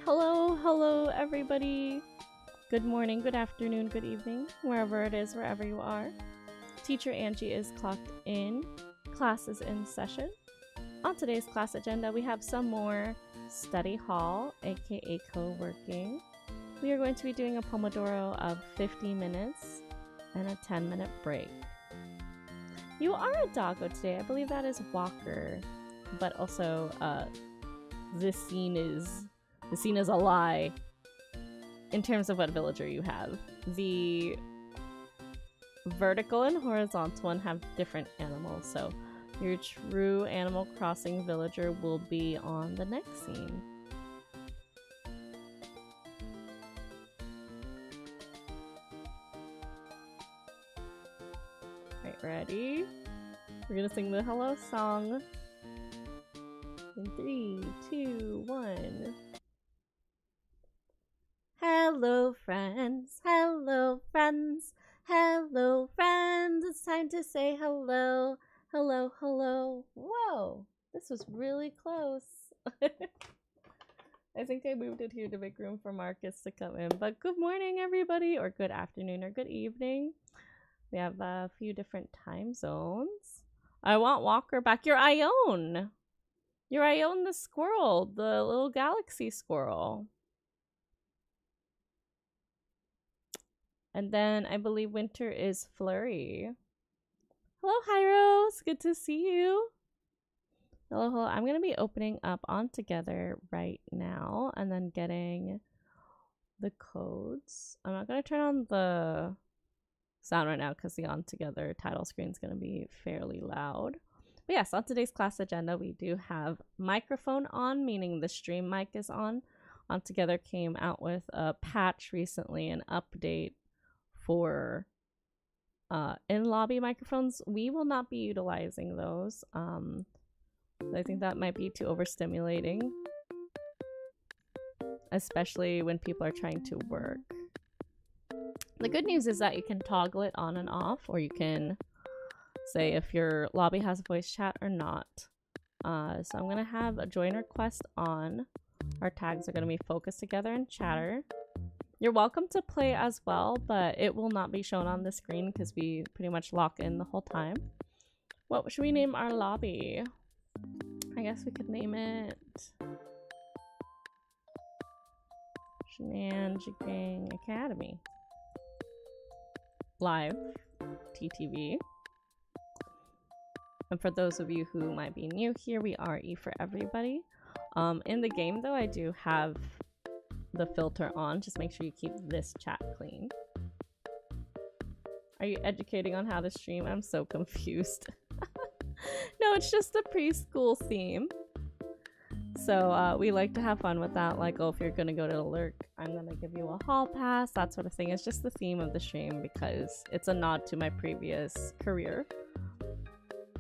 Hello everybody. Good morning, good afternoon, good evening, wherever it is, wherever you are. Teacher Angie is clocked in. Class is in session. On today's class agenda, we have some more study hall, aka co-working. We are going to be doing a Pomodoro of 50 minutes and a 10-minute break. You are a doggo today. I believe that is Walker, but also this scene is a lie in terms of what villager you have. The vertical and horizontal one have different animals, so your true Animal Crossing villager will be on the next scene. Right, ready? We're gonna sing the hello song. In 3, 2, 1. Hello friends, hello friends, hello friends. It's time to say hello, hello, hello. Whoa, this was really close. I think I moved it here to make room for Marcus to come in. But good morning, everybody, or good afternoon, or good evening. We have a few different time zones. I want Walker back. You're Ione. You're Ione the squirrel, the little galaxy squirrel. And then I believe winter is Flurry. Hello, Hyros. Good to see you. Hello, hello. I'm going to be opening up On Together right now and then getting the codes. I'm not going to turn on the sound right now because the On Together title screen is going to be fairly loud. But yes, on today's class agenda, we do have microphone on, meaning the stream mic is on. On Together came out with a patch recently, an update for in-lobby microphones. We will not be utilizing those. I think that might be too overstimulating, especially when people are trying to work. The good news is that you can toggle it on and off, or you can say if your lobby has voice chat or not. So I'm going to have a join request on. Our tags are going to be Focus Together and Chatter. You're welcome to play as well, but it will not be shown on the screen because we pretty much lock in the whole time. What should we name our lobby? I guess we could name it Shenanigans Academy. Live TTV. And for those of you who might be new here, we are E for everybody. In the game though, I do have the filter on. Just make sure you keep this chat clean. Are you educating on how to stream? I'm so confused. No, it's just a preschool theme. So we like to have fun with that. Like, oh, if you're gonna go to the lurk, I'm gonna give you a hall pass, that sort of thing. It's just the theme of the stream because it's a nod to my previous career.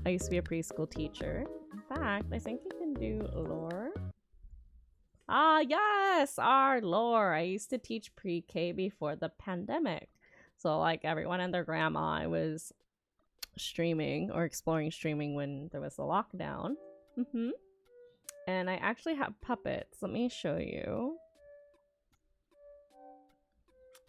I used to be a preschool teacher. In fact, I think you can do lore. Ah, yes, our lore. I used to teach pre-K before the pandemic. So like everyone and their grandma, I was streaming or exploring streaming when there was a lockdown. And I actually have puppets. Let me show you.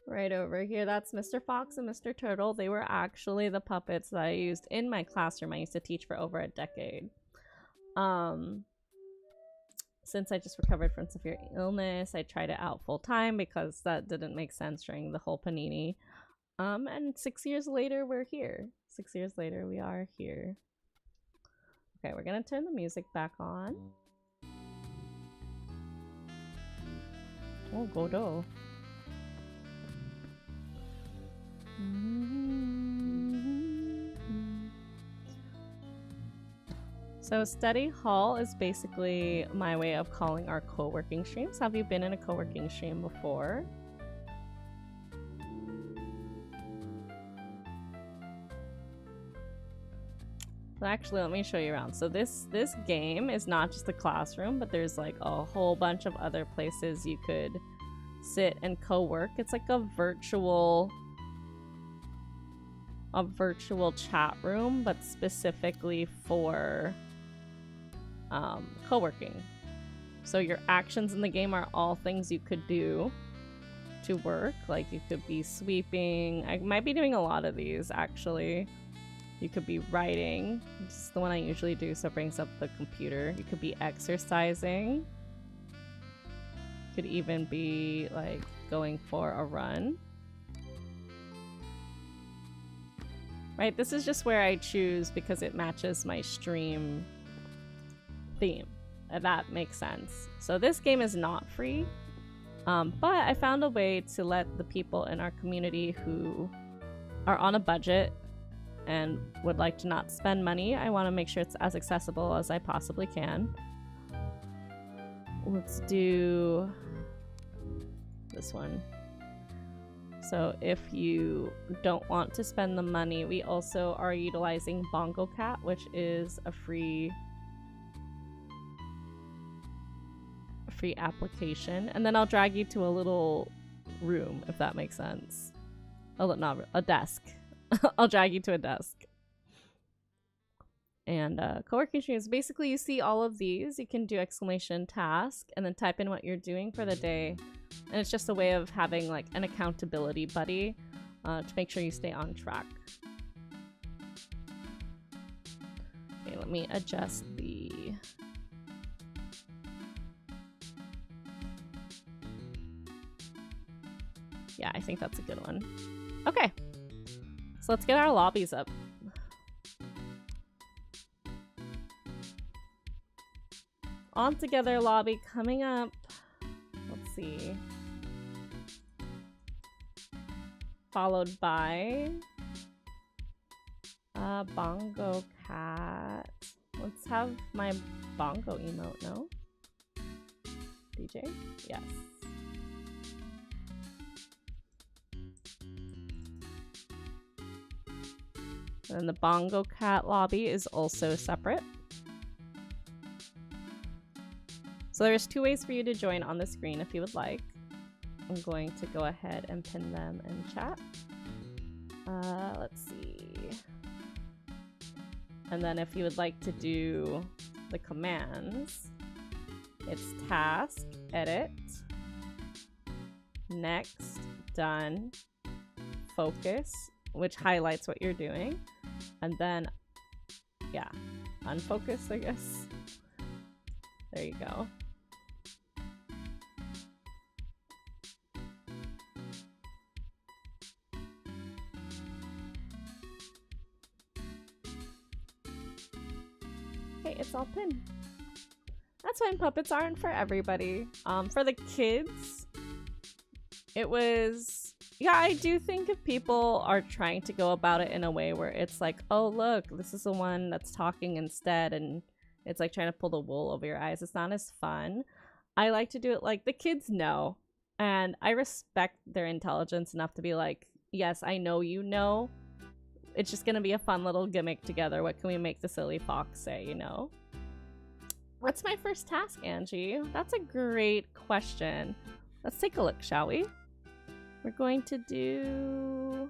Right over here, that's Mr. Fox and Mr. Turtle. They were actually the puppets that I used in my classroom. I used to teach for over a decade. Since I just recovered from severe illness, I tried it out full time because that didn't make sense during the whole panini. And 6 years later, we're here. 6 years later, we are here. Okay, we're gonna turn the music back on. Oh, Godot. So study hall is basically my way of calling our co-working streams. Have you been in a co-working stream before? So actually, let me show you around. So this game is not just a classroom, but there's like a whole bunch of other places you could sit and co-work. It's like a virtual chat room, but specifically for co-working. So your actions in the game are all things you could do to work. Like you could be sweeping. I might be doing a lot of these actually. You could be writing. This is the one I usually do, so it brings up the computer. You could be exercising. Could even be like going for a run. Right, this is just where I choose because it matches my stream theme. If that makes sense. So this game is not free, but I found a way to let the people in our community who are on a budget and would like to not spend money, I want to make sure it's as accessible as I possibly can. Let's do this one. So if you don't want to spend the money, we also are utilizing Bongo Cat, which is a free application. And then I'll drag you to a little room, if that makes sense. Oh, not a desk. I'll drag you to a desk. And co-working streams, basically you see all of these. You can do exclamation task and then type in what you're doing for the day. And it's just a way of having like an accountability buddy to make sure you stay on track. Okay, let me adjust the... Yeah, I think that's a good one. Okay, so let's get our lobbies up. On Together lobby coming up. Let's see. Followed by Bongo Cat. Let's have my bongo emote, no? DJ? Yes. And the Bongo Cat lobby is also separate. So there's two ways for you to join on the screen if you would like. I'm going to go ahead and pin them in chat. Let's see. And then if you would like to do the commands, it's task, edit, next, done, focus, which highlights what you're doing, and then, yeah, unfocus, I guess. There you go. Okay, it's all pinned. That's when puppets aren't for everybody. For the kids, it was... Yeah, I do think if people are trying to go about it in a way where it's like, oh, look, this is the one that's talking instead, and it's like trying to pull the wool over your eyes. It's not as fun. I like to do it like the kids know, and I respect their intelligence enough to be like, yes, I know you know. It's just gonna be a fun little gimmick together. What can we make the silly fox say, you know? What's my first task, Angie? That's a great question. Let's take a look, shall we? We're going to do...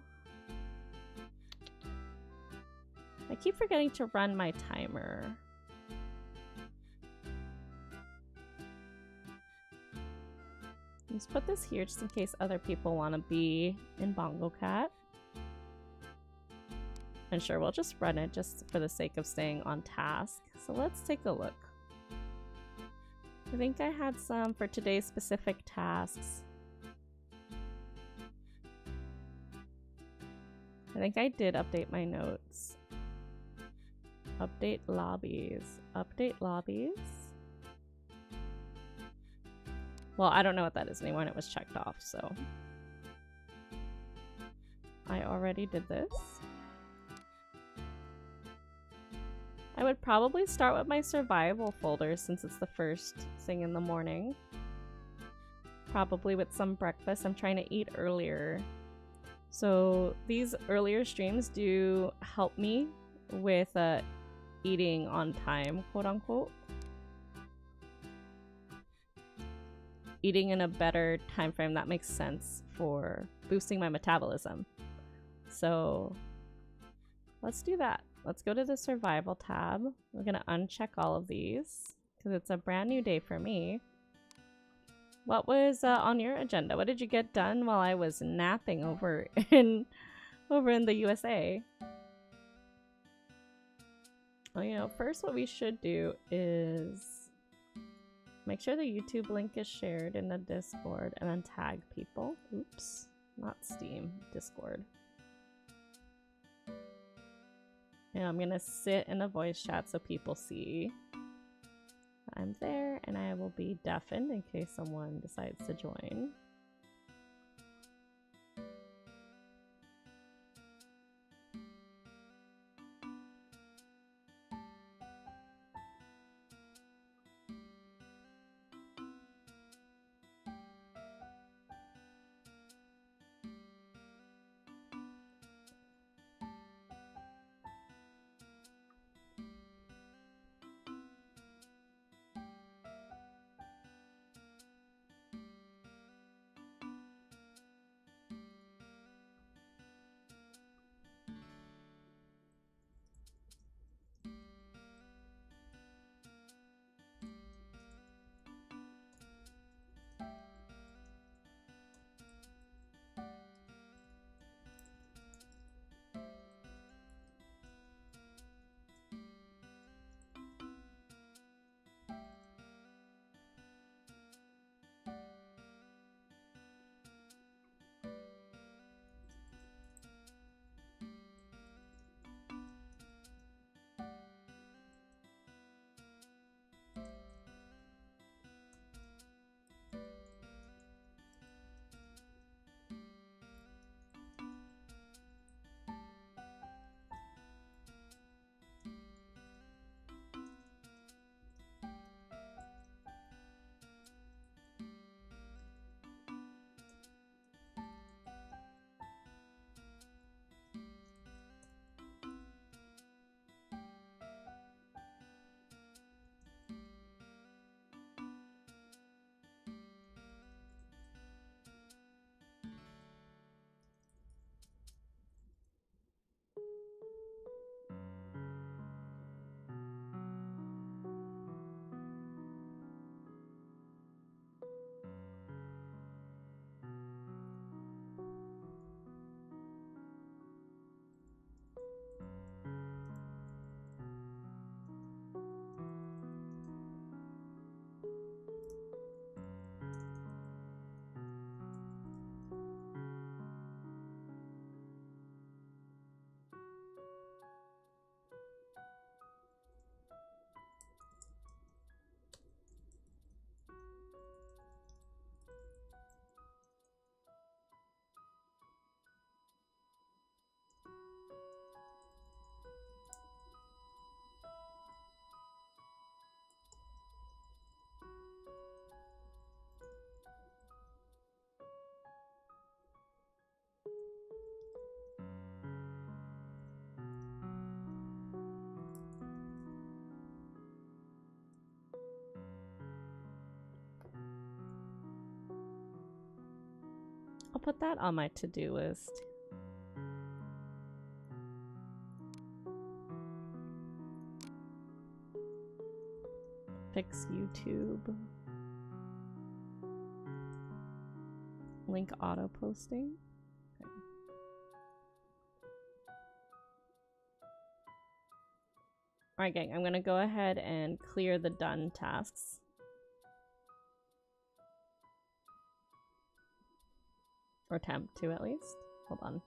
I keep forgetting to run my timer. Let's put this here just in case other people want to be in Bongo Cat. And sure, we'll just run it just for the sake of staying on task. So let's take a look. I think I had some for today's specific tasks. I think I did update my notes. Update lobbies. Update lobbies? Well, I don't know what that is anymore and it was checked off, so. I already did this. I would probably start with my survival folder since it's the first thing in the morning. Probably with some breakfast. I'm trying to eat earlier. So these earlier streams do help me with eating on time, quote unquote. Eating in a better time frame that makes sense for boosting my metabolism. So let's do that. Let's go to the survival tab. We're gonna uncheck all of these because it's a brand new day for me. What was on your agenda? What did you get done while I was napping over in the USA? Well, you know, first what we should do is make sure the YouTube link is shared in the Discord and then tag people. Oops, not Steam, Discord. And I'm gonna sit in a voice chat so people see I'm there, and I will be deafened in case someone decides to join. I'll put that on my to-do list. Fix YouTube. Link auto posting. Okay. Alright gang, I'm gonna go ahead and clear the done tasks. Or attempt to at least. Hold on.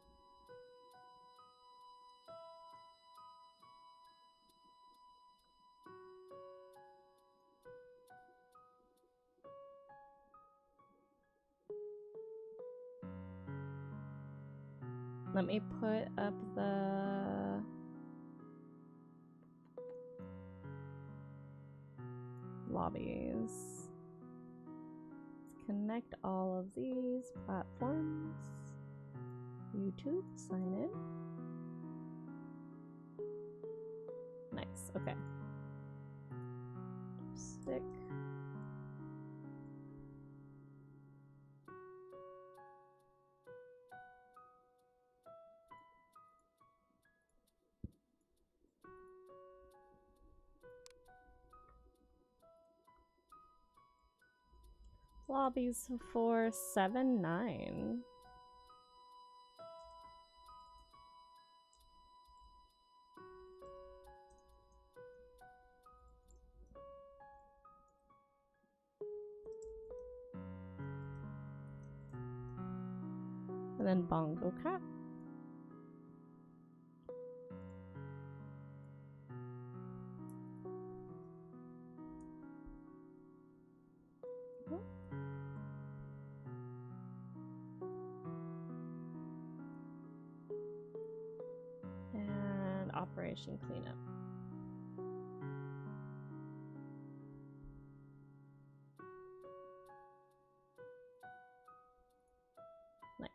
Let me put up the lobbies. Let's connect all of these platforms. YouTube, sign in. Nice, okay. Stick. Lobbies for 7-9. And then Bongo Cat. And Operation Cleanup. Nice.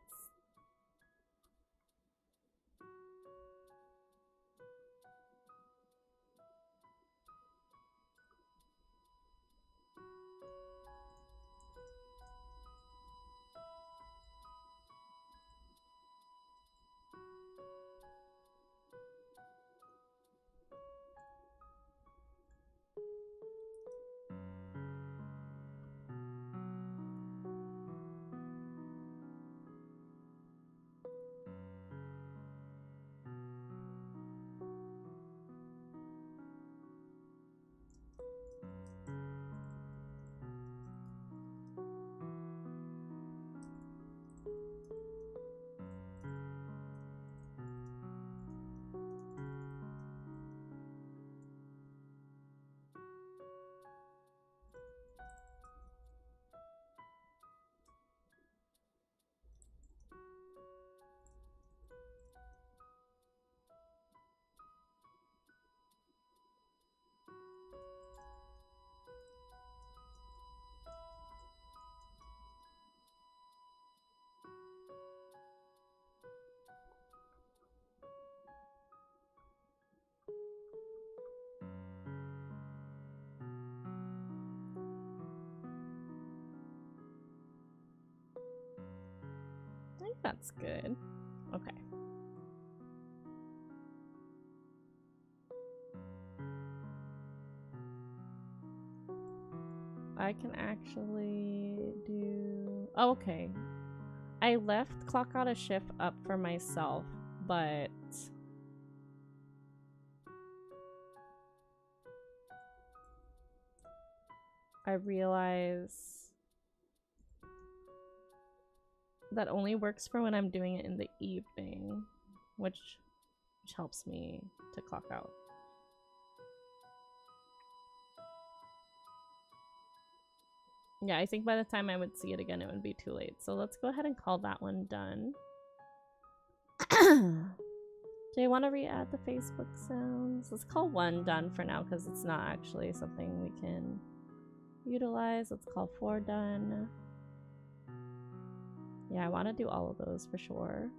I think that's good. Okay. I can actually do... Oh, okay. I left clock out a shift up for myself, but... I realize that only works for when I'm doing it in the evening, which helps me to clock out. Yeah, I think by the time I would see it again, it would be too late. So let's go ahead and call that one done. Do you want to re-add the Facebook sounds? Let's call one done for now because it's not actually something we can utilize. Let's call 4 done. Yeah, I want to do all of those for sure.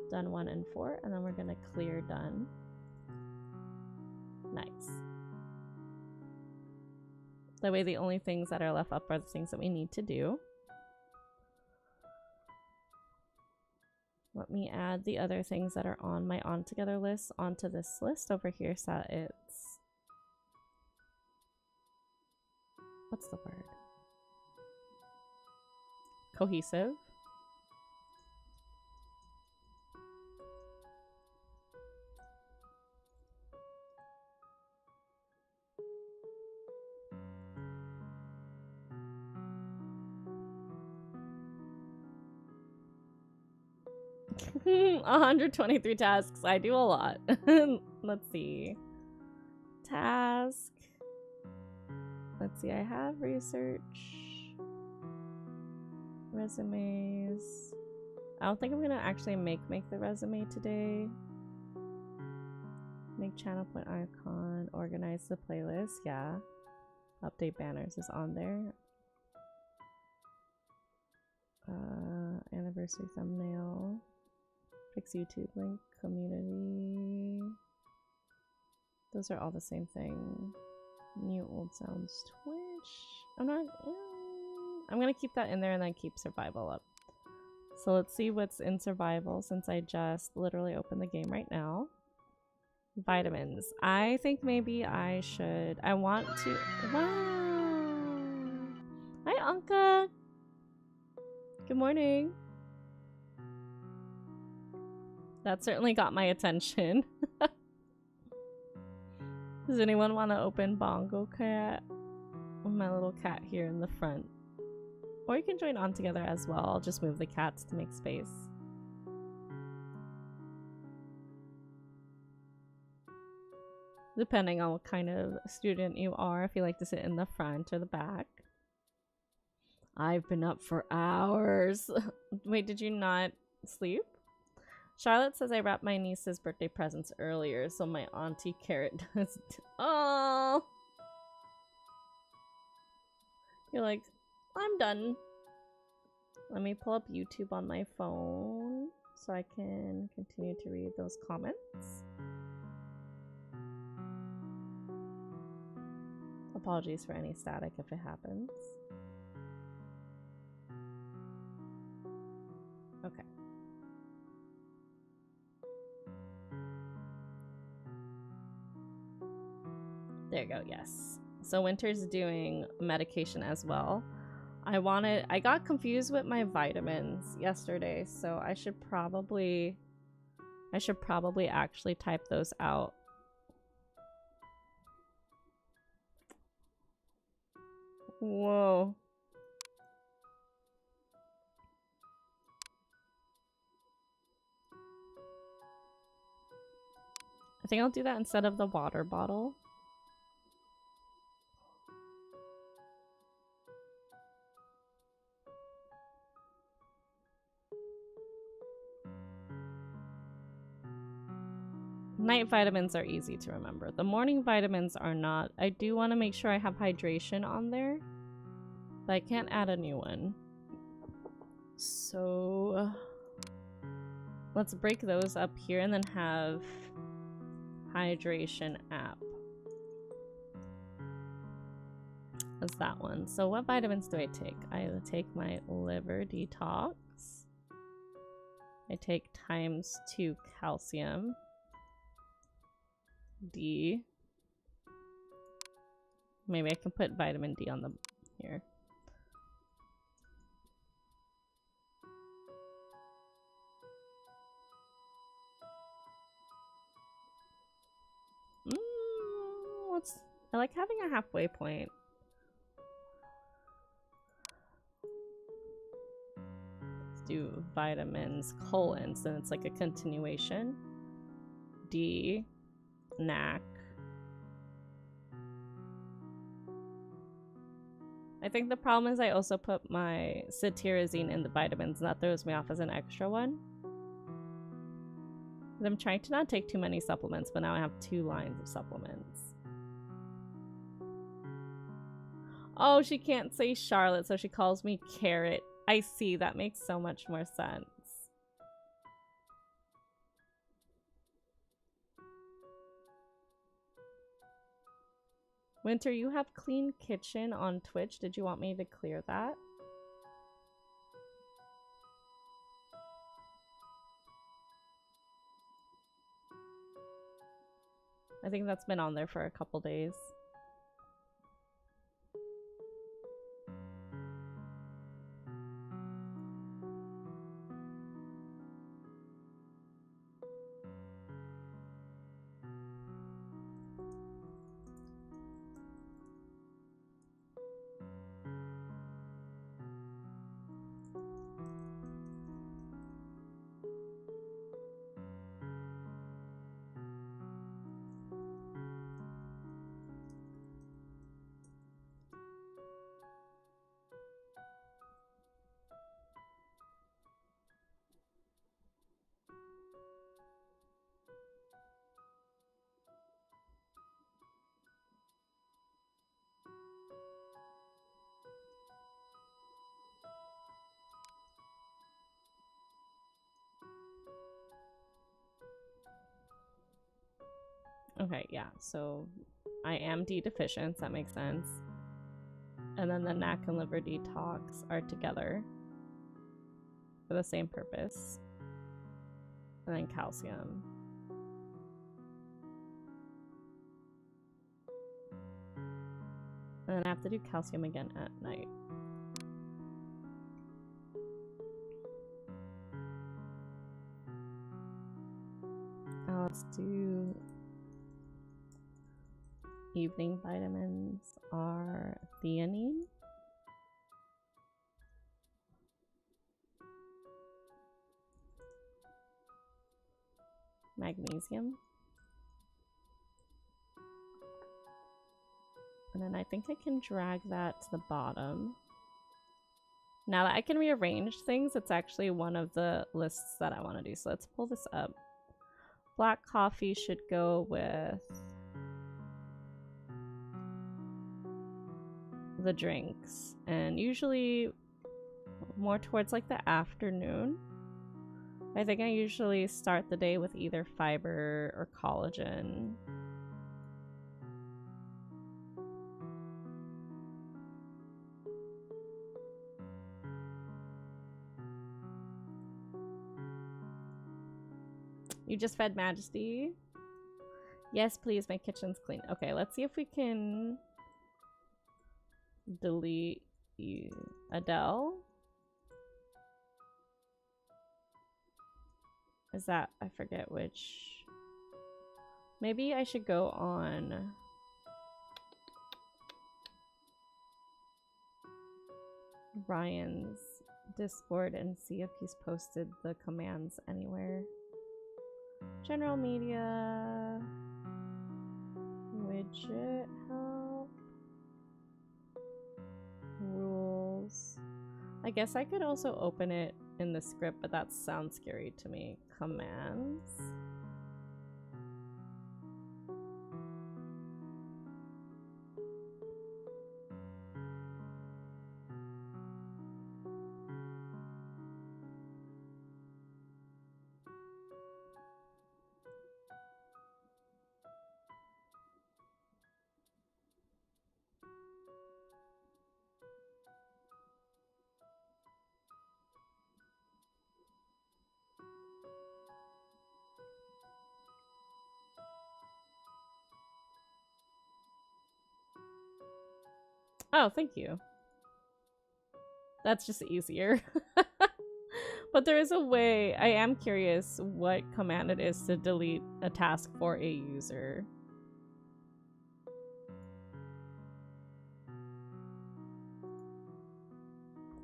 Done 1 and 4, and then we're gonna clear done. Nice. That way the only things that are left up are the things that we need to do. Let me add the other things that are on my on together list onto this list over here so that it's... What's the word? Cohesive. Hmm, 123 tasks. I do a lot. Let's see. Task. Let's see. I have research. Resumes. I don't think I'm gonna actually make the resume today. Make channel point icon. Organize the playlist. Yeah. Update banners is on there. Anniversary thumbnail. Fix YouTube link, community. Those are all the same thing. New old sounds, Twitch. I'm gonna keep that in there and then keep survival up. So let's see what's in survival since I just literally opened the game right now. Vitamins. I think maybe I should. I want to. Wow. Hi, Anka. Good morning. That certainly got my attention. Does anyone want to open Bongo Cat? My little cat here in the front. Or you can join on together as well. I'll just move the cats to make space. Depending on what kind of student you are, if you like to sit in the front or the back. I've been up for hours. Wait, did you not sleep? Charlotte says I wrapped my niece's birthday presents earlier, so my auntie Carrot does. Oh, you're like, I'm done. Let me pull up YouTube on my phone so I can continue to read those comments. Apologies for any static if it happens. Okay. There you go, yes. So Winter's doing medication as well. I got confused with my vitamins yesterday, so I should probably actually type those out. Whoa. I think I'll do that instead of the water bottle. Night vitamins are easy to remember. The morning vitamins are not. I do want to make sure I have hydration on there, but I can't add a new one. So let's break those up here and then have hydration app. That's that one. So what vitamins do I take? I take my liver detox. I take ×2 calcium. D. Maybe I can put vitamin D on the here. I like having a halfway point. Let's do vitamins, colons, then it's like a continuation. D. NAC. I think the problem is I also put my cetirizine in the vitamins, and that throws me off as an extra one. I'm trying to not take too many supplements, but now I have 2 lines of supplements. Oh, she can't say Charlotte, so she calls me Carrot. I see, that makes so much more sense. Winter, you have Clean Kitchen on Twitch. Did you want me to clear that? I think that's been on there for a couple days. Okay, yeah, so I am D deficient, so that makes sense. And then the NAC and liver detox are together for the same purpose. And then calcium. And then I have to do calcium again at night. Let's do evening vitamins are theanine, magnesium, and then I think I can drag that to the bottom. Now that I can rearrange things, it's actually one of the lists that I want to do. So let's pull this up. Black coffee should go with the drinks, and usually more towards like the afternoon. I think I usually start the day with either fiber or collagen. You just fed Majesty? Yes, please, my kitchen's clean. Okay, let's see if we can delete you. Adele? Is that, I forget which. Maybe I should go on Ryan's Discord and see if he's posted the commands anywhere. General media, widget help, rules. I guess I could also open it in the script, but that sounds scary to me. Commands. Oh, thank you. That's just easier. But there is a way. I am curious what command it is to delete a task for a user.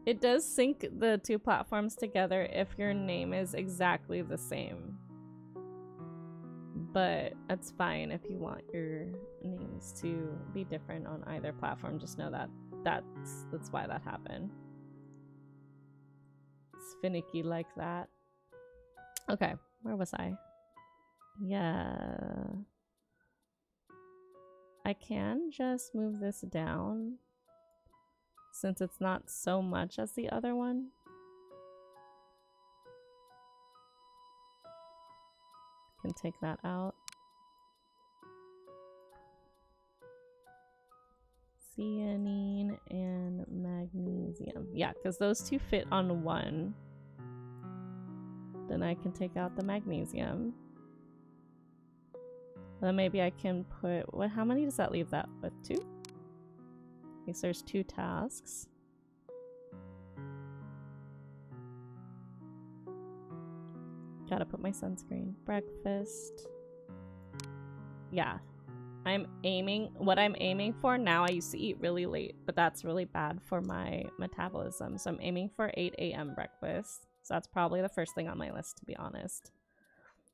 It does sync the two platforms together if your name is exactly the same. But it's fine if you want your names to be different on either platform. Just know that that's why that happened. It's finicky like that. Okay, where was I? Yeah. I can just move this down since it's not so much as the other one. Can take that out. Theanine and magnesium. Yeah, because those two fit on one. Then I can take out the magnesium. Then maybe I can put, what? How many does that leave that with? 2? Okay, so there's 2 tasks. Gotta put my sunscreen. Breakfast. Yeah. What I'm aiming for now, I used to eat really late, but that's really bad for my metabolism. So I'm aiming for 8 a.m. breakfast. So that's probably the first thing on my list, to be honest.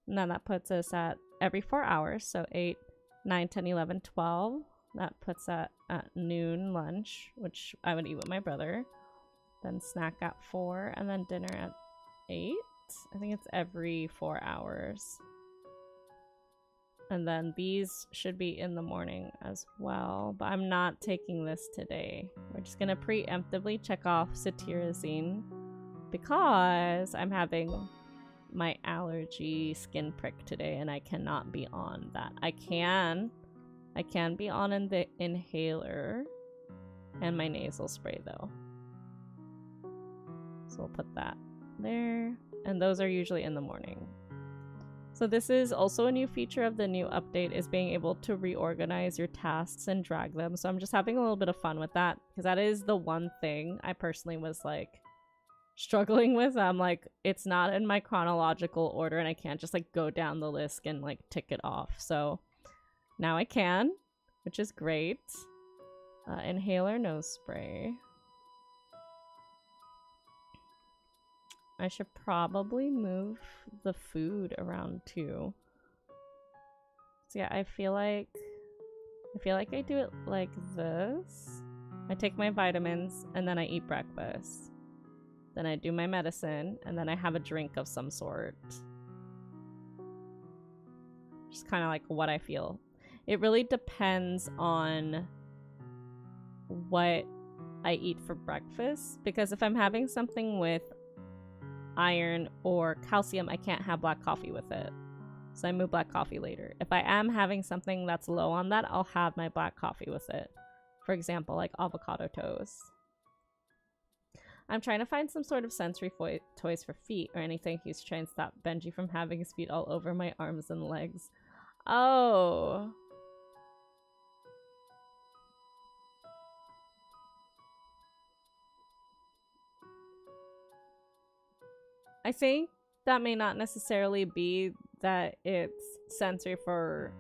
And then that puts us at every 4 hours. So 8, 9, 10, 11, 12. That puts at noon lunch, which I would eat with my brother. Then snack at 4, and then dinner at 8. I think it's every 4 hours. And then these should be in the morning as well, but I'm not taking this today. We're just gonna preemptively check off cetirizine because I'm having my allergy skin prick today and I cannot be on that. I can be on in the inhaler and my nasal spray though. So we'll put that there. And those are usually in the morning. So this is also a new feature of the new update, is being able to reorganize your tasks and drag them. So I'm just having a little bit of fun with that, because that is the one thing I personally was like struggling with. I'm like, it's not in my chronological order and I can't just like go down the list and like tick it off. So now I can, which is great. Inhaler nose spray. I should probably move the food around too. So yeah, I feel like I do it like this. I take my vitamins and then I eat breakfast. Then I do my medicine and then I have a drink of some sort. Just kind of like what I feel. It really depends on what I eat for breakfast, because if I'm having something with iron or calcium, I can't have black coffee with it. So I move black coffee later. If I am having something that's low on that, I'll have my black coffee with it. For example, like avocado toast. I'm trying to find some sort of sensory toys for feet or anything. He's trying to stop Benji from having his feet all over my arms and legs. Oh. I think that may not necessarily be that it's sensory for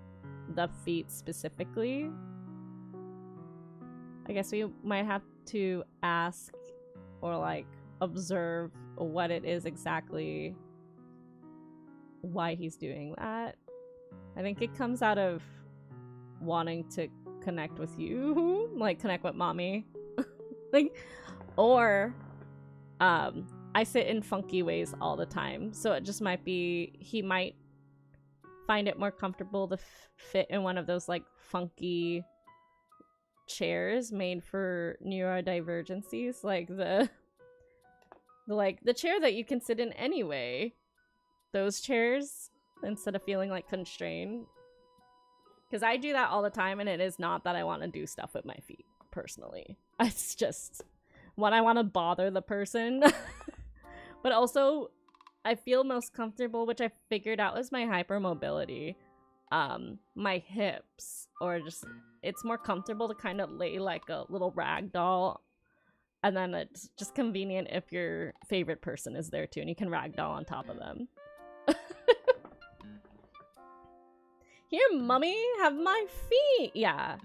the feet specifically. I guess we might have to ask or like observe what it is exactly, why he's doing that. I think it comes out of wanting to connect with you, like connect with mommy. Like, or I sit in funky ways all the time, so it just might be he might find it more comfortable to fit in one of those like funky chairs made for neurodivergencies, like the chair that you can sit in anyway. Those chairs, instead of feeling like constrained. Because I do that all the time, and it is not that I want to do stuff with my feet, personally. It's just when I want to bother the person. But also, I feel most comfortable, which I figured out was my hypermobility. My hips, or just, it's more comfortable to kind of lay like a little rag doll. And then it's just convenient if your favorite person is there too, and you can ragdoll on top of them. Here, mummy, have my feet. Yeah.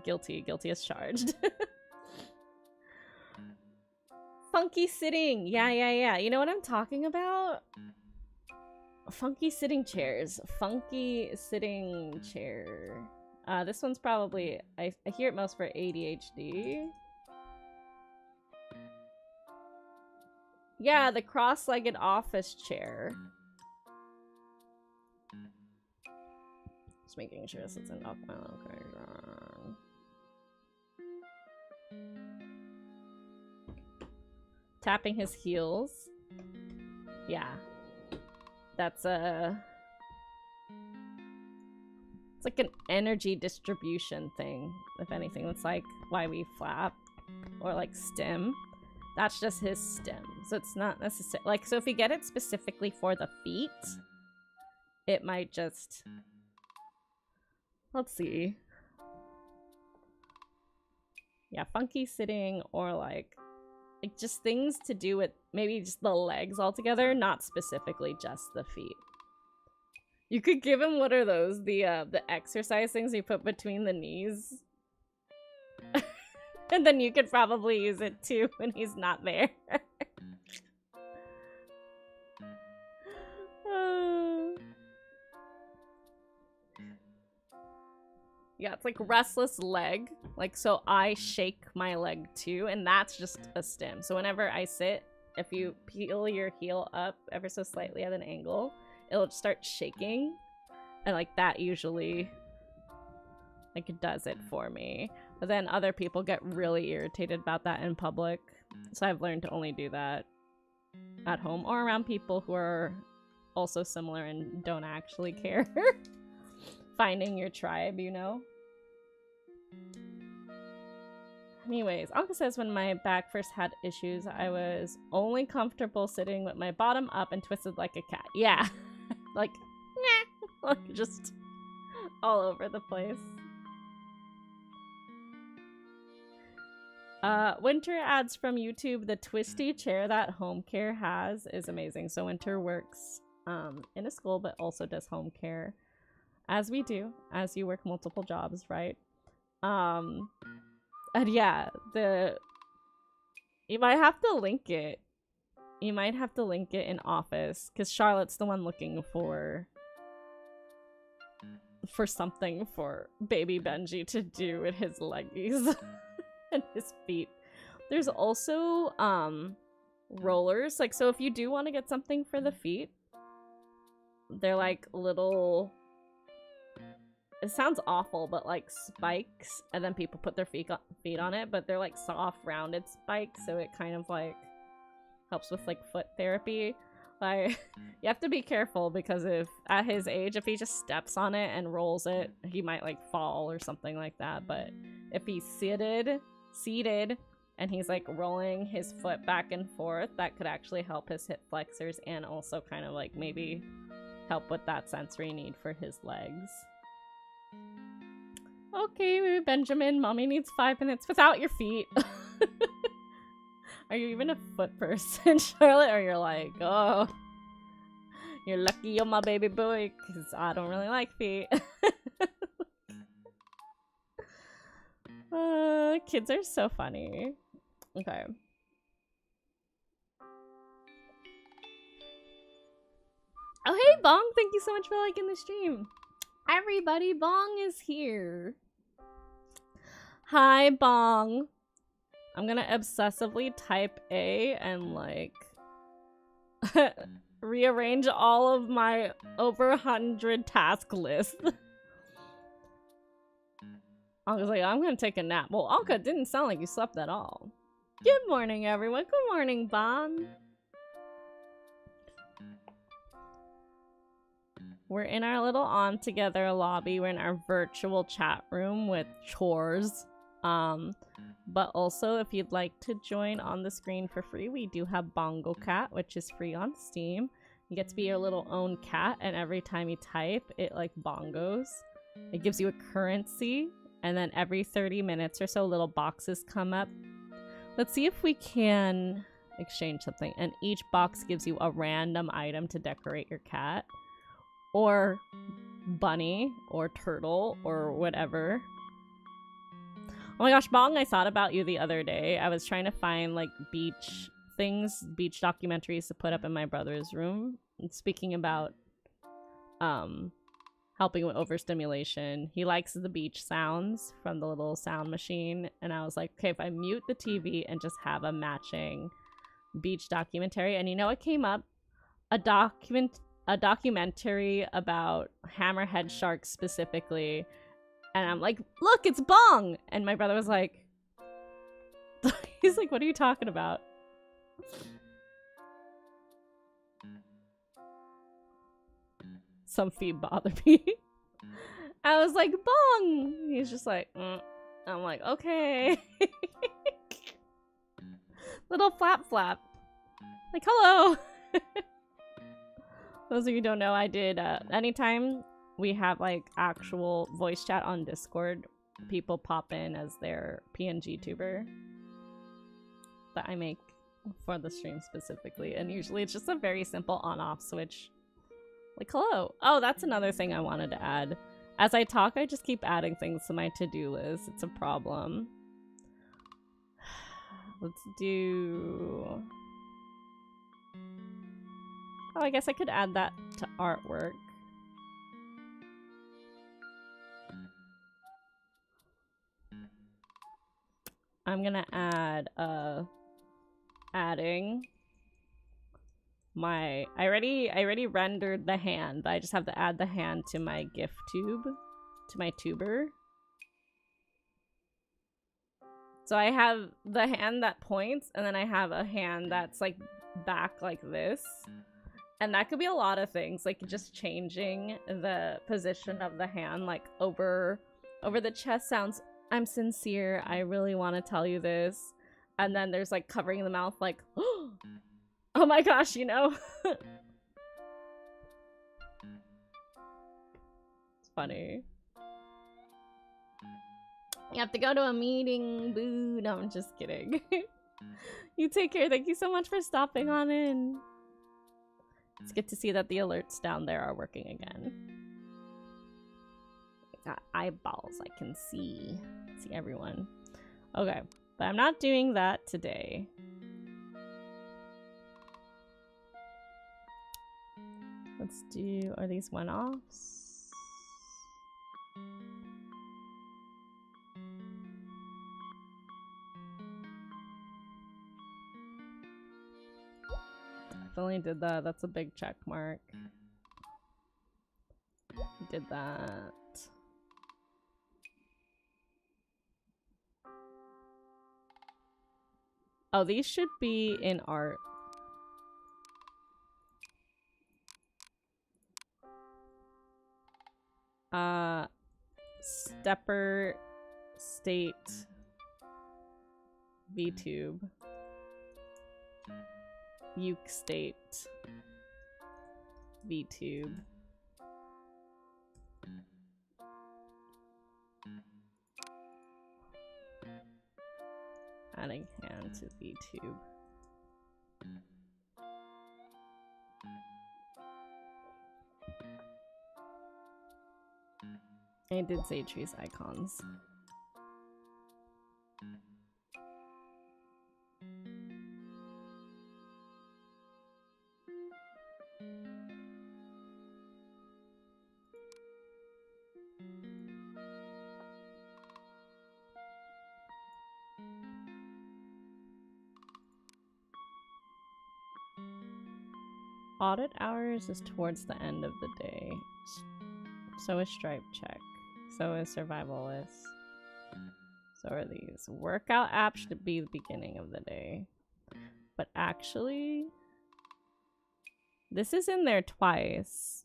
Guilty as charged. Funky sitting. Yeah. You know what I'm talking about? Funky sitting chairs. Funky sitting chair. This one's probably, I hear it most for ADHD. Yeah, the cross-legged office chair. Just making sure this isn't off my location. Tapping his heels. Yeah. That's it's like an energy distribution thing, if anything. That's like why we flap or like stim. That's just his stem. So it's not necessary. Like, so if you get it specifically for the feet, it might just, let's see. Yeah, funky sitting, or like just things to do with maybe just the legs altogether, not specifically just the feet. You could give him, what are those? The exercise things you put between the knees. And then you could probably use it too when he's not there. Yeah, it's like restless leg. Like, so I shake my leg too, and that's just a stim. So whenever I sit, if you peel your heel up ever so slightly at an angle, it'll just start shaking. And like that usually like does it for me. But then other people get really irritated about that in public. So I've learned to only do that at home or around people who are also similar and don't actually care. Finding your tribe, you know? Anyways, Anka says when my back first had issues, I was only comfortable sitting with my bottom up and twisted like a cat. Yeah. like, nah, like just all over the place. Winter adds from YouTube, the twisty chair that home care has is amazing. So Winter works in a school, but also does home care, as we do, as you work multiple jobs, right? And yeah, you might have to link it. You might have to link it in Office, because Charlotte's the one looking for something for baby Benji to do with his leggies and his feet. There's also rollers, like, so if you do want to get something for the feet, they're like little, it sounds awful, but like spikes, and then people put their feet on it, but they're like soft rounded spikes, so it kind of like helps with like foot therapy. Like, you have to be careful, because if at his age, if he just steps on it and rolls it, he might like fall or something like that. But if he's seated and he's like rolling his foot back and forth, that could actually help his hip flexors and also kind of like maybe help with that sensory need for his legs. Okay, Benjamin, mommy needs 5 minutes without your feet. Are you even a foot person, Charlotte? Or you're like, oh, you're lucky you're my baby boy, because I don't really like feet. Kids are so funny. Okay. Oh, hey, Bong. Thank you so much for liking the stream. Everybody, Bong is here. Hi, Bong. I'm gonna obsessively type A and, like, rearrange all of my over 100 task list. Anka's like, I'm gonna take a nap. Well, Anka, didn't sound like you slept at all. Good morning, everyone. Good morning, Bong. We're in our little on together lobby. We're in our virtual chat room with chores. But also, if you'd like to join on the screen for free, we do have Bongo Cat, which is free on Steam. You get to be your little own cat, and every time you type, it like bongos. It gives you a currency, and then every 30 minutes or so, little boxes come up. Let's see if we can exchange something, and each box gives you a random item to decorate your cat, or bunny, or turtle, or whatever. Oh my gosh, Bong, I thought about you the other day. I was trying to find, like, beach things, beach documentaries to put up in my brother's room. And speaking about, helping with overstimulation, he likes the beach sounds from the little sound machine. And I was like, okay, if I mute the TV and just have a matching beach documentary. And you know what came up? A documentary about hammerhead sharks specifically. And I'm like, look, it's Bong! And my brother was like, he's like, what are you talking about? Some feet bother me. I was like, Bong! He's just like, I'm like, okay. Little flap flap. Like, hello! Those of you who don't know, I did, anytime we have like actual voice chat on Discord, people pop in as their PNG tuber that I make for the stream specifically, and usually it's just a very simple on-off switch. Like, hello. Oh, that's another thing I wanted to add. As I talk, I just keep adding things to my to-do list. It's a problem. Let's do... Oh, I guess I could add that to artwork. I'm gonna add, adding my, I already rendered the hand, but I just have to add the hand to my GIF tube, to my tuber. So I have the hand that points, and then I have a hand that's like back like this. And that could be a lot of things, like just changing the position of the hand, like over the chest sounds, I'm sincere, I really want to tell you this. And then there's like covering the mouth like, oh my gosh, you know? It's funny. You have to go to a meeting. Boo. No, I'm just kidding. You take care. Thank you so much for stopping on in. It's good to see that the alerts down there are working again. I got eyeballs. I can see everyone. Okay, but I'm not doing that today. Let's do, are these one-offs? Definitely did that. That's a big check mark. Did that. Oh, these should be in art. Stepper State VTube. Uke State VTube. Adding hand to VTube. I did say choose icons. Audit hours is towards the end of the day. So is stripe check. So is survivalist. So are these. Workout apps should be the beginning of the day. But actually, this is in there twice.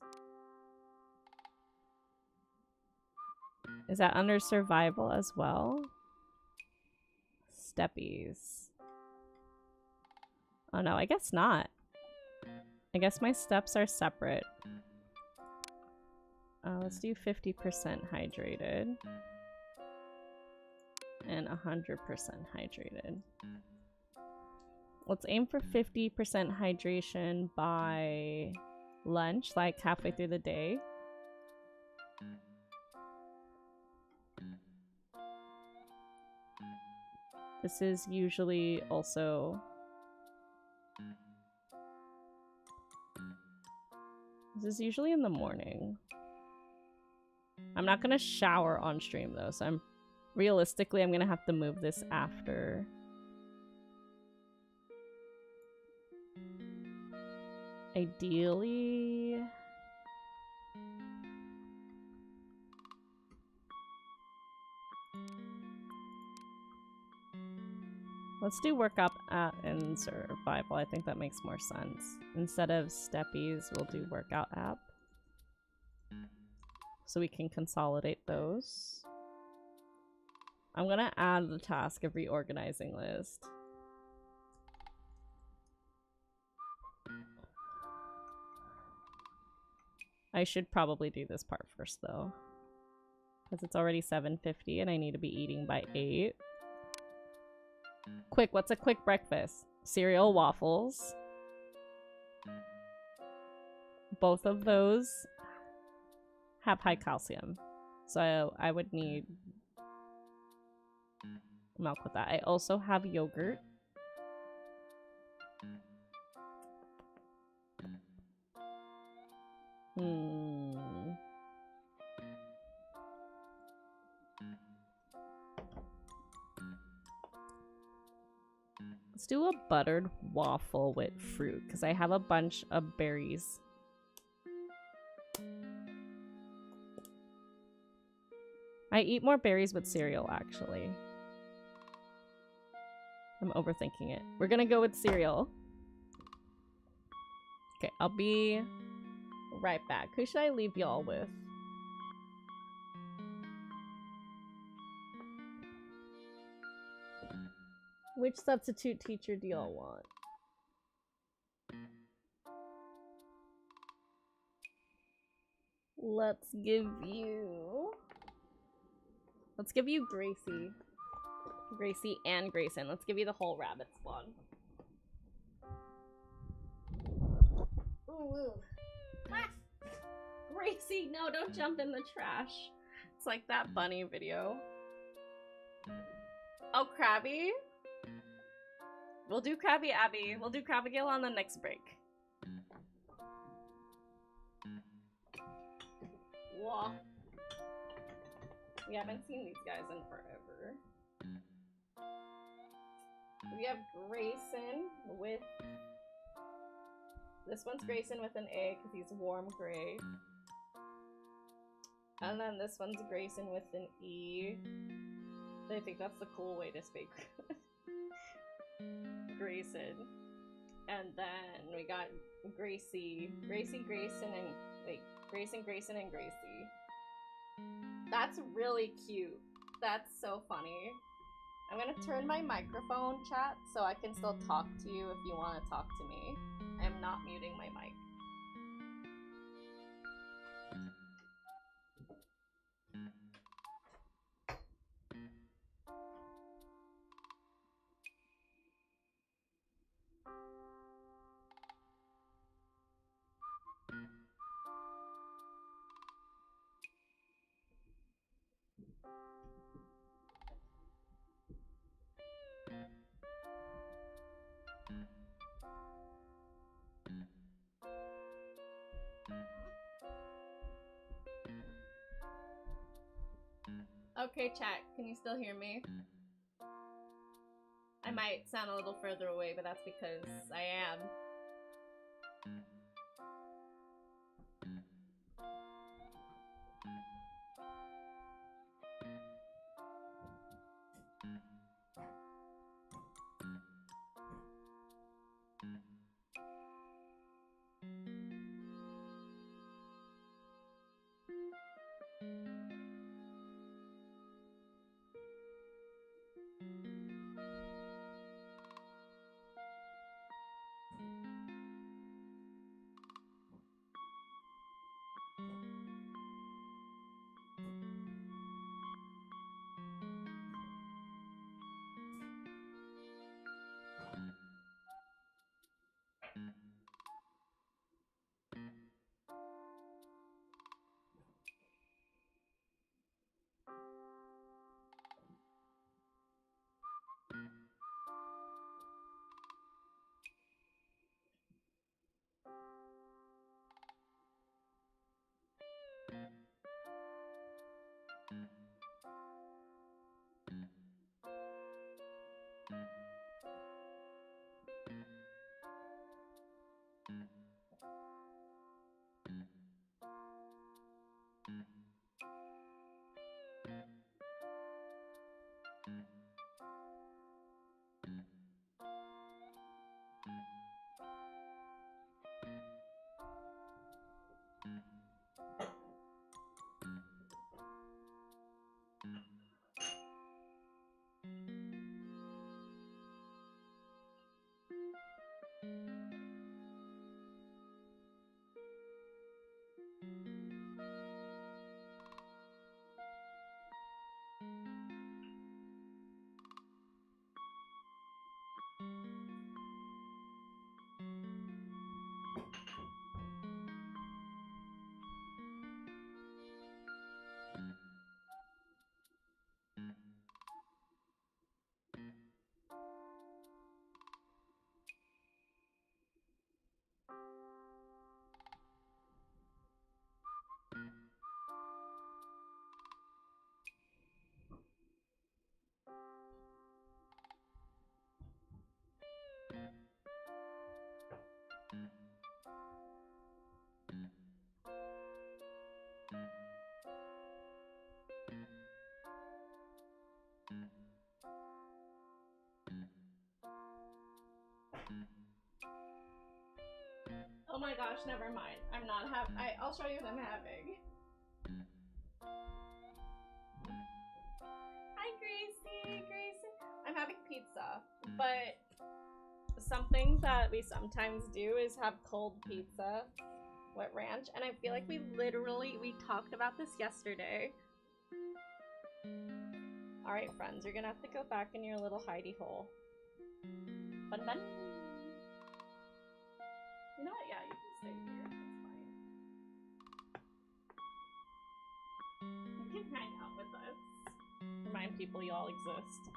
Is that under survival as well? Steppies. Oh no, I guess not. I guess my steps are separate. Let's do 50% hydrated. And 100% hydrated. Let's aim for 50% hydration by lunch, like halfway through the day. This is usually also... This is usually in the morning. I'm not gonna shower on stream though, so realistically I'm gonna have to move this after. Ideally... Let's do workout and survival. I think that makes more sense. Instead of steppies, we'll do workout app. So we can consolidate those. I'm gonna add the task of reorganizing list. I should probably do this part first though, because it's already 7:50 and I need to be eating by 8. Quick, what's a quick breakfast? Cereal, waffles. Both of those have high calcium, so I would need milk with that. I also have yogurt. Let's do a buttered waffle with fruit, because I have a bunch of berries. I eat more berries with cereal, actually. I'm overthinking it. We're gonna go with cereal. Okay, I'll be right back. Who should I leave y'all with? Which substitute teacher do y'all want? Let's give you Gracie. Gracie and Grayson. Let's give you the whole rabbit spawn. Ooh. Ah! Gracie, no, don't jump in the trash. It's like that bunny video. Oh, Krabby? We'll do Krabby Abby. We'll do Krabbigail on the next break. Whoa. We haven't seen these guys in forever. We have Grayson with... This one's Grayson with an A because he's warm gray. And then this one's Grayson with an E. I think that's the cool way to speak. Grayson. And then we got Gracie. Grayson, and... Wait. Grayson, and Gracie. That's really cute. That's so funny. I'm gonna turn my microphone, chat, so I can still talk to you if you want to talk to me. I'm not muting my mic. Okay, chat, can you still hear me? I might sound a little further away, but that's because I am. Oh my gosh, never mind. I'm not I'll show you what I'm having. Hi, Gracie. Grayson. I'm having pizza, but something that we sometimes do is have cold pizza What ranch? And I feel like we talked about this yesterday. Alright, friends, you're gonna have to go back in your little hidey hole. Bun bun? You know what? Yeah, you can stay here. That's fine. You can hang out with us. Remind people you all exist.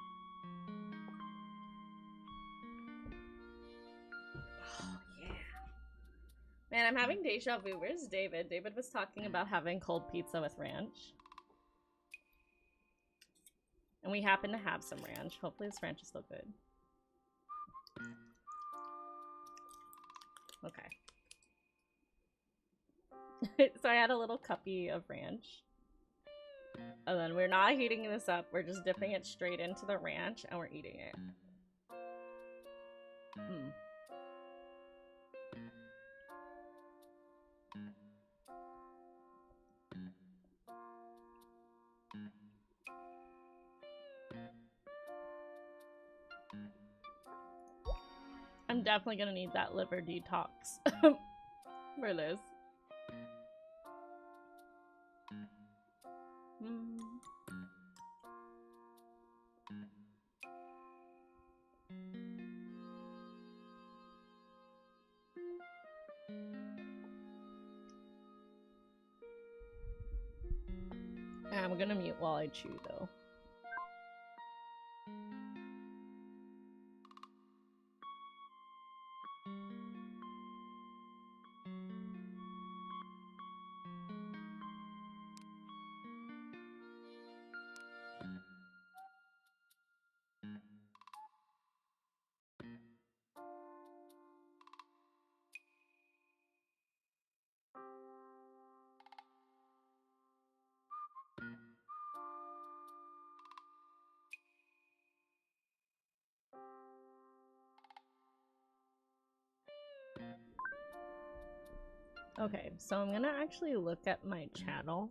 Oh, yeah. Man, I'm having deja vu. Where's David? David was talking about having cold pizza with ranch. And we happen to have some ranch. Hopefully this ranch is still good. Okay. So I had a little cuppy of ranch. And then we're not heating this up. We're just dipping it straight into the ranch and we're eating it. Mm. I'm definitely gonna need that liver detox for this. Mm. I'm gonna mute while I chew though. Okay, so I'm gonna actually look at my channel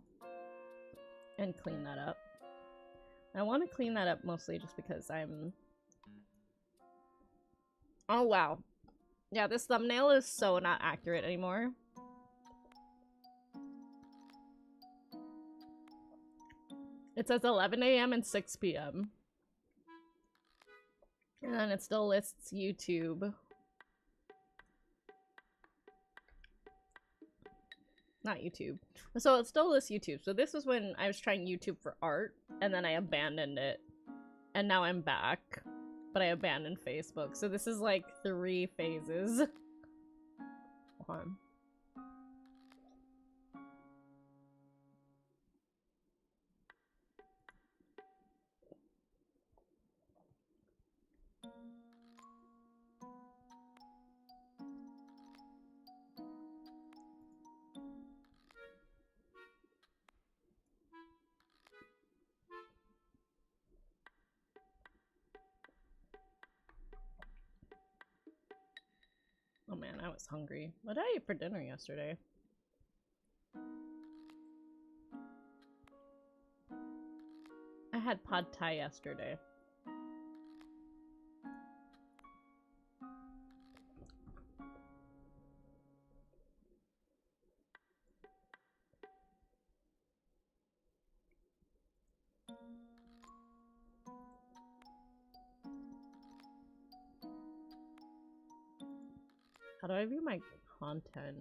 and clean that up. I want to clean that up mostly just because I'm... Oh wow. Yeah, this thumbnail is so not accurate anymore. It says 11 a.m. and 6 p.m. And then it still lists YouTube. Not YouTube. So it still lists YouTube. So this was when I was trying YouTube for art, and then I abandoned it. And now I'm back. But I abandoned Facebook. So this is like 3 phases. Hold on. Oh man, I was hungry. What did I eat for dinner yesterday? I had pad thai yesterday. How do I view my content?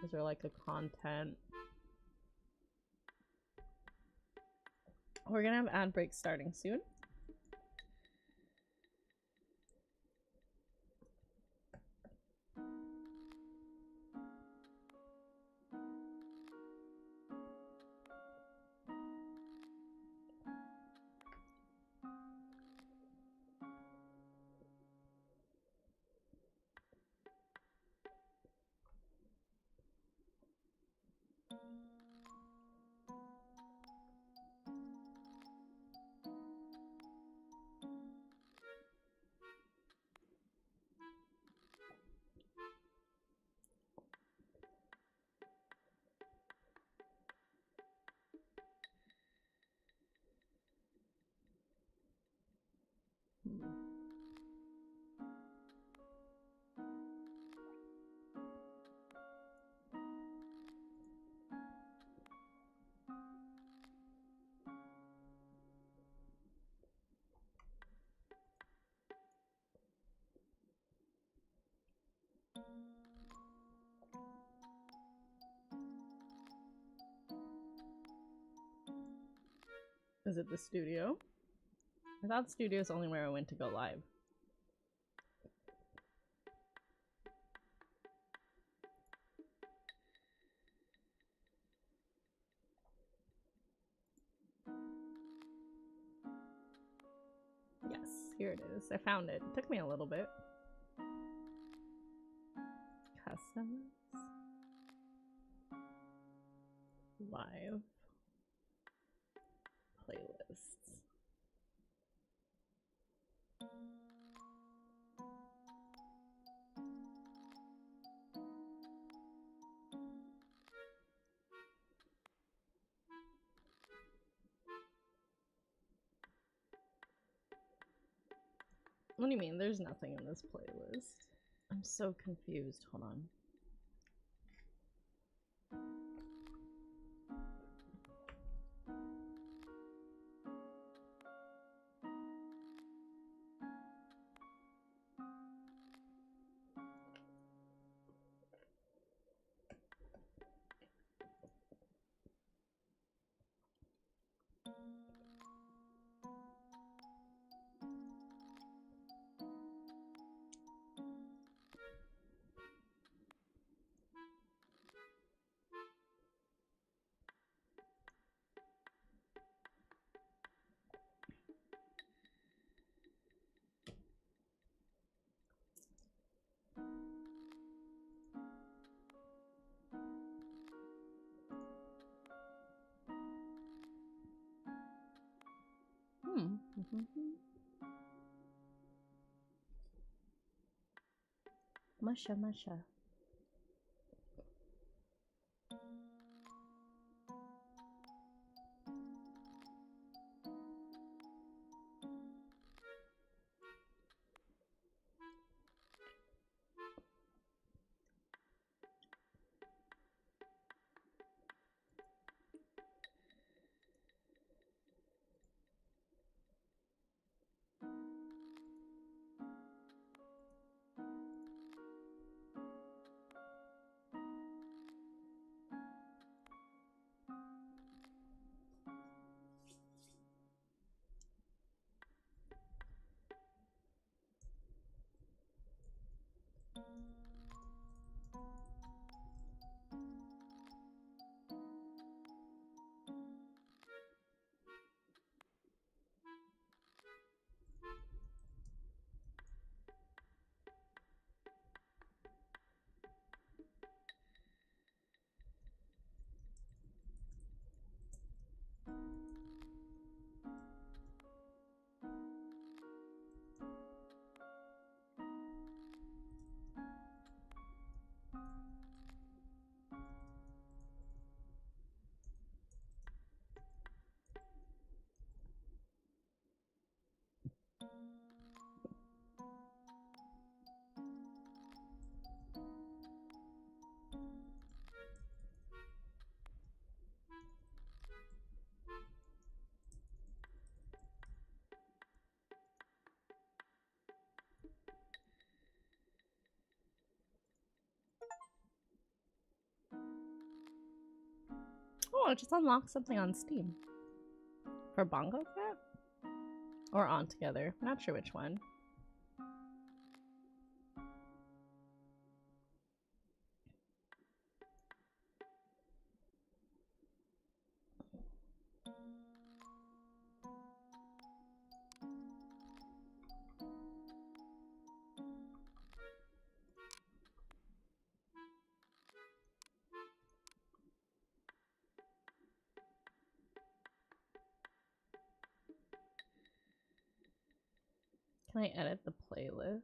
Is there like a content? We're gonna have ad breaks starting soon. Is it the studio? I thought studio is only where I went to go live. Yes, here it is. I found it. It took me a little bit. Customs. Live. Playlists. What do you mean? There's nothing in this playlist. I'm so confused. Hold on. Masha, masha. Oh, it just unlocked something on Steam. For Bongo Cat? Or On Together. Not sure which one. Can I edit the playlist?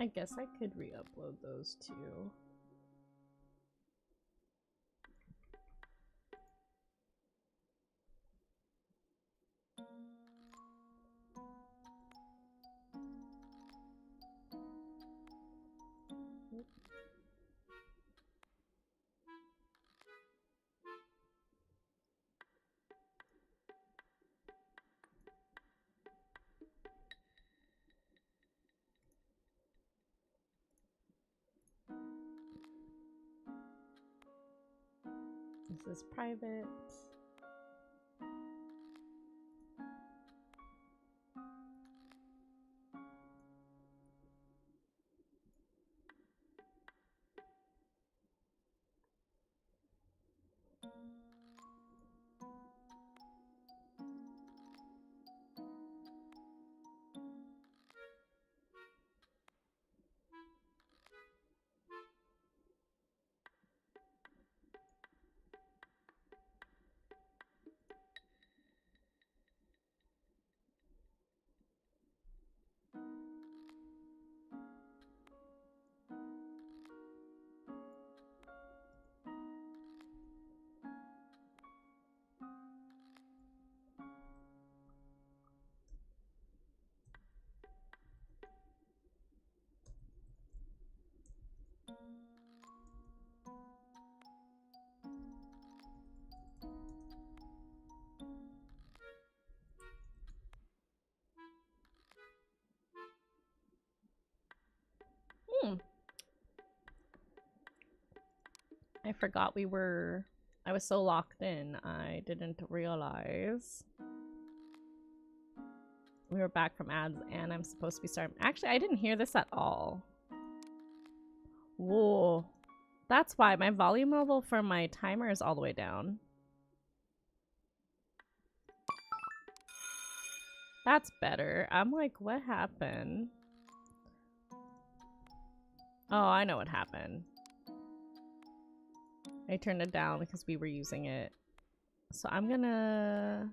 I guess I could re-upload those too. This is private. I forgot I was so locked in, I didn't realize we were back from ads and I'm supposed to be starting. Actually, I didn't hear this at all. Whoa. That's why my volume level for my timer is all the way down. That's better. I'm like, what happened? Oh, I know what happened. I turned it down because we were using it. So I'm gonna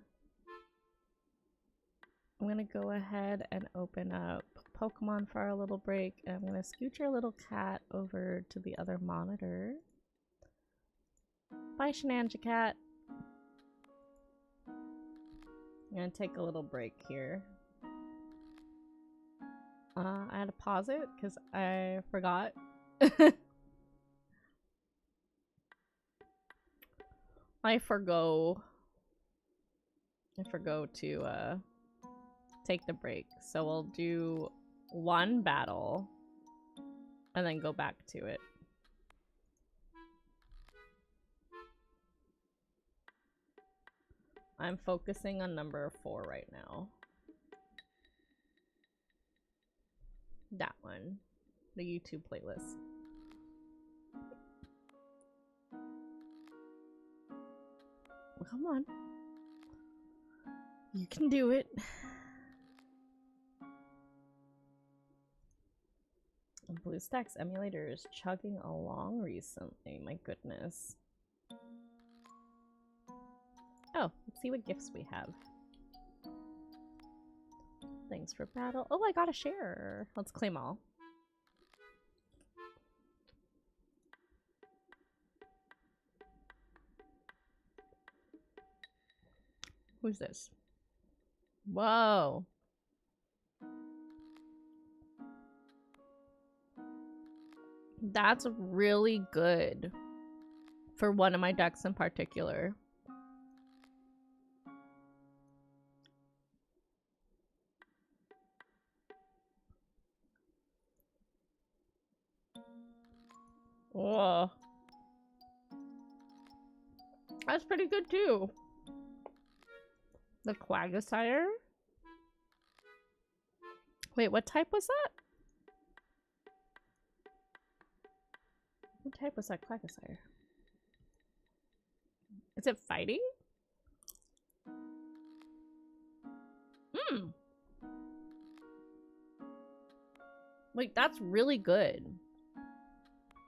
go ahead and open up Pokemon for our little break. And I'm gonna scooch our little cat over to the other monitor. Bye, Anje cat. I'm gonna take a little break here. I had to pause it because I forgot. I forgo to take the break. So we'll do one battle and then go back to it. I'm focusing on number 4 right now. That one. The YouTube playlist. Come on. You can do it. BlueStacks emulator is chugging along recently. My goodness. Oh, let's see what gifts we have. Thanks for battle. Oh, I got a share. Let's claim all. Who's this? Whoa. That's really good for one of my decks in particular. Whoa. That's pretty good too. The Quagsire? Wait, what type was that? What type was that Quagsire? Is it fighting? Hmm. Wait, that's really good.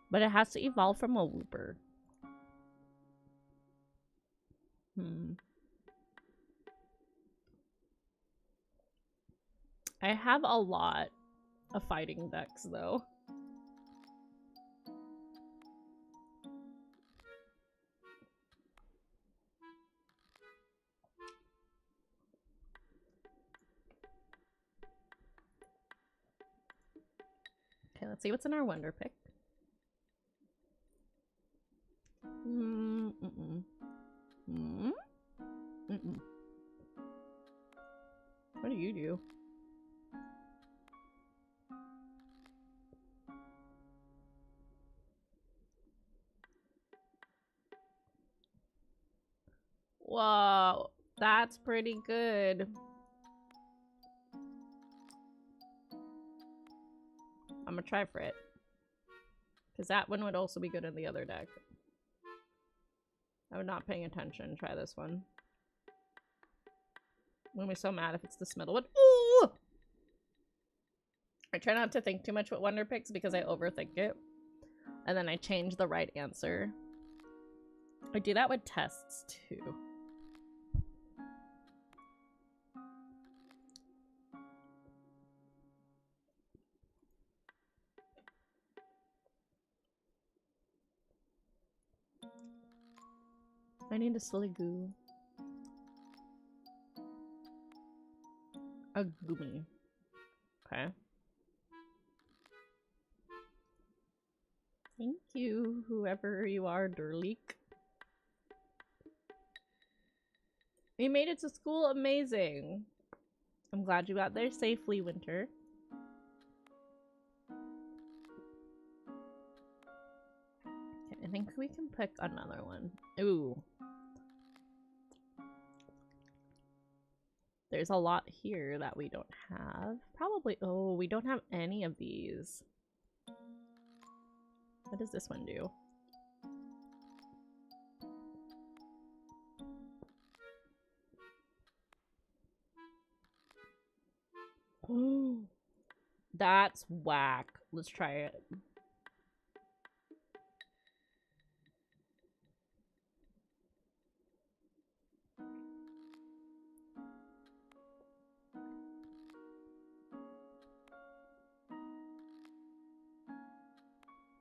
But it has to evolve from a Wooper. I have a lot of fighting decks, though. Okay, let's see what's in our wonder pick. What do you do? Whoa, that's pretty good. I'm gonna try for it. Because that one would also be good in the other deck. I'm not paying attention. Try this one. I'm gonna be so mad if it's this middle one. Ooh! I try not to think too much with wonder picks because I overthink it. And then I change the right answer. I do that with tests too. I need a silly goo. A goomy. Okay. Thank you, whoever you are, Durleek. You made it to school? Amazing. I'm glad you got there safely, Winter. Okay, I think we can pick another one. Ooh. There's a lot here that we don't have. Probably. Oh, we don't have any of these. What does this one do? Oh, that's whack. Let's try it.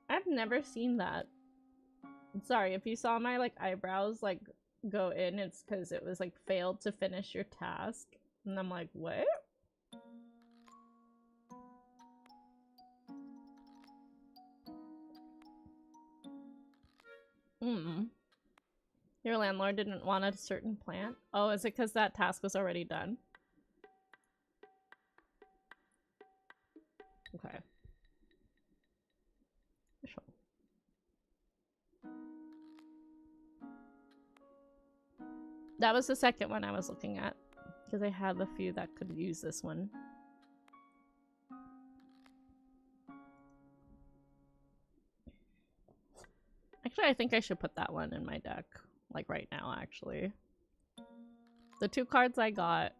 I've never seen that. Sorry, if you saw my like eyebrows like go in, it's because it was like failed to finish your task. And I'm like, what? Your landlord didn't want a certain plant? Oh, is it because that task was already done? Okay. Sure. That was the second one I was looking at. Because I have a few that could use this one. Actually, I think I should put that one in my deck. Like right now, actually. The two cards I got,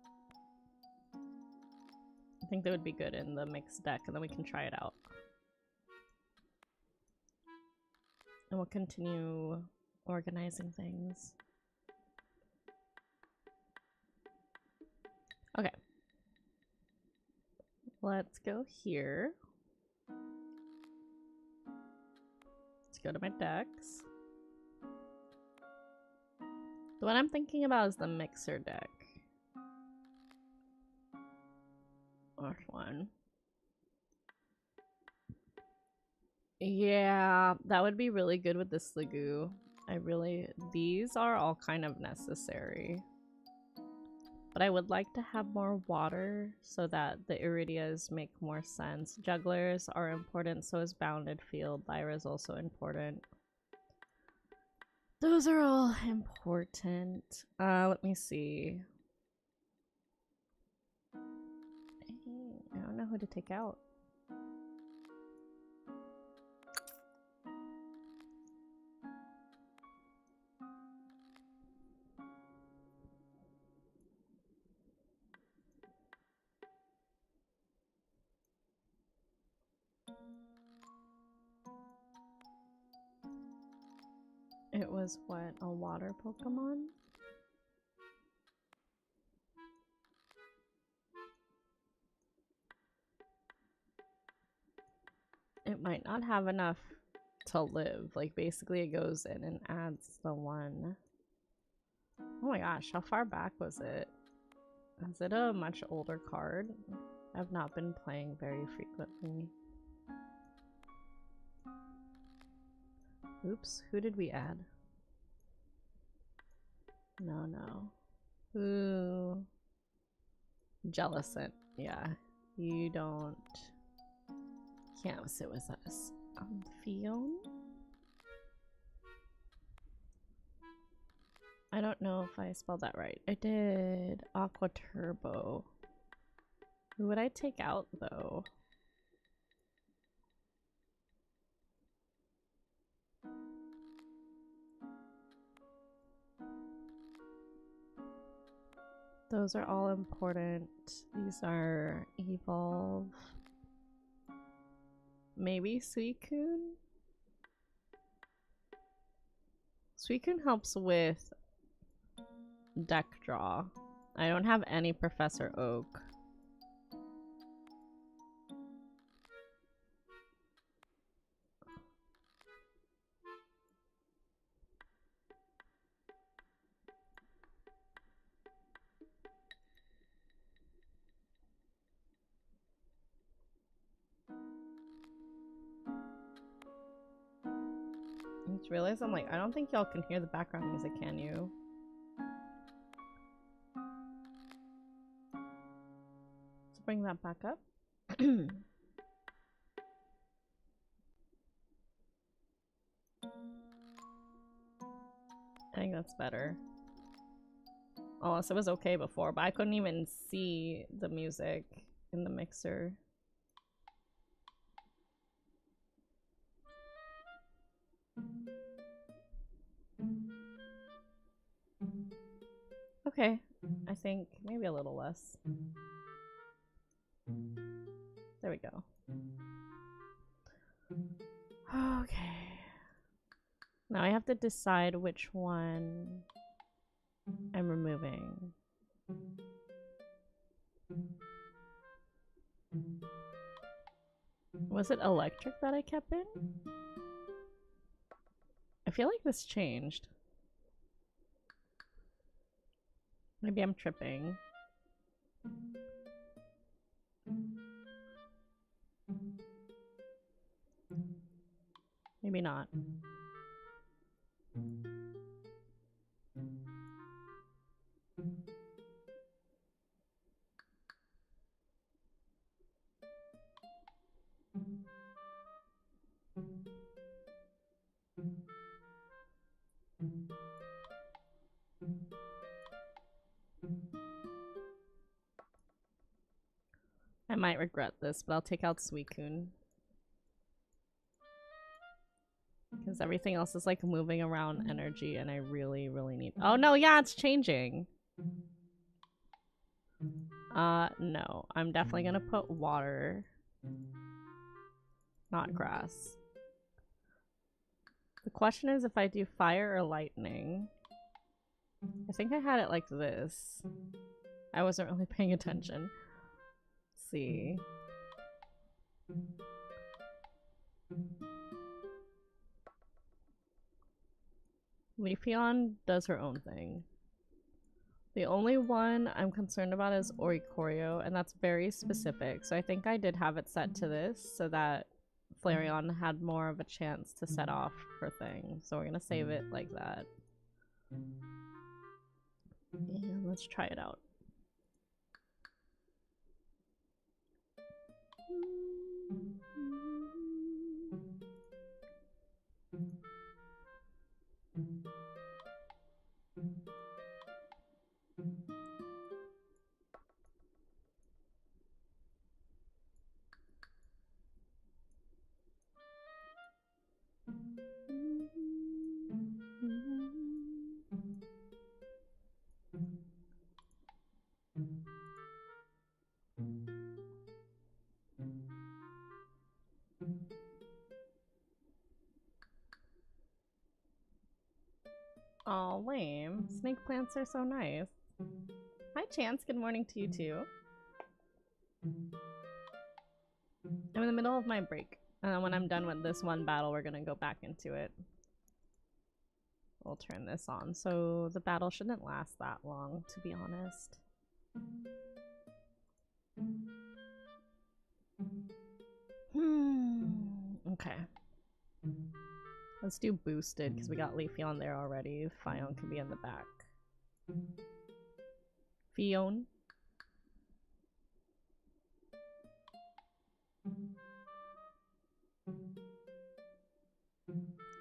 I think they would be good in the mixed deck, and then we can try it out. And we'll continue organizing things. Okay. Let's go here. Let's go to my decks. The one I'm thinking about is the mixer deck. Which one? Yeah, that would be really good with the Sligoo. These are all kind of necessary. But I would like to have more water so that the Iridias make more sense. Jugglers are important, so is Bounded Field. Lyra is also important. Those are all important. Let me see. I don't know who to take out. It was what? A water Pokemon? it might not have enough to live. Like, basically it goes in and adds the one. Oh my gosh, how far back was it? Is it a much older card? I've not been playing very frequently. Oops, who did we add? No. Ooh. Jellicent. Yeah. You can't sit with us. Fiona? I don't know if I spelled that right. I did. Aqua Turbo. Who would I take out though? Those are all important. These are evolve. Maybe Suicune? Suicune helps with deck draw. I don't have any Professor Oak. I just realized I'm like, I don't think y'all can hear the background music, can you? Let's bring that back up. I think that's better. Unless it was okay before, but I couldn't even see the music in the mixer. Okay, I think maybe a little less. There we go. Okay. Now I have to decide which one I'm removing. Was it electric that I kept in? I feel like this changed. Maybe I'm tripping. Maybe not. I might regret this, but I'll take out Suicune. Because everything else is like moving around energy and I really, really need— oh no, yeah, it's changing. No. I'm definitely gonna put water. Not grass. The question is if I do fire or lightning. I think I had it like this. I wasn't really paying attention. Let's see. Leafeon does her own thing. The only one I'm concerned about is Oricorio, and that's very specific. So I think I did have it set to this so that Flareon had more of a chance to set off her thing. So we're gonna save it like that. And let's try it out. Aw, lame. Snake plants are so nice. Hi, Chance. Good morning to you, too. I'm in the middle of my break. And then when I'm done with this one battle, we're gonna go back into it. We'll turn this on. So the battle shouldn't last that long, to be honest. Okay. Let's do boosted, because we got Leafy on there already. Fion can be in the back. Fion.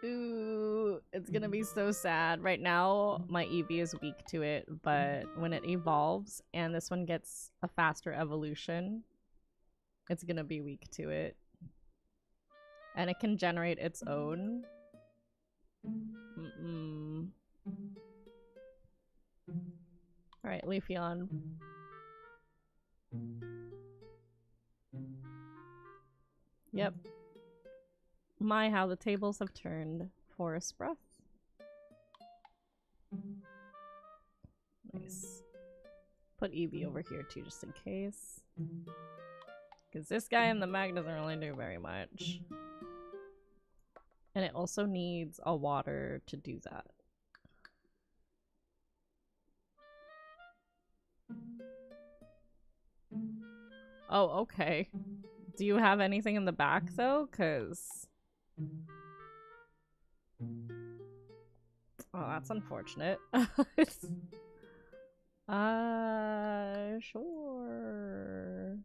Ooh, it's gonna be so sad. Right now, my Eevee is weak to it, but when it evolves and this one gets a faster evolution, it's gonna be weak to it. And it can generate its own. Alright, Leafeon. Yep. My, how the tables have turned. Forest Breath. Nice. Put Eevee over here too, just in case. Because this guy in the mag doesn't really do very much. And it also needs a water to do that. Oh, okay. Do you have anything in the back, though? Because... oh, that's unfortunate. Sure.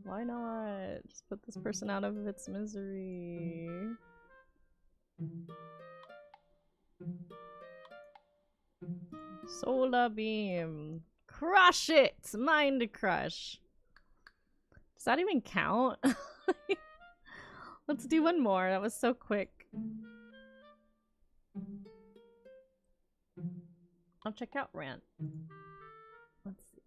Why not? Just put this person out of its misery. Solar Beam. Crush it! Mind Crush. Does that even count? Let's do one more. That was so quick. I'll check out Rant. Let's see.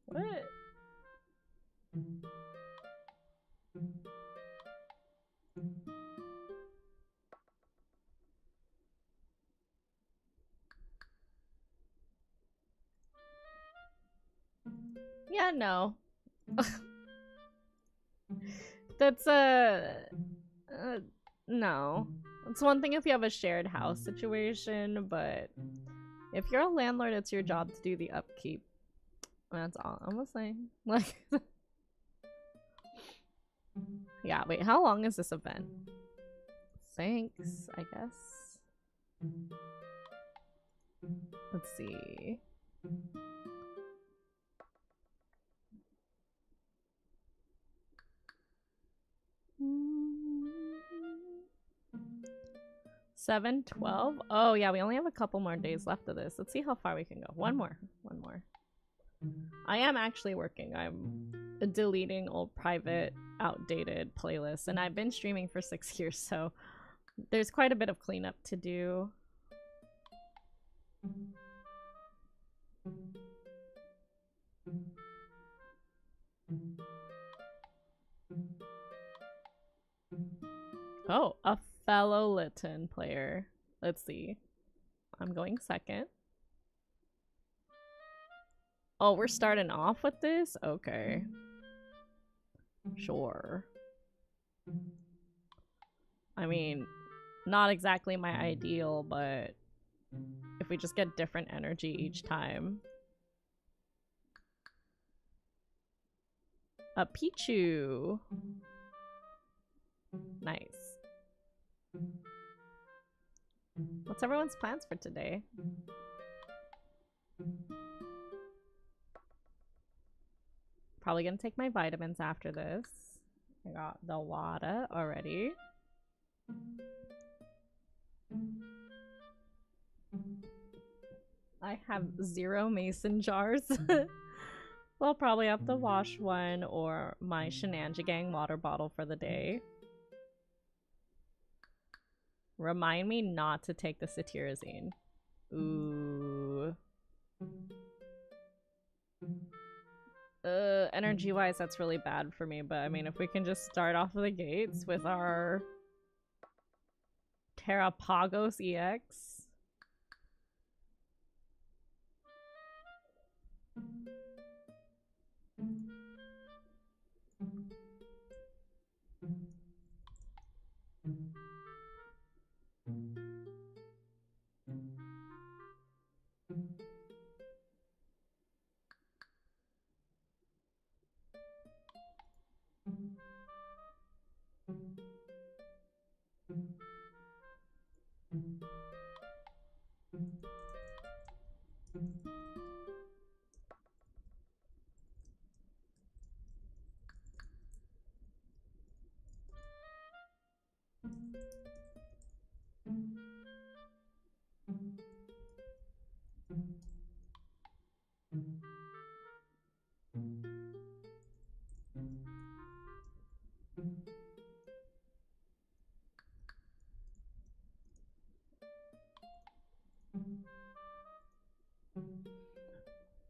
What? Yeah, no. That's no. It's one thing if you have a shared house situation, but if you're a landlord, it's your job to do the upkeep. That's all I'm saying. Like, yeah, wait, how long is this event? Thanks, I guess. Let's see. Seven, 12. Oh yeah, we only have a couple more days left of this. Let's see how far we can go. One more. I am actually working. I'm deleting old private, outdated playlists, and I've been streaming for 6 years, so there's quite a bit of cleanup to do. Oh, a fellow Litten player. Let's see. I'm going second. Oh, we're starting off with this? Okay. Sure. I mean, not exactly my ideal, but if we just get different energy each time. A Pichu. Nice. What's everyone's plans for today? Probably gonna take my vitamins after this. I got the water already. I have 0 mason jars. I'll probably have to wash one or my Shenanjagang water bottle for the day. Remind me not to take the cetirizine. Ooh. Energy-wise, that's really bad for me, but I mean, if we can just start off the gates with our Terrapagos EX.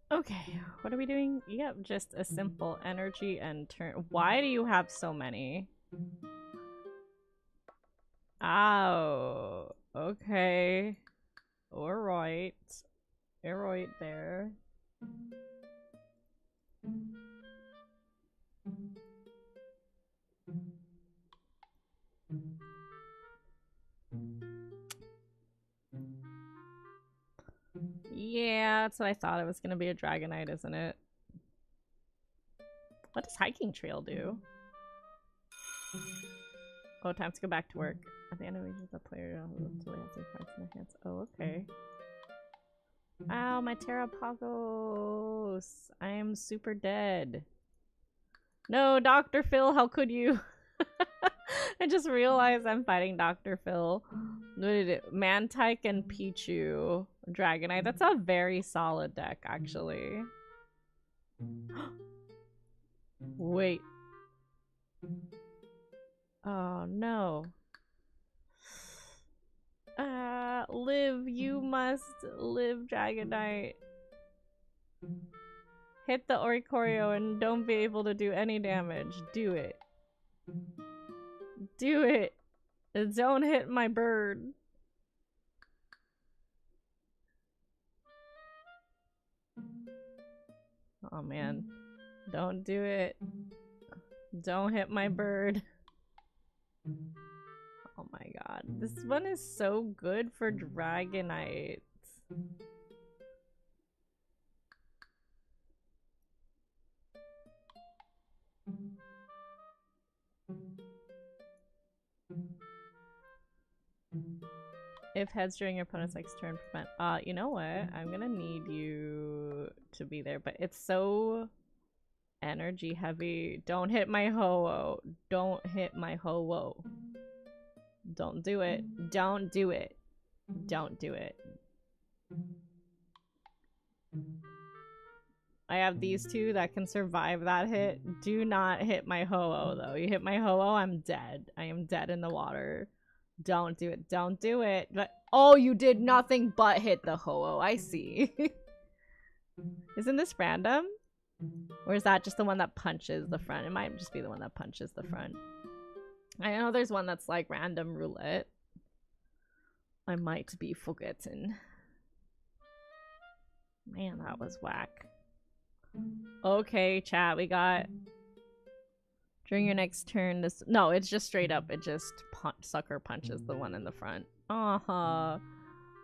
Okay, what are we doing? Yep, just a simple energy and turn. Why do you have so many? Oh, okay. Alright. Alright there. Yeah, that's what I thought. It was gonna be a Dragonite, isn't it? What does hiking trail do? Oh, time to go back to work. At the end of the player, until they have their cards in their hands. Oh, okay. Ow, my Terrapagos! I am super dead. No, Dr. Phil, how could you? I just realized I'm fighting Dr. Phil. What did it? Mantike and Pichu. Dragonite. That's a very solid deck, actually. Wait. Oh, no. Live. You must live, Dragonite. Hit the Oricorio and don't be able to do any damage. Do it. Do it. Don't hit my bird. Oh man. Don't do it. Don't hit my bird. Oh my god. This one is so good for Dragonites. If heads during your opponent's next turn prevent. You know what? I'm gonna need you to be there, but it's so energy heavy. Don't hit my Ho-Oh. Don't hit my Ho-Oh. Don't do it. Don't do it. Don't do it. I have these two that can survive that hit. Do not hit my Ho-Oh, though. You hit my Ho-Oh, I'm dead. I am dead in the water. Don't do it. Don't do it. But oh, you did nothing but hit the Ho-Oh. I see. Isn't this random? Or is that just the one that punches the front? It might just be the one that punches the front. I know there's one that's like random roulette. I might be forgetting. Man, that was whack. Okay, chat, we got... During your next turn, this... No, it's just straight up. It just sucker punches the one in the front. That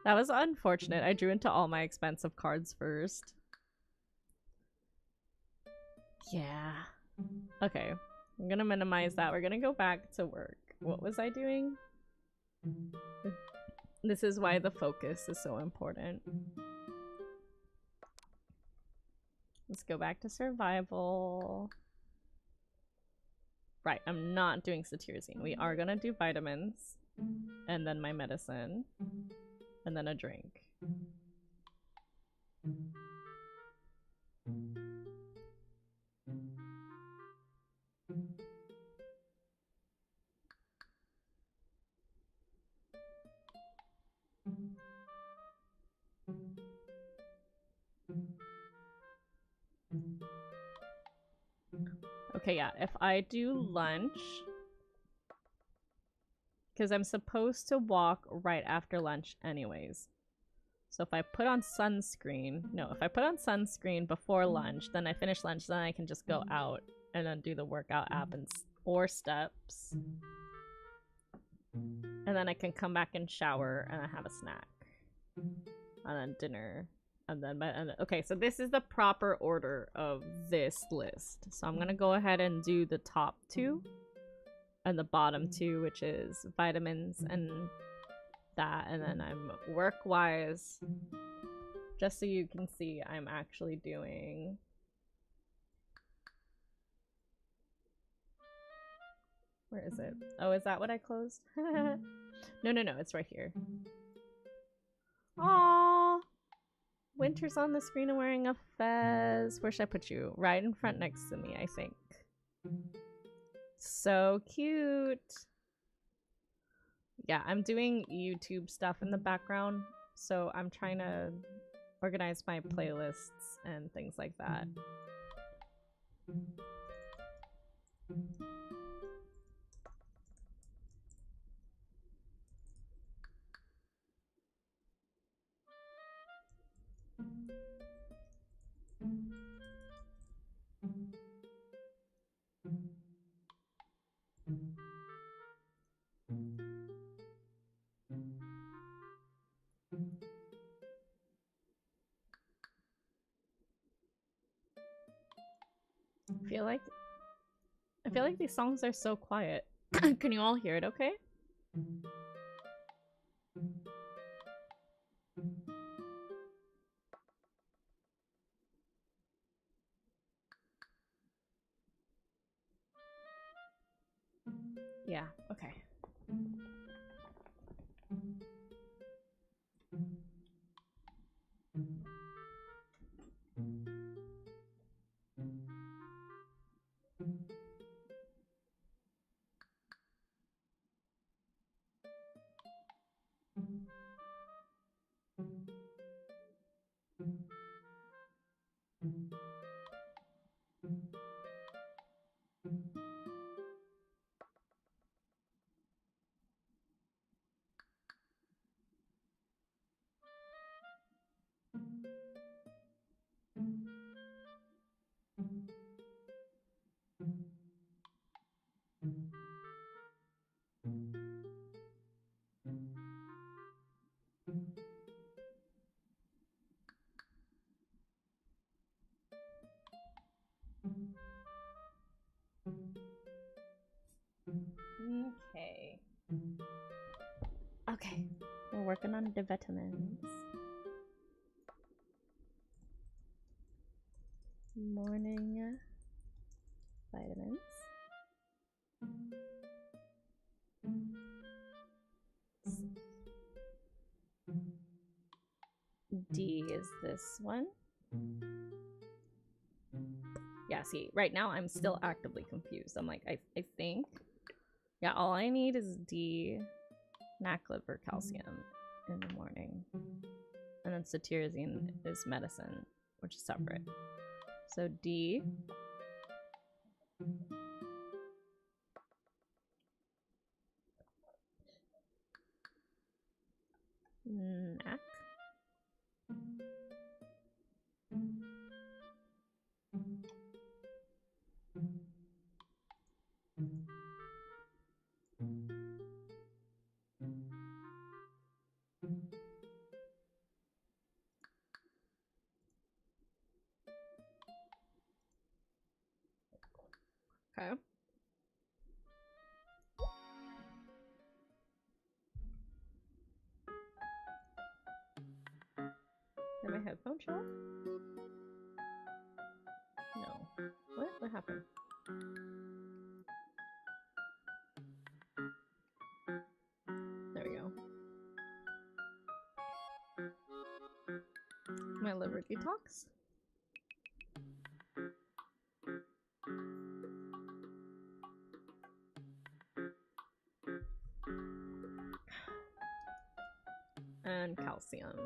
was unfortunate. I drew into all my expensive cards first. Yeah. Okay. I'm gonna minimize that. We're gonna go back to work. What was I doing? This is why the focus is so important. Let's go back to survival. Right, I'm not doing cetirizine. We are gonna do vitamins, and then my medicine, and then a drink. Okay, yeah, if I do lunch, because I'm supposed to walk right after lunch anyways. So if I put on sunscreen, no, if I put on sunscreen before lunch, then I finish lunch, then I can just go out and then do the workout app and or steps. And then I can come back and shower and I have a snack. And then dinner. And then okay, so this is the proper order of this list. So I'm gonna go ahead and do the top two and the bottom two, which is vitamins and that, and then I'm work-wise, just so you can see I'm actually doing where is it? Oh, is that what I closed? No, it's right here. Aww, Winter's on the screen and wearing a fez. Where should I put you? Right in front next to me, I think. So cute. Yeah, I'm doing YouTube stuff in the background, so I'm trying to organize my playlists and things like that. I feel like these songs are so quiet. Can you all hear it okay? Yeah, okay. Okay. Okay, we're working on the vitamins. Morning vitamins. D is this one. Yeah, see, right now I'm still actively confused. I'm like, I think, yeah, all I need is D, NAC liver calcium in the morning. And then cetirizine is medicine, which is separate. So D. NAC. Okay. Did my headphone show up? No. What? What happened? There we go. My liver detox. And calcium.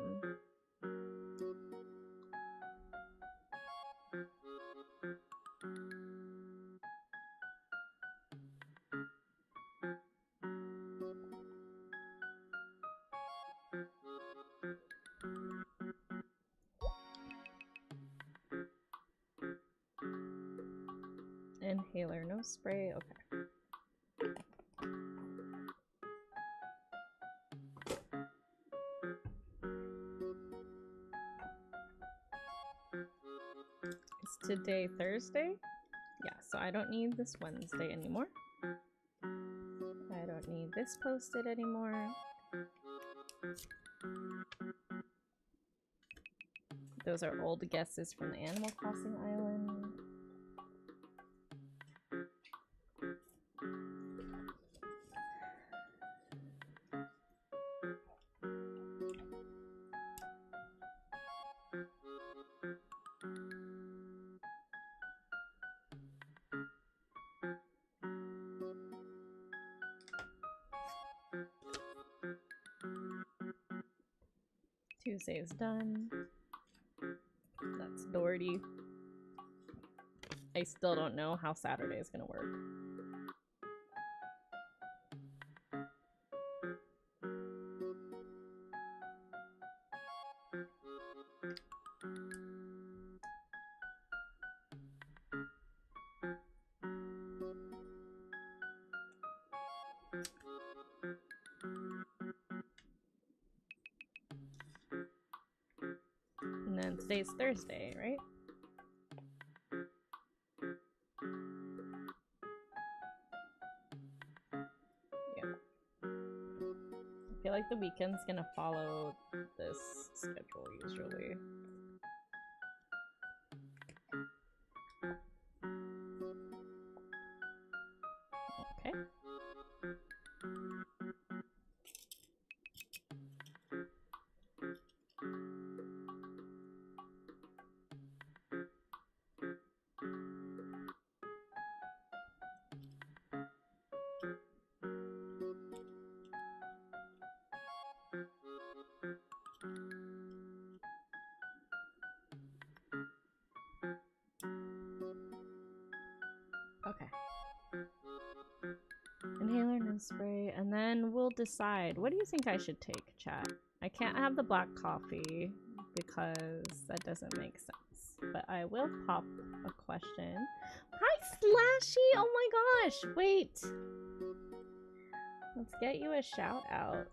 inhaler, no spray. Okay. Is today Thursday? Yeah, so I don't need this Wednesday anymore. I don't need this posted anymore. Those are old guesses from the Animal Crossing island. Tuesday's done. That's Doherty. I still don't know how Saturday is gonna work. And then today's Thursday, right? I feel like the weekend's gonna follow this schedule usually. Okay. Okay. Inhaler, no spray, and then we'll decide. What do you think I should take, chat? I can't have the black coffee because that doesn't make sense. But I will pop a question. Hi, Slashy! Oh my gosh! Wait! Let's get you a shout out.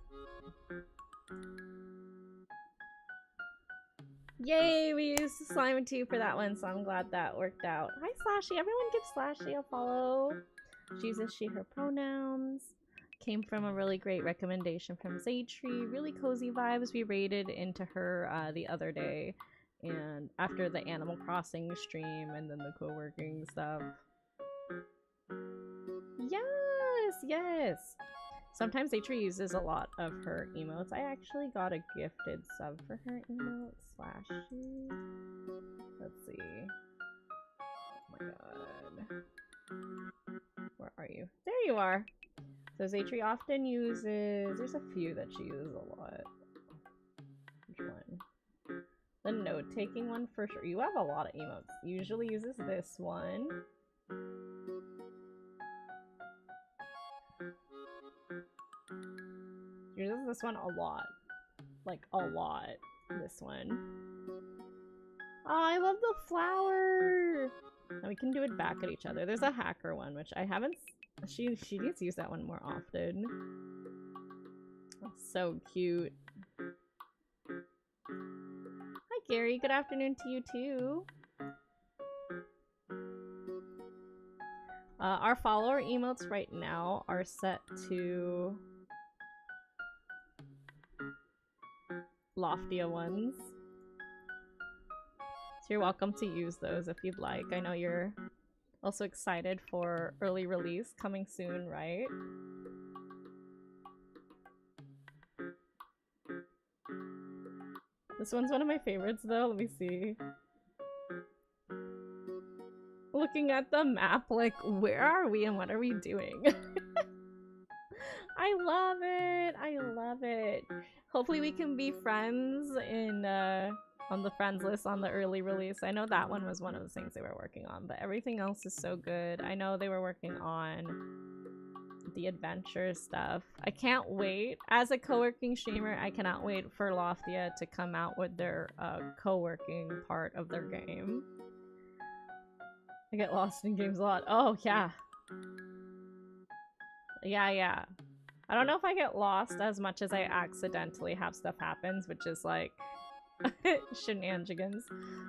Yay! We used Slime 2 for that one, so I'm glad that worked out. Hi, Slashy! Everyone give Slashy a follow. She uses she, her pronouns. Came from a really great recommendation from Zaytree. Really cozy vibes. We raided into her the other day. And after the Animal Crossing stream and then the co-working stuff. Yes! Yes! Sometimes Zaytree uses a lot of her emotes. I actually got a gifted sub for her emote. Slashy. Let's see. Oh my god. Where are you? There you are! So Zaytree often uses... There's a few that she uses a lot. Which one? The note-taking one for sure. You have a lot of emotes. Usually uses this one. Uses this one a lot. Like, a lot. This one. Oh, I love the flower! And we can do it back at each other. There's a hacker one, which I haven't... She needs to use that one more often. Oh, so cute. Hi, Gary. Good afternoon to you, too. Our follower emotes right now are set to... Loftia ones. So you're welcome to use those if you'd like. I know you're also excited for early release coming soon, right? This one's one of my favorites though. Let me see. Looking at the map, like, where are we and what are we doing? I love it! I love it! Hopefully we can be friends in, on the friends list on the early release. I know that one was one of the things they were working on, but everything else is so good. I know they were working on the adventure stuff. I can't wait. As a co-working streamer, I cannot wait for Loftia to come out with their co-working part of their game. I get lost in games a lot. Oh, yeah. Yeah. I don't know if I get lost as much as I accidentally have stuff happens, which is like shenanigans.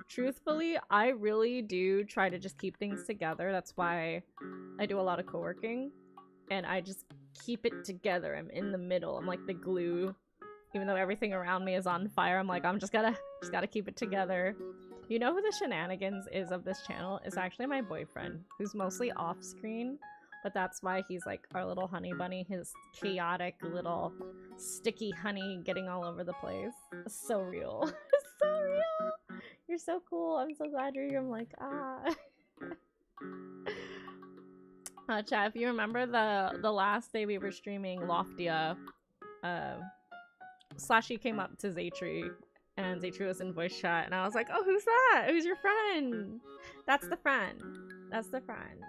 Truthfully, I really do try to just keep things together. That's why I do a lot of co-working, and I just keep it together. I'm in the middle. I'm like the glue. Even though everything around me is on fire, I'm like, I'm just gotta keep it together. You know who the shenanigans is of this channel? Is actually my boyfriend, who's mostly off screen. But that's why he's like our little honey bunny, his chaotic little sticky honey getting all over the place. It's so real. It's so real. You're so cool. I'm so glad you're here. I'm like, ah. Chat, if you remember the last day we were streaming Loftia, Slashy came up to Zaytree, and Zaytree was in voice chat, and I was like, oh, who's that? Who's your friend? That's the friend. That's the friend.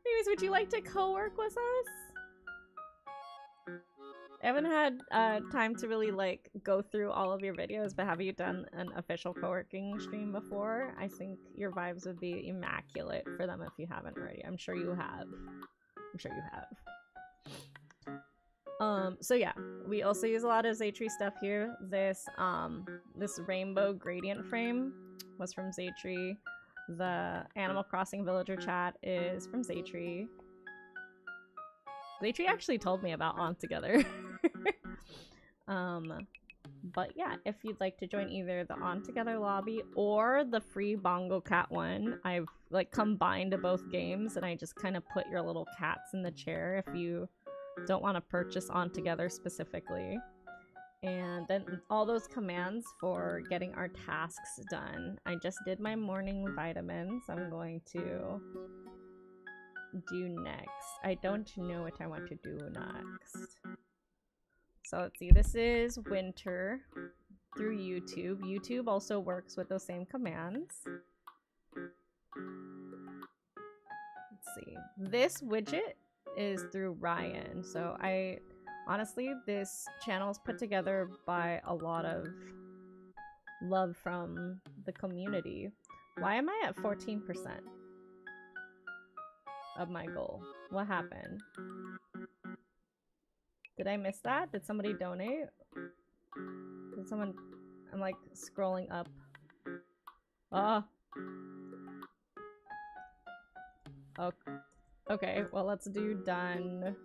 Anyways, would you like to co-work with us? I haven't had time to really like go through all of your videos, but have you done an official co-working stream before? I think your vibes would be immaculate for them if you haven't already. I'm sure you have. I'm sure you have. So yeah, we also use a lot of Zaytree stuff here. This rainbow gradient frame was from Zaytree. The Animal Crossing villager chat is from Zaytree. Zaytree actually told me about On Together. But yeah, if you'd like to join either the On Together lobby or the free Bongo Cat one, I've like combined both games, and I just kind of put your little cats in the chair if you don't want to purchase On Together specifically. And then all those commands for getting our tasks done. I just did my morning vitamins. I'm going to do next. I don't know what I want to do next. So let's see. This is winter through YouTube. YouTube also works with those same commands. Let's see. This widget is through Ryan. So honestly, this channel is put together by a lot of love from the community. Why am I at 14% of my goal? What happened? Did I miss that? Did somebody donate? Did someone... I'm like scrolling up. Oh. Okay, well let's do done.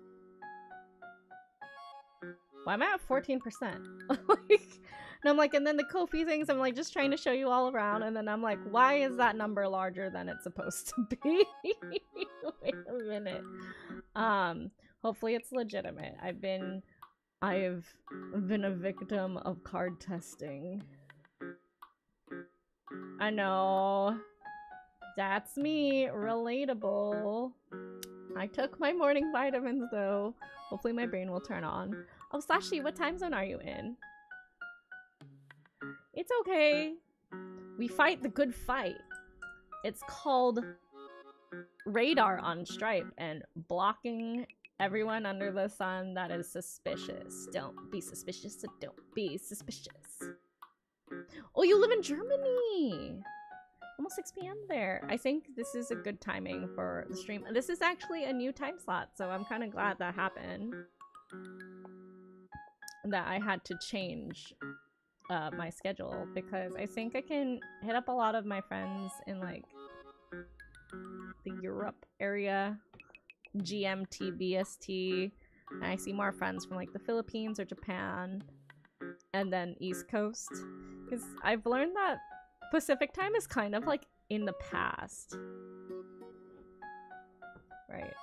Why am I at 14%? And I'm like, and then the Ko-fi things, I'm like just trying to show you all around, and then I'm like, why is that number larger than it's supposed to be? Wait a minute. Hopefully it's legitimate. I've been a victim of card testing. I know. That's me. Relatable. I took my morning vitamins though. Hopefully my brain will turn on. Oh, Slashy, what time zone are you in? It's okay. We fight the good fight. It's called radar on Stripe and blocking everyone under the sun that is suspicious. Don't be suspicious, so don't be suspicious. Oh, you live in Germany! Almost 6 p.m. there. I think this is a good timing for the stream. This is actually a new time slot, so I'm kind of glad that happened. That I had to change my schedule, because I think I can hit up a lot of my friends in like the Europe area, GMT, BST, and I see more friends from like the Philippines or Japan, and then East Coast, because I've learned that Pacific time is kind of like in the past, right?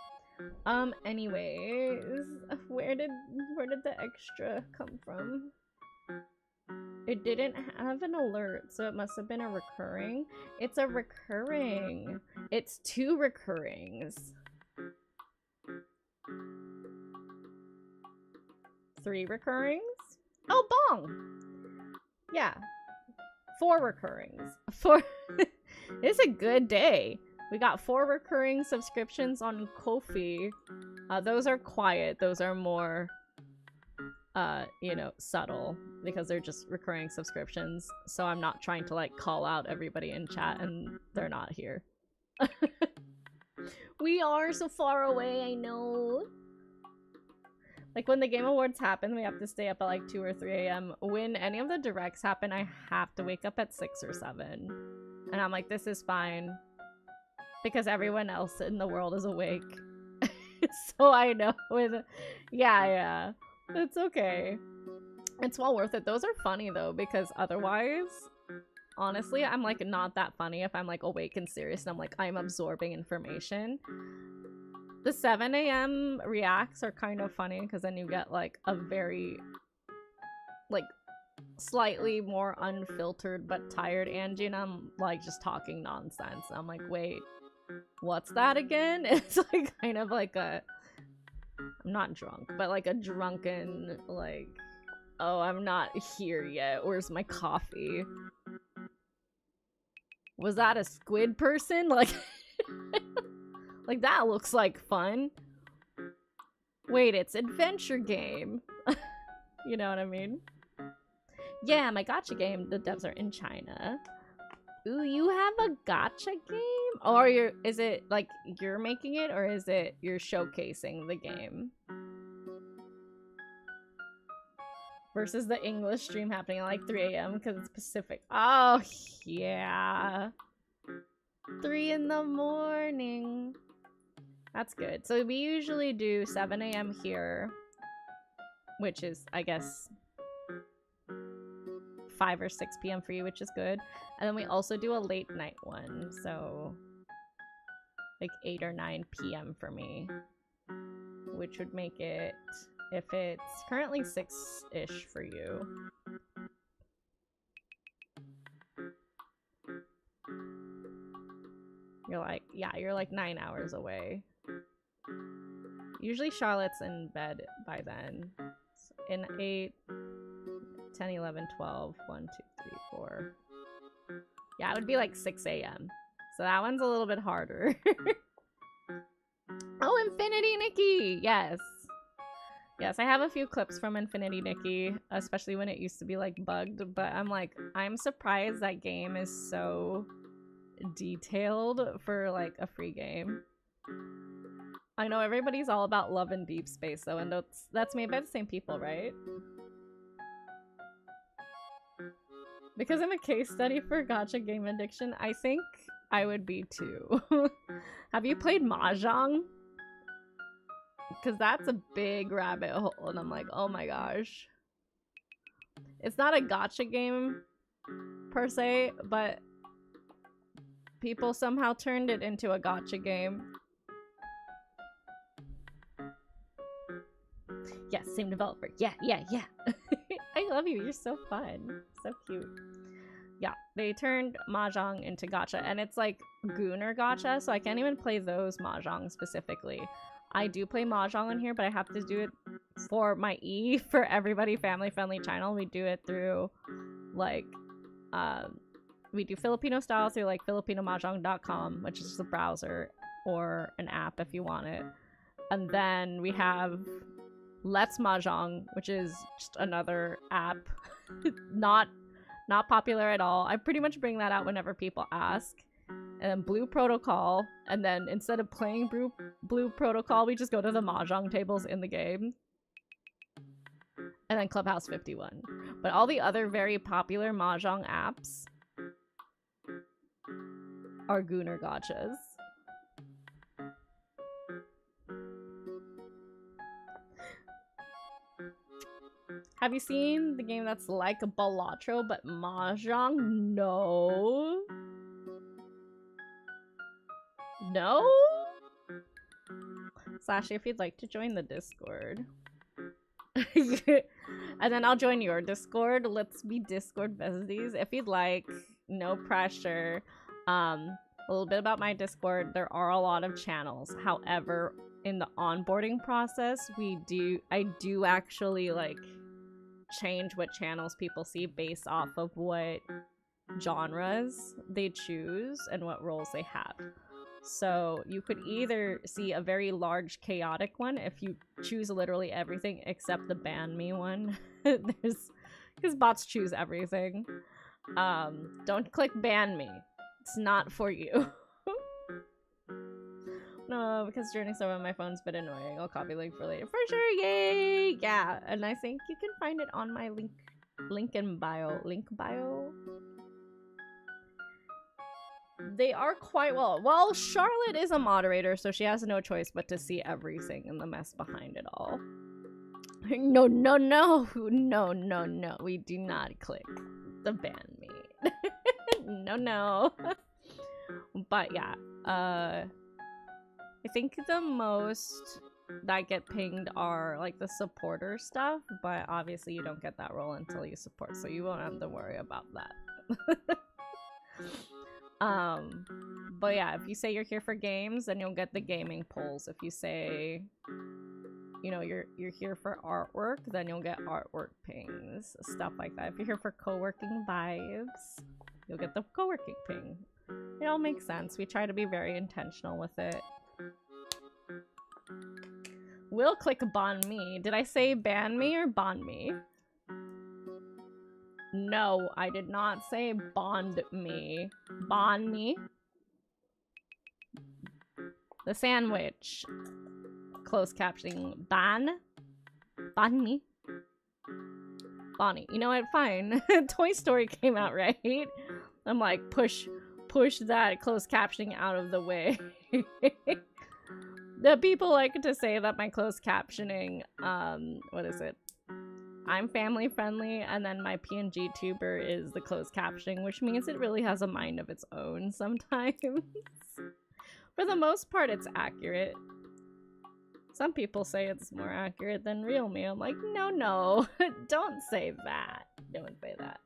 Anyways, where did the extra come from? It didn't have an alert, so it must have been a recurring. It's a recurring. It's 2 recurrings. 3 recurrings? Oh, bong! Yeah. 4 recurrings. 4. It's a good day. We got 4 recurring subscriptions on Ko-fi. Those are quiet. Those are more you know, subtle because they're just recurring subscriptions. So I'm not trying to like call out everybody in chat and they're not here. We are so far away, I know. Like when the Game Awards happen, we have to stay up at like 2 or 3 a.m. When any of the directs happen, I have to wake up at 6 or 7. And I'm like, this is fine. Because everyone else in the world is awake. So I know. Yeah. It's okay. It's well worth it. Those are funny though, because otherwise, honestly, I'm like not that funny if I'm like awake and serious and I'm like, I'm absorbing information. The 7 a.m. reacts are kind of funny because then you get like a very, like, slightly more unfiltered but tired Angie, and I'm like just talking nonsense. I'm like, wait, what's that again? It's like kind of like a, I'm not drunk, but like a drunken, like, oh, I'm not here yet. Where's my coffee? Was that a squid person? Like, like that looks like fun. Wait, it's adventure game. You know what I mean? Yeah, my gacha game, the devs are in China. Ooh, you have a gacha game? Or is it like you're making it, or is it you're showcasing the game? Versus the English stream happening at like 3 a.m. because it's Pacific. Oh, yeah. 3 in the morning. That's good. So we usually do 7 a.m. here, which is, I guess, 5 or 6 p.m. for you, which is good. And then we also do a late night one, so like 8 or 9 p.m. for me, which would make it, if it's currently 6-ish for you. You're like, yeah, you're like 9 hours away. Usually Charlotte's in bed by then. In 8, 10, 11, 12, 1, 2, 3, 4. Yeah, it would be like 6 a.m. So that one's a little bit harder. Oh, Infinity Nikki! Yes. Yes, I have a few clips from Infinity Nikki, especially when it used to be like bugged, but I'm like, I'm surprised that game is so detailed for like a free game. I know everybody's all about Love and Deep Space though, and that's made by the same people, right? Because I'm a case study for gacha game addiction, I think I would be too. Have you played Mahjong? Because that's a big rabbit hole, and I'm like, oh my gosh. It's not a gacha game, per se, but people somehow turned it into a gacha game. Yes, same developer. Yeah. I love you. You're so fun. So cute. Yeah, they turned Mahjong into gacha, and it's like Gooner gacha, so I can't even play those Mahjong specifically. I do play Mahjong on here, but I have to do it for my for everybody family-friendly channel. We do it through, like, we do Filipino style through, like, FilipinoMahjong.com, which is just a browser or an app if you want it. And then we have Let's Mahjong, which is just another app. Not popular at all. I pretty much bring that out whenever people ask. And then Blue Protocol, and then instead of playing Blue Protocol, we just go to the Mahjong tables in the game. And then Clubhouse 51. But all the other very popular Mahjong apps are Gooner gachas. Have you seen the game that's like a Balatro but Mahjong? No. No? Sasha, if you'd like to join the Discord. And then I'll join your Discord. Let's be Discord besties. If you'd like, no pressure. A little bit about my Discord. There are a lot of channels. However, in the onboarding process, I do actually like change what channels people see based off of what genres they choose and what roles they have. So you could either see a very large chaotic one if you choose literally everything except the ban me one. Because bots choose everything. Don't click ban me. It's not for you. No, because journey's over on my phone's a bit annoying. I'll copy link for later. For sure, yay! Yeah, and I think you can find it on my link in bio. Link bio? They are quite well, Charlotte is a moderator, so she has no choice but to see everything and the mess behind it all. No, no, no, no, no, no. We do not click the ban me. No, no. But yeah, I think the most that get pinged are like the supporter stuff, but obviously you don't get that role until you support, so you won't have to worry about that. But yeah, if you say you're here for games, then you'll get the gaming polls. If you say, you know, you're here for artwork, then you'll get artwork pings, stuff like that. If you're here for co-working vibes, you'll get the co-working ping. It all makes sense. We try to be very intentional with it. We'll click ban me. Did I say ban me or bond me? No, I did not say bond me. Bond me. The sandwich. Closed captioning. Ban. Bond me. Bonnie. You know what? Fine. Toy Story came out, right? I'm like, push that closed captioning out of the way. The people like to say that my closed captioning, what is it? I'm family friendly, and then my PNG tuber is the closed captioning, which means it really has a mind of its own sometimes. For the most part, it's accurate. Some people say it's more accurate than real me. I'm like, no, no, don't say that. Don't say that.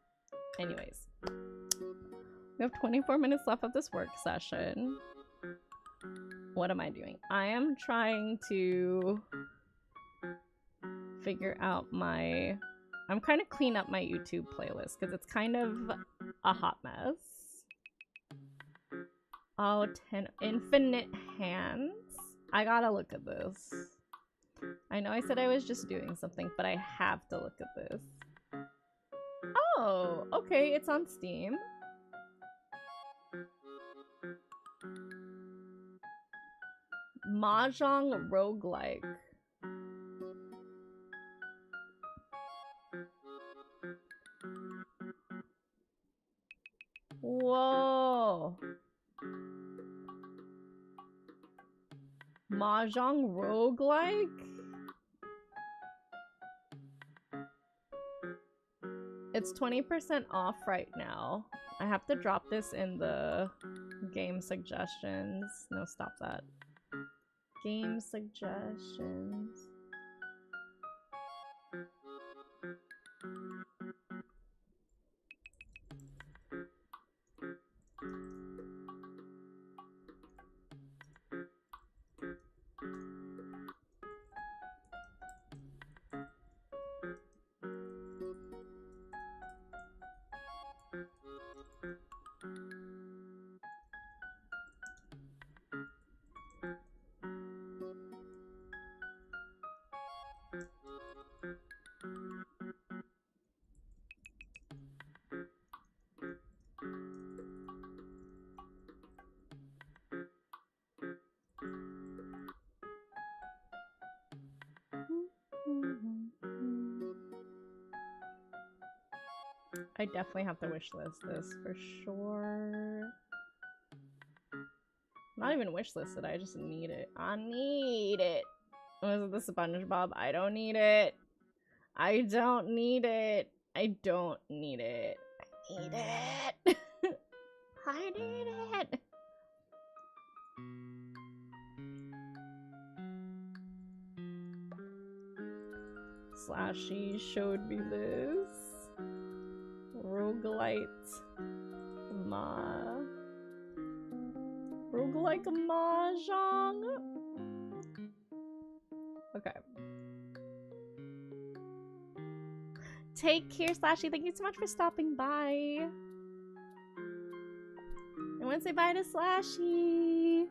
Anyways, we have 24 minutes left of this work session. What am I doing? I am trying to figure out my... I'm trying to clean up my YouTube playlist because it's kind of a hot mess. Oh, 10 infinite hands. I gotta look at this. I know I said I was just doing something, but I have to look at this. Oh, okay, it's on Steam. Mahjong roguelike. Whoa. Mahjong roguelike? It's 20% off right now. I have to drop this in the game suggestions. No, stop that. Game suggestions. I definitely have to wish list this for sure. Not even wish listed, I just need it. I need it. Was it the SpongeBob? I don't need it. I don't need it. I don't need it. I need it. I need it. Slashy showed me this. Roguelite roguelike mahjong. Okay. Take care, Slashy. Thank you so much for stopping by. I want to say bye to Slashy.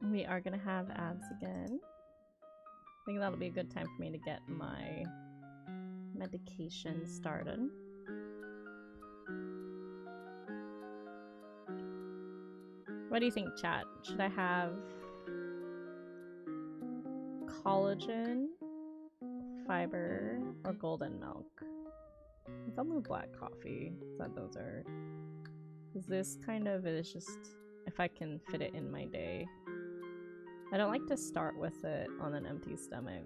We are gonna have ads again. I think that'll be a good time for me to get my medication started. What do you think, chat? Should I have collagen, fiber, or golden milk? I think I'll move black coffee. So those are... Because this kind of is just if I can fit it in my day. I don't like to start with it on an empty stomach.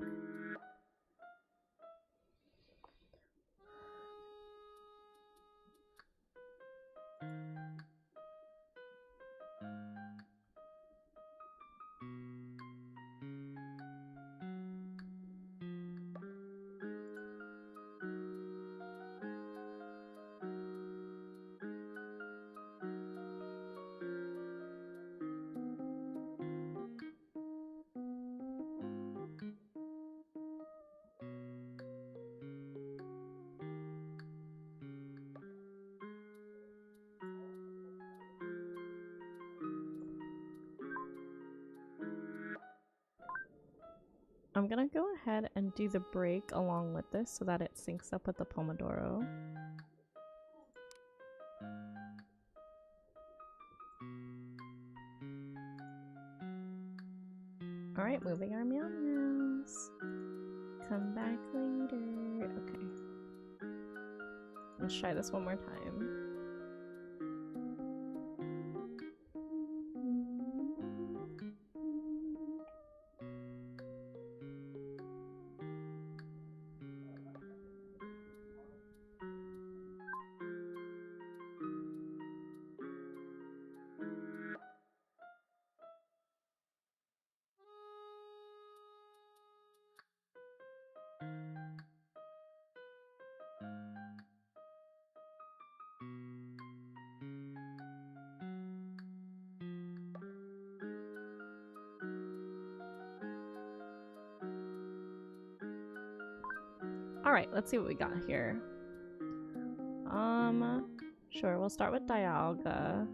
I'm gonna go ahead and do the break along with this so that it syncs up with the Pomodoro. Alright, moving our meow meows. Come back later. Okay. Let's try this one more time. Alright, let's see what we got here. Sure, we'll start with Dialga.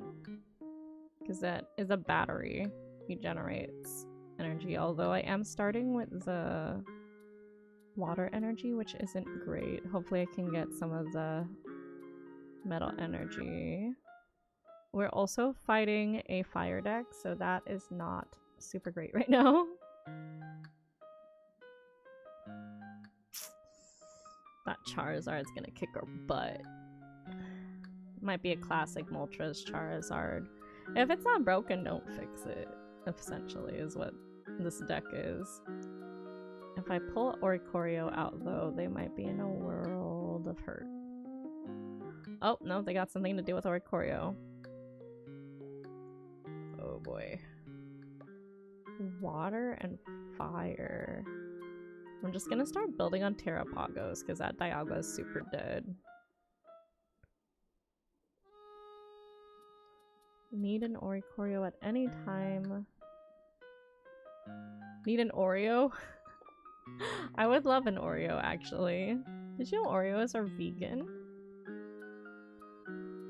Because that is a battery. He generates energy, although I am starting with the water energy, which isn't great. Hopefully I can get some of the metal energy. We're also fighting a fire deck, so that is not super great right now. That Charizard's gonna kick our butt. Might be a classic Moltres Charizard. If it's not broken, don't fix it, essentially, is what this deck is. If I pull Oricorio out, though, they might be in a world of hurt. Oh, no, they got something to do with Oricorio. Oh boy. Water and fire. I'm just gonna start building on Terrapagos, because that Dialga is super dead. Need an Oricorio at any time. Need an Oreo? I would love an Oreo, actually. Did you know Oreos are vegan?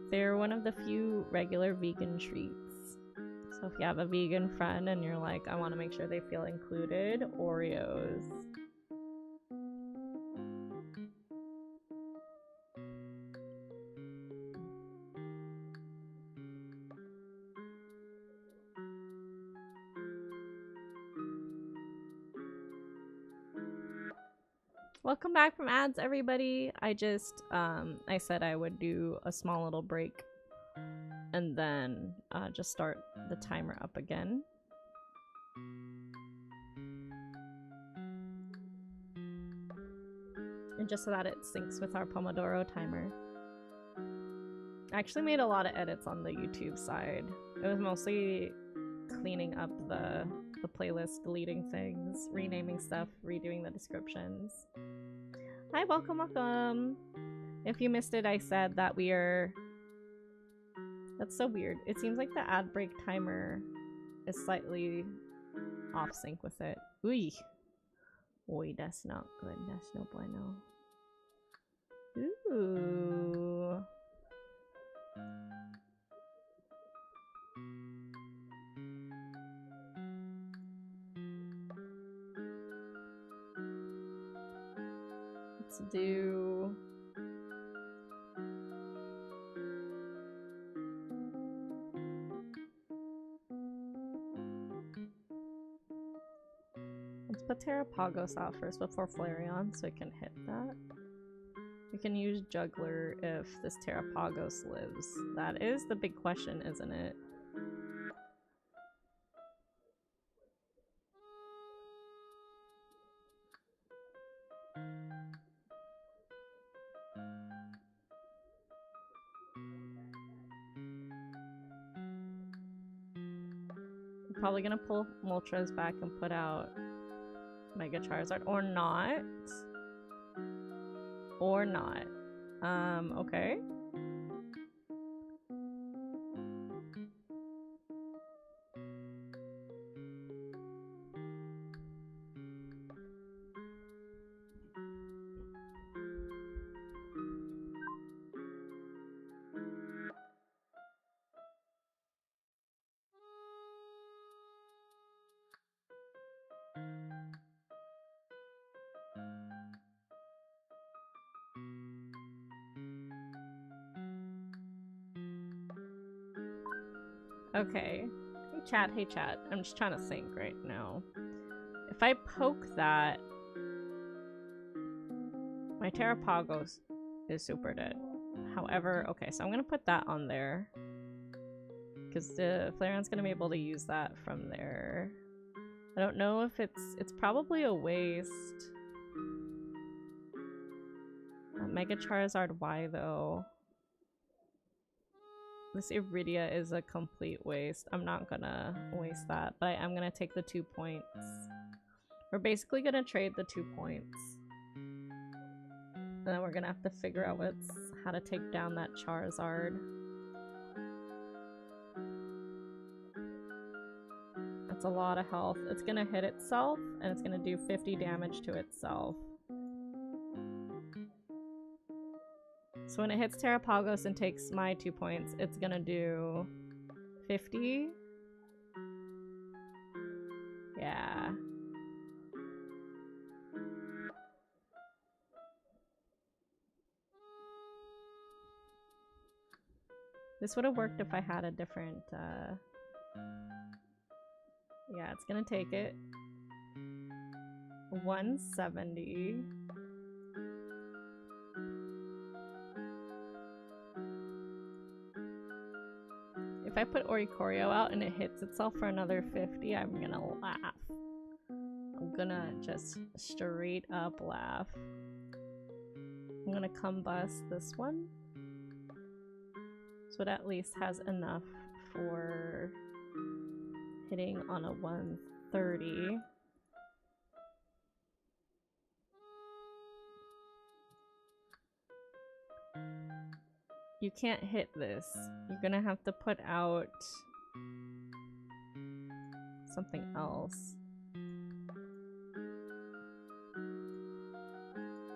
They're one of the few regular vegan treats. So if you have a vegan friend and you're like, I want to make sure they feel included, Oreos. Welcome back from ads, everybody. I just, I said I would do a small little break and then just start the timer up again. And just so that it syncs with our Pomodoro timer. I actually made a lot of edits on the YouTube side. It was mostly cleaning up the playlist, deleting things, renaming stuff, redoing the descriptions. Hi, welcome, welcome. If you missed it, I said that we are... That's so weird. It seems like the ad break timer is slightly off sync with it. Uy. Oy, that's not good. That's no bueno. Ooh. Let's do... Let's put Terrapagos out first before Flareon so it can hit that. We can use Juggler if this Terrapagos lives. That is the big question, isn't it? I'm probably gonna pull Moltres back and put out Mega Charizard. Or not. Or not. Okay. Okay. Hey chat. I'm just trying to think right now. If I poke that, my Terrapagos is super dead. However, okay, so I'm gonna put that on there. Because the Flareon's gonna be able to use that from there. I don't know if it's probably a waste. Mega Charizard Y though. This Iridia is a complete waste. I'm not gonna waste that, but I am gonna take the 2 points. We're basically gonna trade the 2 points. And then we're gonna have to figure out how to take down that Charizard. That's a lot of health. It's gonna hit itself, and it's gonna do 50 damage to itself. So when it hits Terrapagos and takes my 2 points, it's gonna do 50. Yeah. This would have worked if I had a different, yeah, it's gonna take it. 170. If I put Oricorio out and it hits itself for another 50, I'm gonna laugh. I'm gonna just straight up laugh. I'm gonna combust this one. So it at least has enough for hitting on a 130. You can't hit this. You're gonna have to put out something else.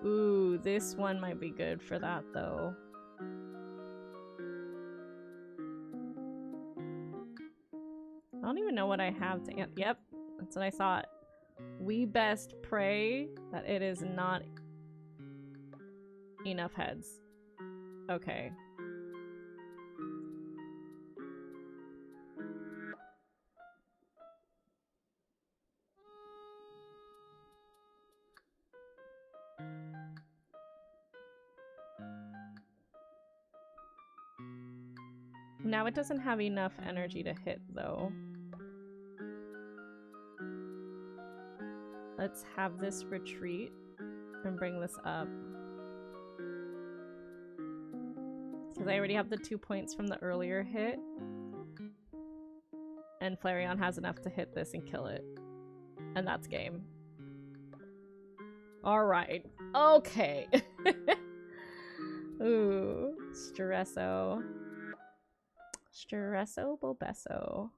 Ooh, this one might be good for that though. I don't even know what I have to answer. Yep, that's what I thought. We best pray that it is not enough heads. Okay. Now it doesn't have enough energy to hit though. Let's have this retreat and bring this up. Because I already have the 2 points from the earlier hit. And Flareon has enough to hit this and kill it. And that's game. Alright. Okay. Ooh. Stresso. Stresso Bobesso.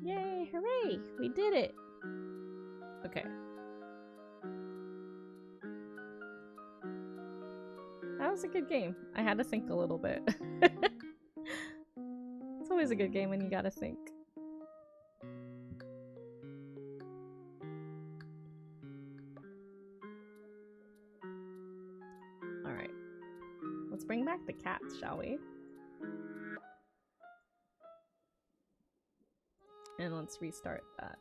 Yay, hooray! We did it! Okay. That was a good game. I had to think a little bit. It's always a good game when you gotta think. Alright. Let's bring back the cats, shall we? And let's restart that.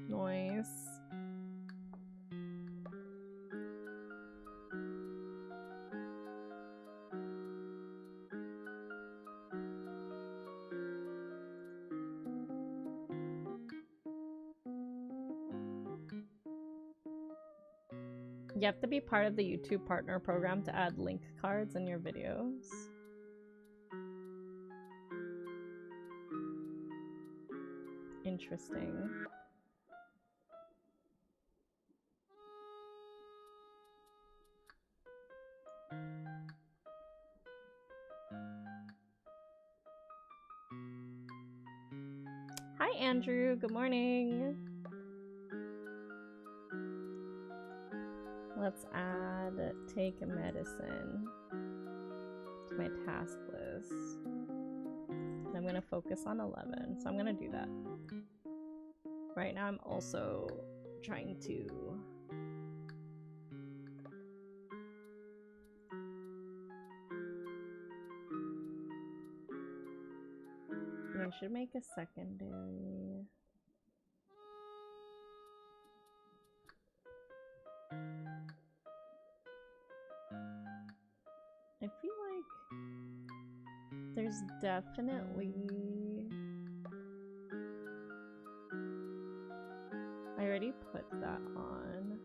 Noise. You have to be part of the YouTube partner program to add link cards in your videos. Interesting. Hi Andrew, good morning. Let's add take a medicine to my task list. And I'm gonna focus on 11, so I'm gonna do that. Right now I'm also trying to I should make a secondary. I feel like there's definitely... I already put that on.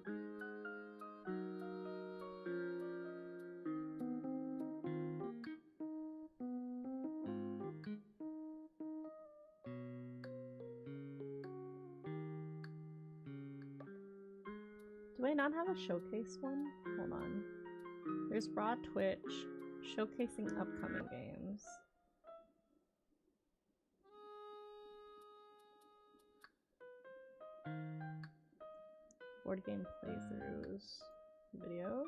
Do I not have a showcase one? Hold on. There's Raw Twitch, showcasing upcoming games. Board game playthroughs, videos.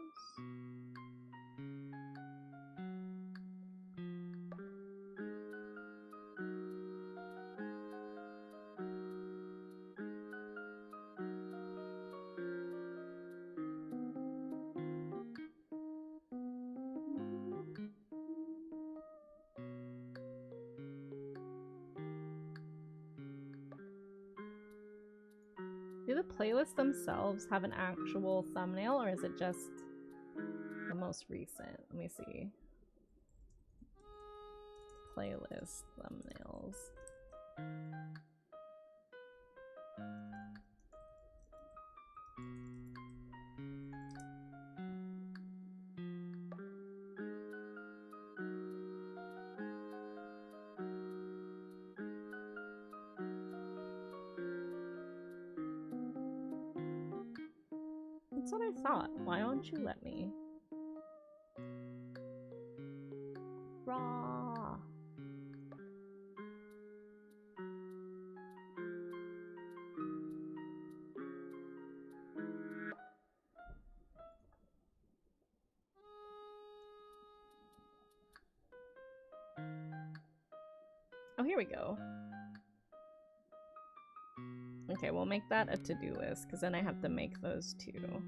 Do the playlists themselves have an actual thumbnail, or is it just the most recent? Let me see. Playlist thumbnails. That's what I thought. Why don't you let me? Raw. Oh, here we go. Okay, we'll make that a to-do list, because then I have to make those too.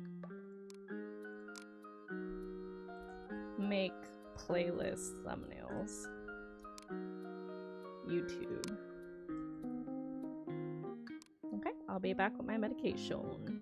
Make playlist thumbnails. YouTube. Okay, I'll be back with my medication.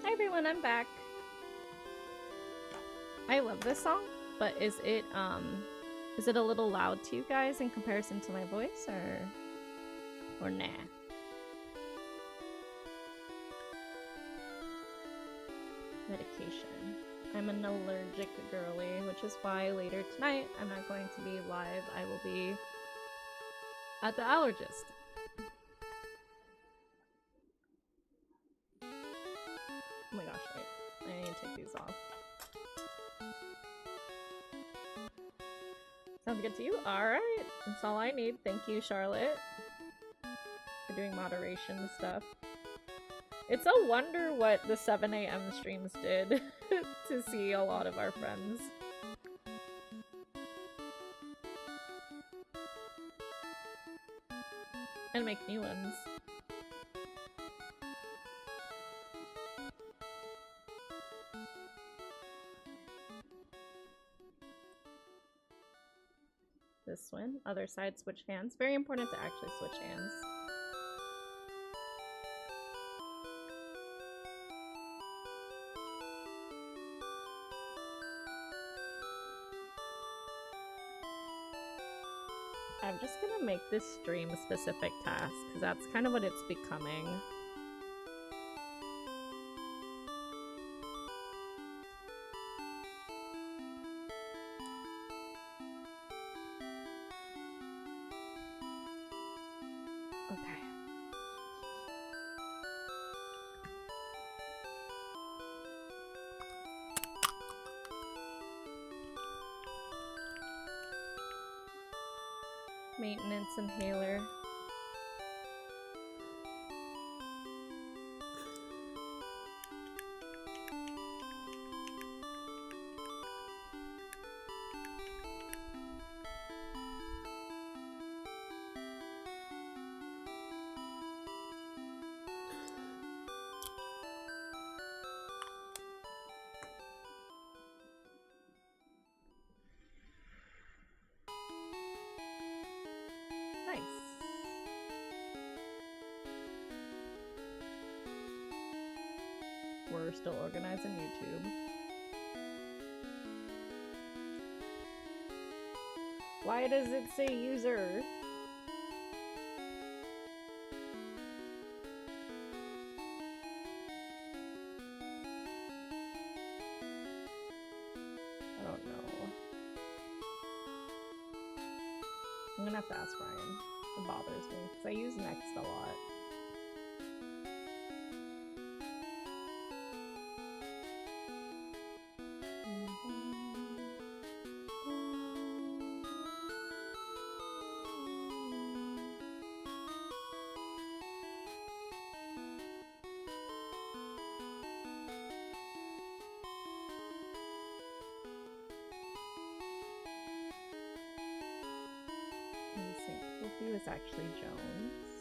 Hi everyone, I'm back. I love this song, but is it a little loud to you guys in comparison to my voice, or nah? Medication. I'm an allergic girly, which is why later tonight I'm not going to be live. I will be at the allergist. Oh my gosh, wait. I need to take these off. Sounds good to you? Alright. That's all I need. Thank you, Charlotte, for doing moderation stuff. It's a wonder what the 7 a.m. streams did to see a lot of our friends. And make new ones. This one. Other side, switch hands. Very important to actually switch hands. I'm just gonna make this stream a specific task, because that's kind of what it's becoming. Okay. Maintenance inhaler. We're still organizing YouTube. Why does it say user? I don't know. I'm gonna have to ask Ryan. It bothers me because I use Next a lot. He was actually Jones.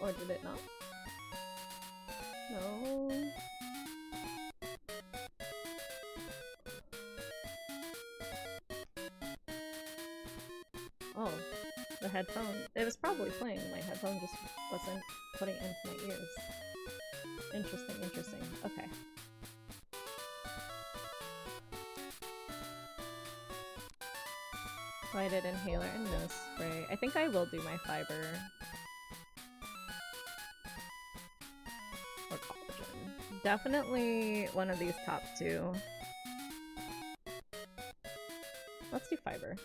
Or did it not? No. Oh, the headphone. It was probably playing. My headphone just wasn't putting it into my ears. Interesting, interesting. Okay. So I did inhaler and nose spray. I think I will do my fiber. Or collagen. Definitely one of these top two. Let's do fiber.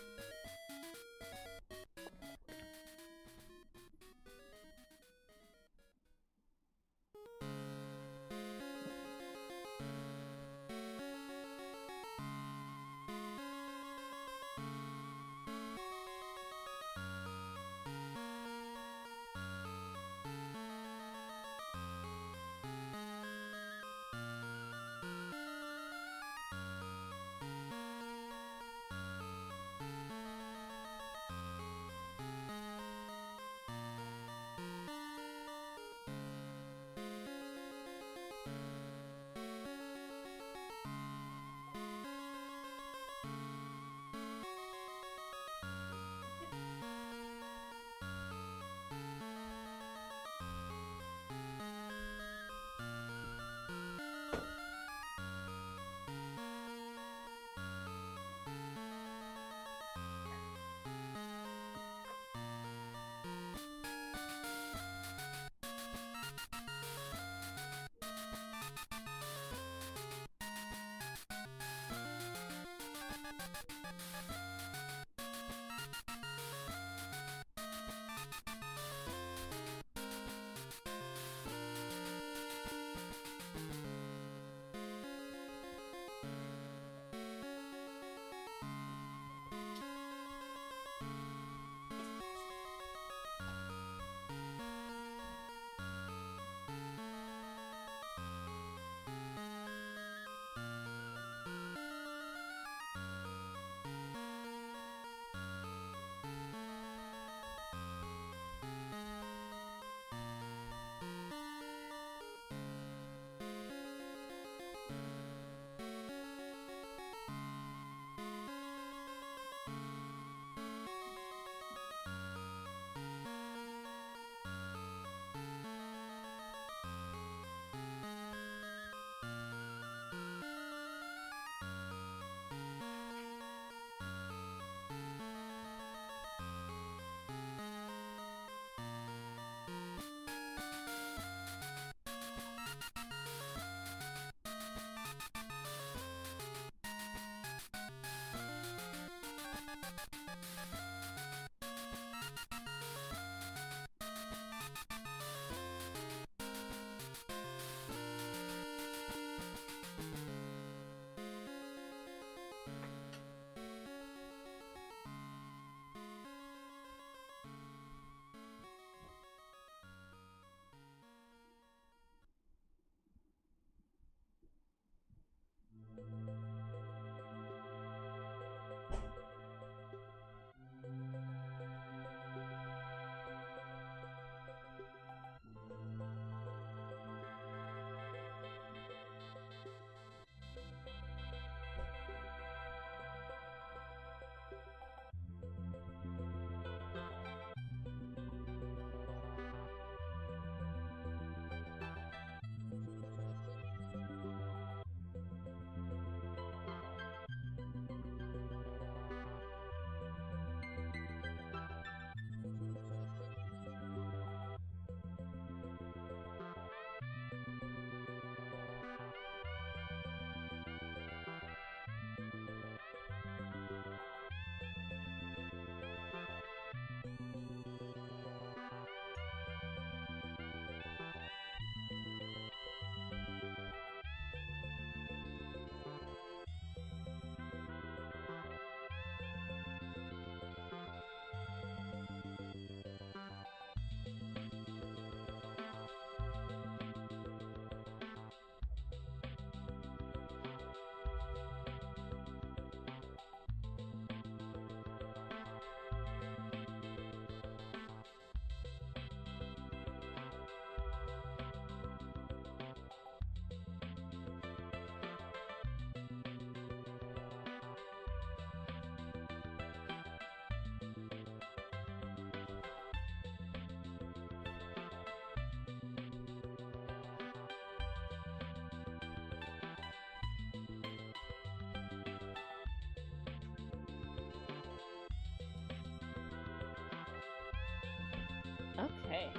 Okay.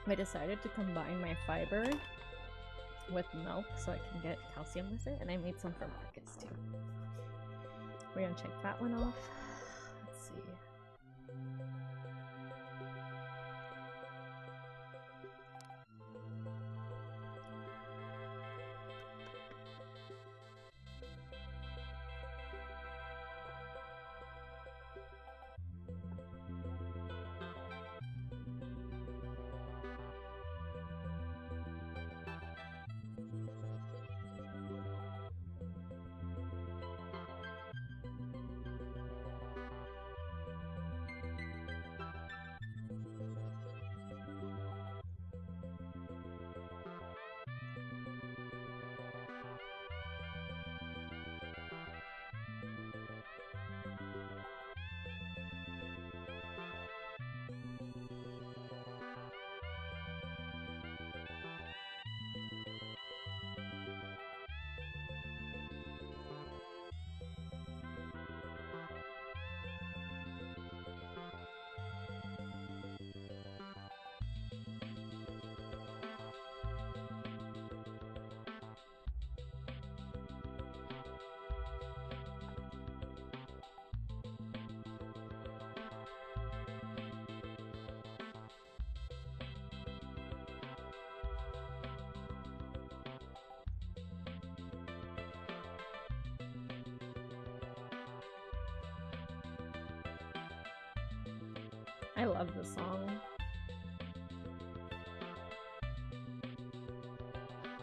I decided to combine my fiber with milk so I can get calcium with it, and I made some for Marcus too. We're gonna check that one off. Let's see. I love this song.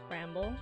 Bramble.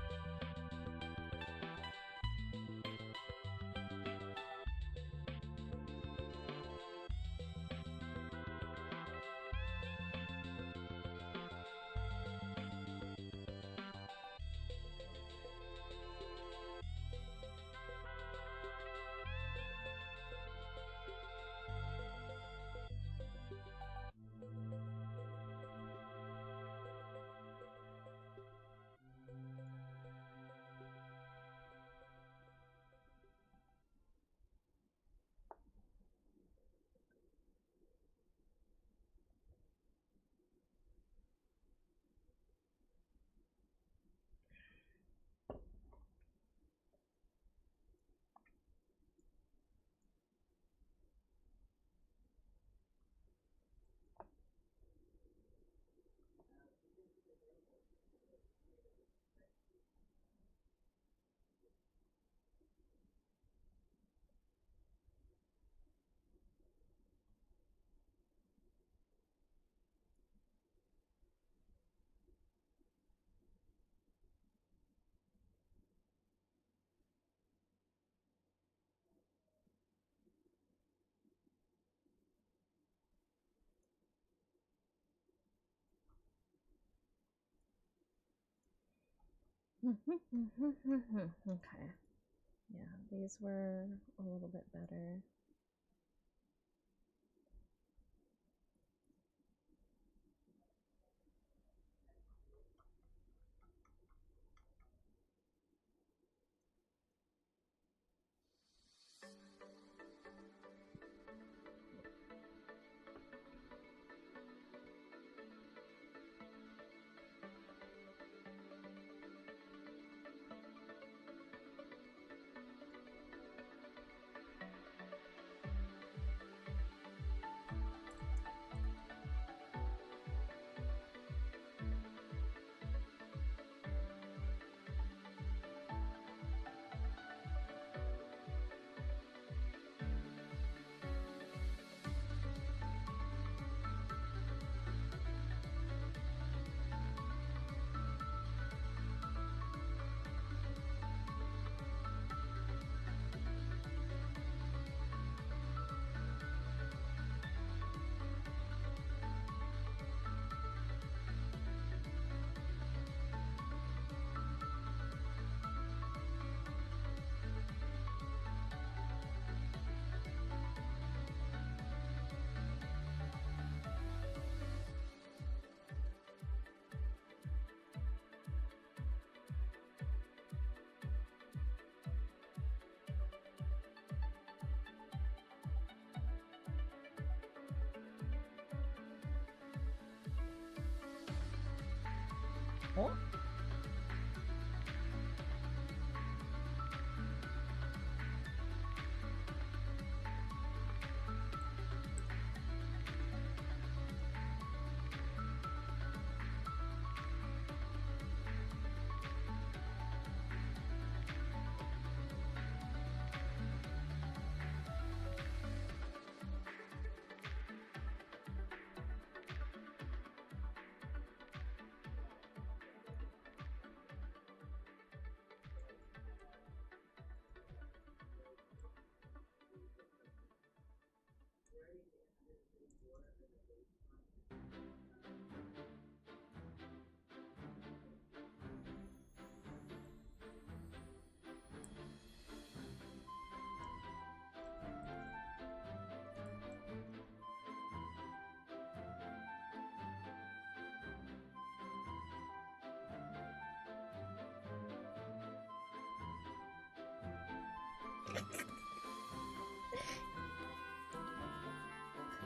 Okay. Yeah, these were a little bit better. Oh.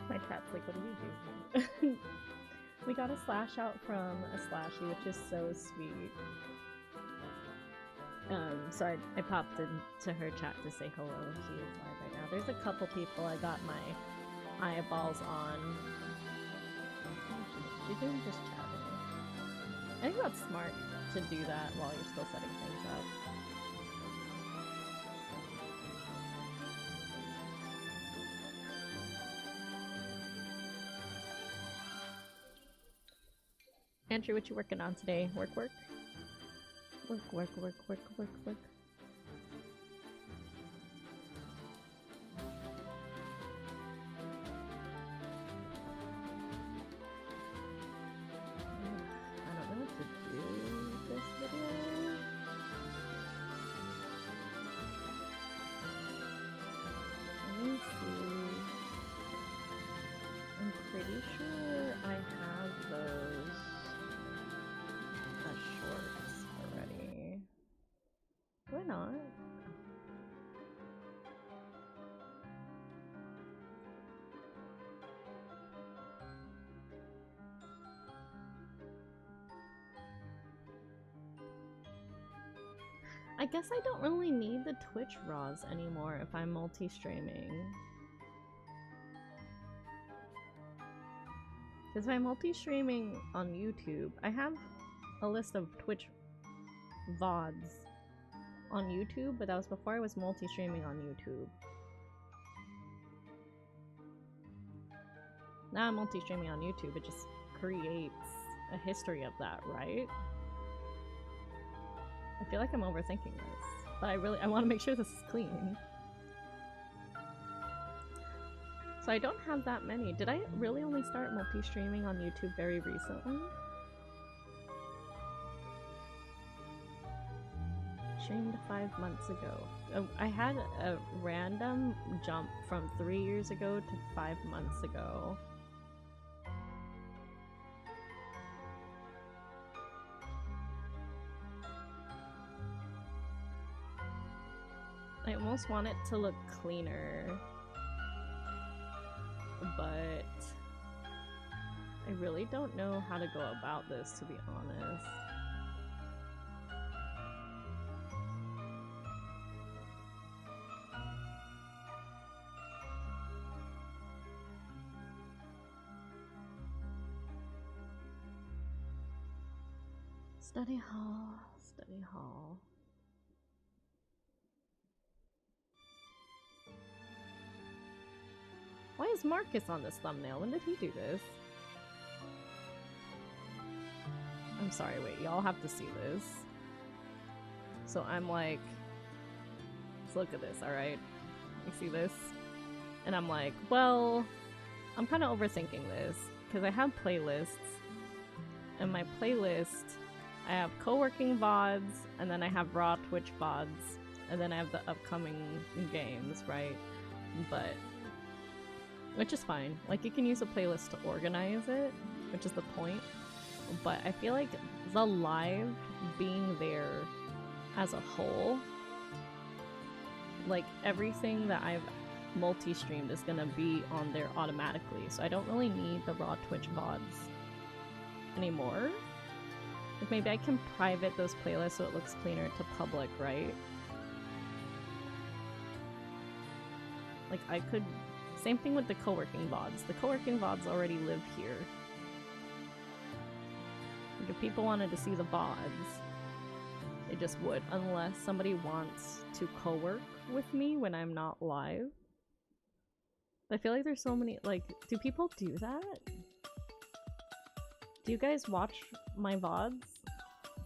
My chat's like, what are you doing? We got a slash out from a slashy, which is so sweet. So I popped into her chat to say hello. She is live right now. There's a couple people I got my eyeballs on. She's doing just chatting. I think that's smart to do that while you're still setting things up. Andrew, what you working on today? Work. Work. I guess I don't really need the Twitch RAWs anymore if I'm multi-streaming. Because if I'm multi-streaming on YouTube, I have a list of Twitch VODs on YouTube, but that was before I was multi-streaming on YouTube. Now I'm multi-streaming on YouTube, it just creates a history of that, right? I feel like I'm overthinking this, but I want to make sure this is clean. So I don't have that many. Did I really only start multi-streaming on YouTube very recently? Streamed 5 months ago. I had a random jump from 3 years ago to 5 months ago. I almost want it to look cleaner, but I really don't know how to go about this, to be honest. Study hall, study hall. Why is Marcus on this thumbnail? When did he do this? I'm sorry, wait, y'all have to see this. So I'm like, let's look at this, alright? You see this? And I'm like, well, I'm kind of overthinking this, because I have playlists, and my playlist, I have Coworking VODs, and then I have Raw Twitch VODs, and then I have the upcoming games, right? But which is fine. Like, you can use a playlist to organize it, which is the point. But I feel like the live being there as a whole, like, everything that I've multi-streamed is gonna be on there automatically. So I don't really need the raw Twitch VODs anymore. Like maybe I can private those playlists so it looks cleaner to public, right? Like I could... Same thing with the co-working VODs. The co-working VODs already live here. Like if people wanted to see the VODs, they just would, unless somebody wants to co-work with me when I'm not live. I feel like there's so many, like, do people do that? Do you guys watch my VODs?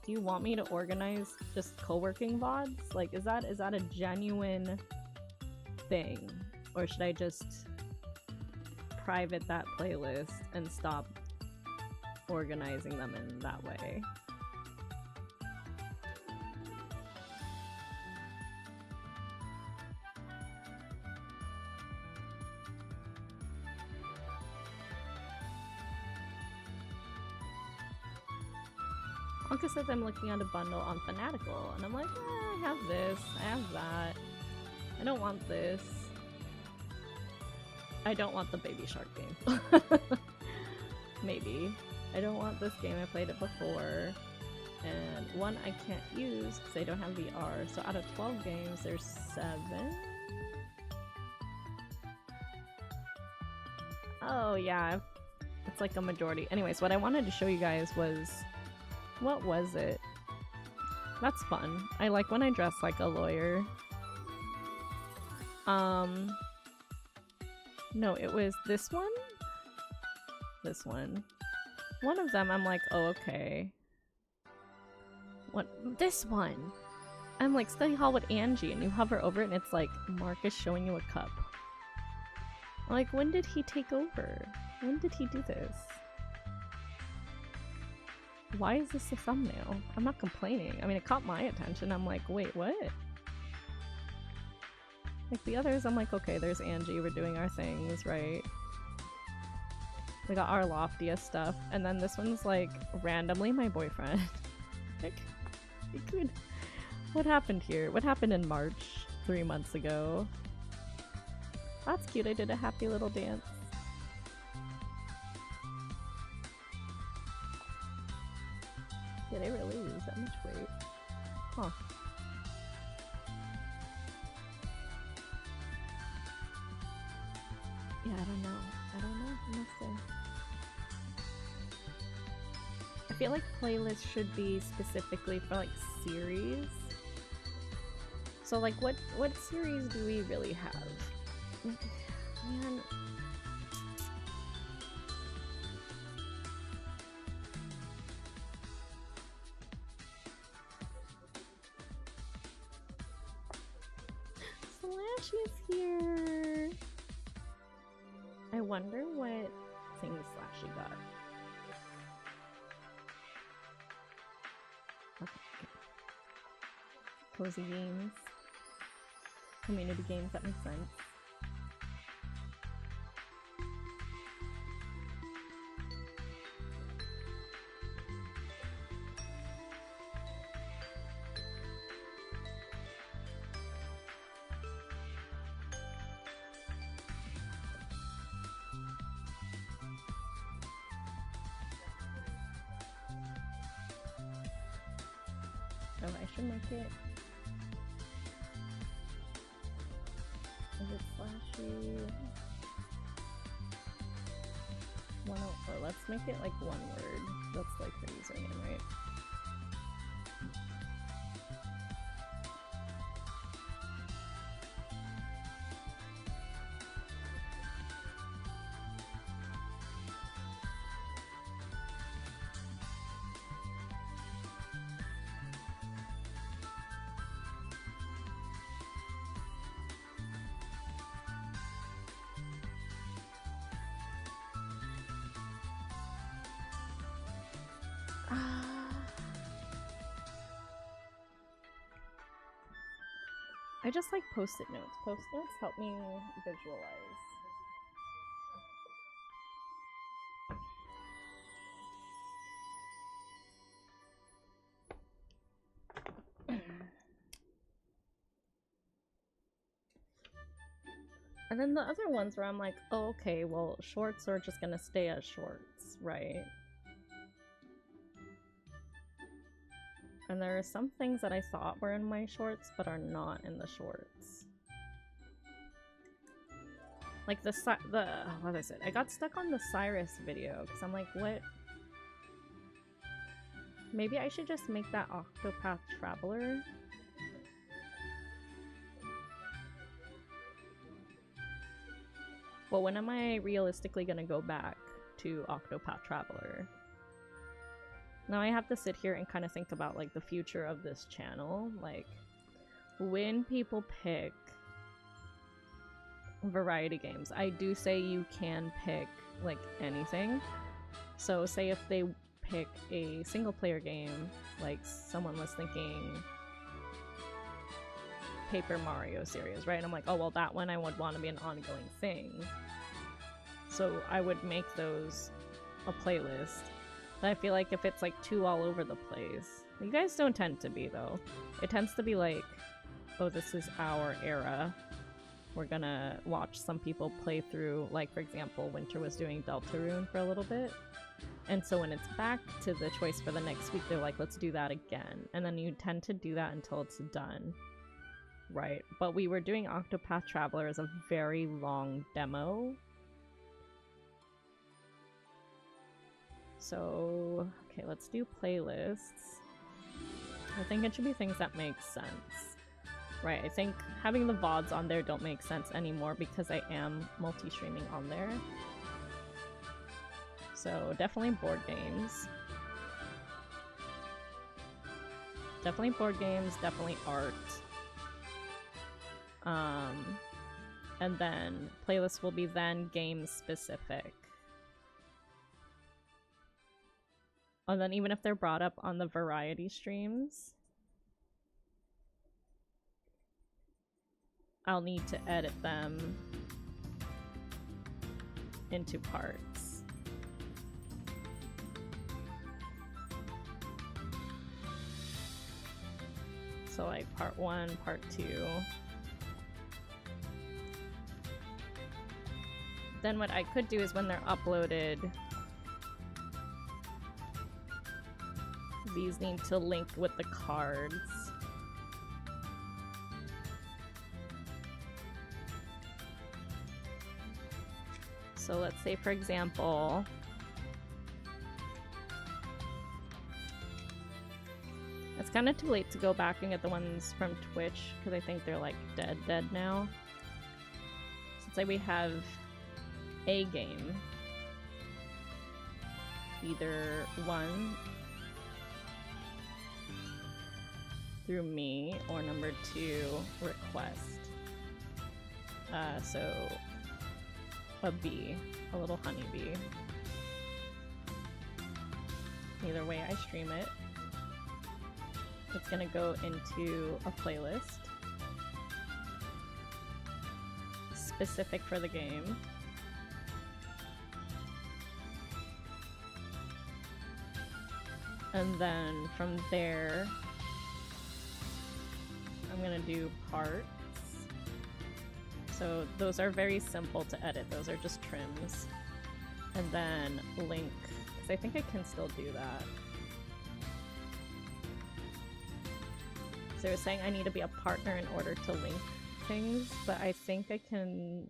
Do you want me to organize just co-working VODs? Like, is that a genuine thing? Or should I just private that playlist and stop organizing them in that way? Anka says I'm looking at a bundle on Fanatical, and I'm like, I have this, I have that. I don't want this. I don't want the Baby Shark game. Maybe. I don't want this game, I played it before. And one I can't use because I don't have VR. So out of 12 games, there's 7. Oh yeah, it's like a majority. Anyways, what I wanted to show you guys was... What was it? That's fun. I like when I dress like a lawyer. No, it was this one? This one. One of them I'm like, oh, okay. What? This one! I'm like, study hall with Angie, and you hover over it and it's like, Marcus showing you a cup. Like, when did he take over? When did he do this? Why is this a thumbnail? I'm not complaining. I mean, it caught my attention. I'm like, wait, what? Like the others, I'm like, okay, there's Angie. We're doing our things, right? We got our loftiest stuff. And then this one's like, randomly my boyfriend. Like, it could... What happened here? What happened in March 3 months ago? That's cute. I did a happy little dance. Did I really lose that much weight? Huh. Yeah, I don't know. I don't know. I must say. I feel like playlists should be specifically for like series. So like what series do we really have? Man. Slash is here. I wonder what thing Slashy got. Okay. Cozy games. Community games, that makes sense. Oh, I should make it. Is it Slashy? 104. Let's make it like one word. That's like the username, right? I just like post-it notes. Post-it notes help me visualize. And then the other ones where I'm like, oh, okay, well, shorts are just gonna stay as shorts, right? And there are some things that I thought were in my shorts, but are not in the shorts. Like what is it? I got stuck on the Cyrus video, because I'm like, what? Maybe I should just make that Octopath Traveler. Well, when am I realistically gonna go back to Octopath Traveler? Now I have to sit here and kind of think about like the future of this channel. Like, when people pick variety games, I do say you can pick like anything. So say if they pick a single player game, like someone was thinking Paper Mario series, right? And I'm like, oh well, that one I would want to be an ongoing thing. So I would make those a playlist. But I feel like if it's like too all over the place, you guys don't tend to be though. It tends to be like, oh, this is our era. We're gonna watch some people play through, like for example, Winter was doing Deltarune for a little bit. And so when it's back to the choice for the next week, they're like, let's do that again. And then you tend to do that until it's done. Right, but we were doing Octopath Traveler as a very long demo. So, okay, let's do playlists. I think it should be things that make sense. Right, I think having the VODs on there don't make sense anymore because I am multi-streaming on there. So definitely board games. Definitely board games, definitely art. And then playlists will be then game specific. And then even if they're brought up on the variety streams, I'll need to edit them into parts. So like part 1, part 2. Then what I could do is when they're uploaded, these need to link with the cards. So let's say, for example, it's kind of too late to go back and get the ones from Twitch because I think they're like dead now. So let's say we have a game, either one through me or number 2 request. So a bee, a little honeybee. Either way I stream it, it's gonna go into a playlist specific for the game. And then from there, I'm gonna do parts. So those are very simple to edit. Those are just trims. And then link, because I think I can still do that. So they're saying I need to be a partner in order to link things, but I think I can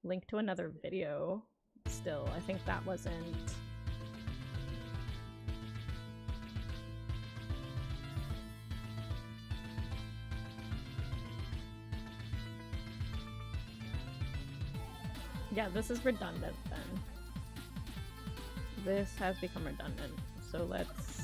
link to another video still. I think that wasn't... Yeah, this is redundant then. This has become redundant. So let's...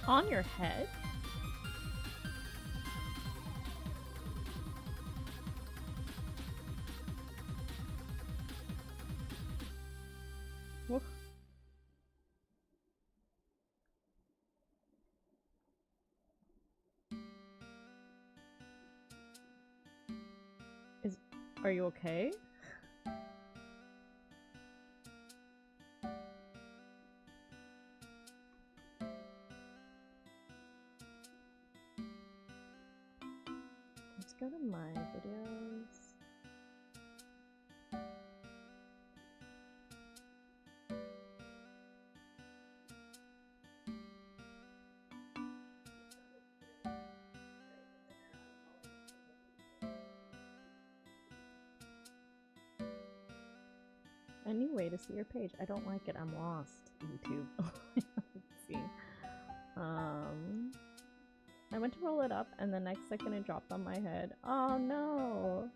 On your head? Woof. Are you okay? Let's go to my videos. A new way to see your page. I don't like it. I'm lost. YouTube. Let's see. I went to roll it up and the next second it dropped on my head. Oh no!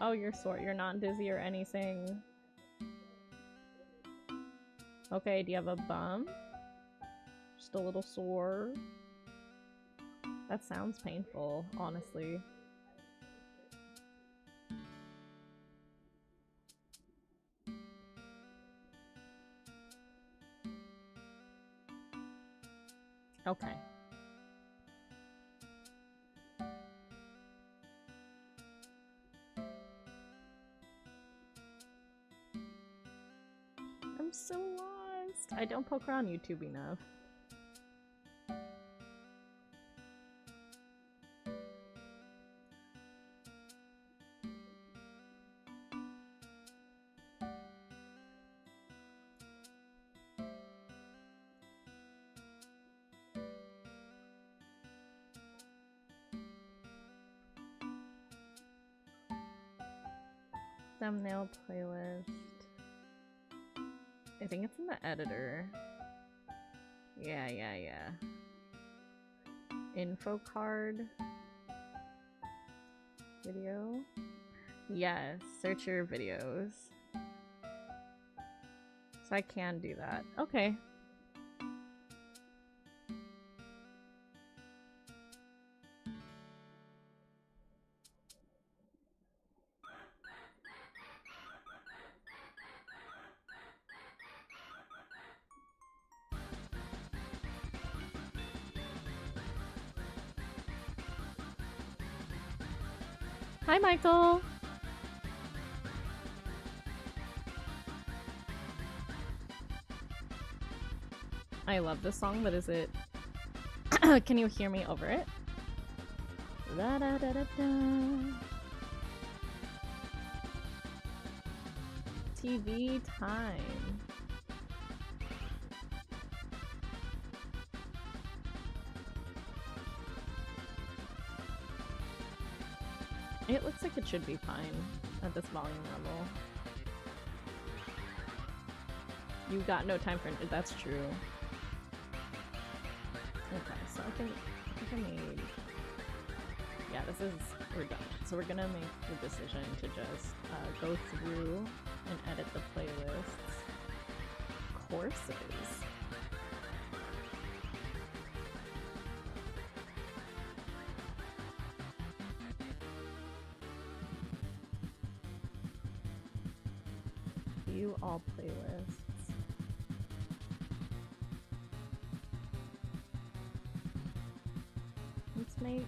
Oh, you're sore. You're not dizzy or anything. Okay, do you have a bump? Just a little sore? That sounds painful, honestly. Okay. I'm so lost. I don't poke around YouTube enough. Thumbnail playlist. I think it's in the editor. Yeah. Info card. Video. Yes, search your videos. So I can do that. Okay. Hi, Michael. I love this song, but is it... Can you hear me over it? Da da da da da. TV time. It looks like it should be fine at this volume level. You've got no time for it. That's true. Okay, so I think I made... Yeah, we're done. So we're gonna make the decision to just go through and edit the playlists. Courses. View all playlists. Let's make...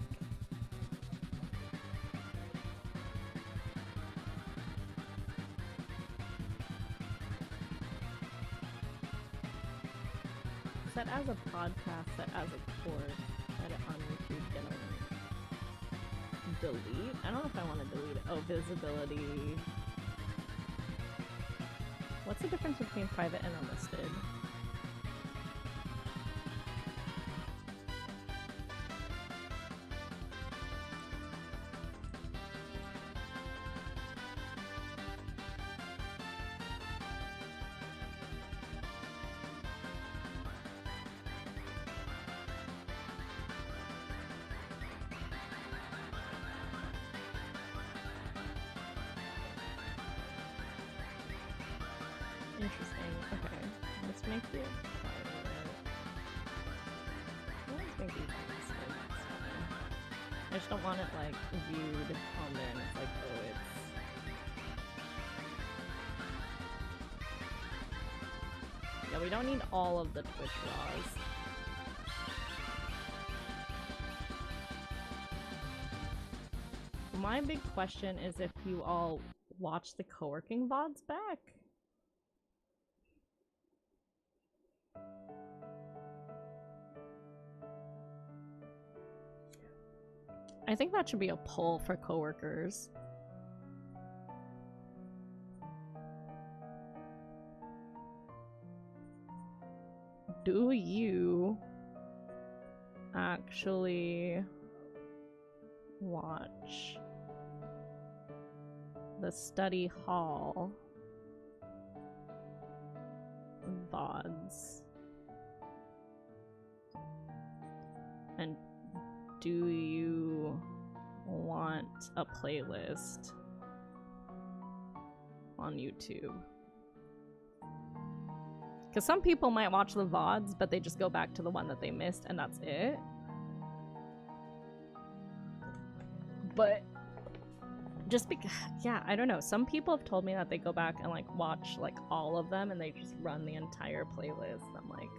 Set as a podcast, set as a course, edit on YouTube, delete? I don't know if I want to delete it. Oh, visibility. What's the difference between private and unlisted? Interesting. Okay. Let's make you private. Let's make you private. That's fine. I just don't want it like viewed on there and it's like, oh, it's yeah, we don't need all of the Twitch laws. My big question is if you all watch the Coworking VODs back. I think that should be a poll for coworkers. Do you actually watch the study hall VODs? And do you want a playlist on YouTube? Because some people might watch the VODs, but they just go back to the one that they missed and that's it. But just because, yeah, I don't know. Some people have told me that they go back and like watch like all of them and they just run the entire playlist. I'm like,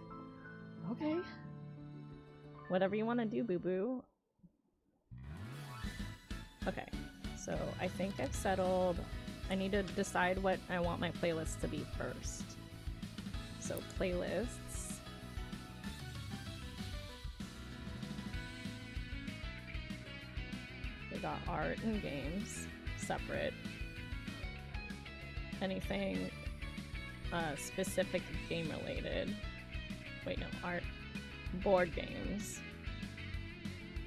okay. Whatever you want to do, boo-boo. Okay, so I think I've settled. I need to decide what I want my playlist to be first. So playlists. We got art and games, separate. Anything specific game related. Wait, no, art. Board games.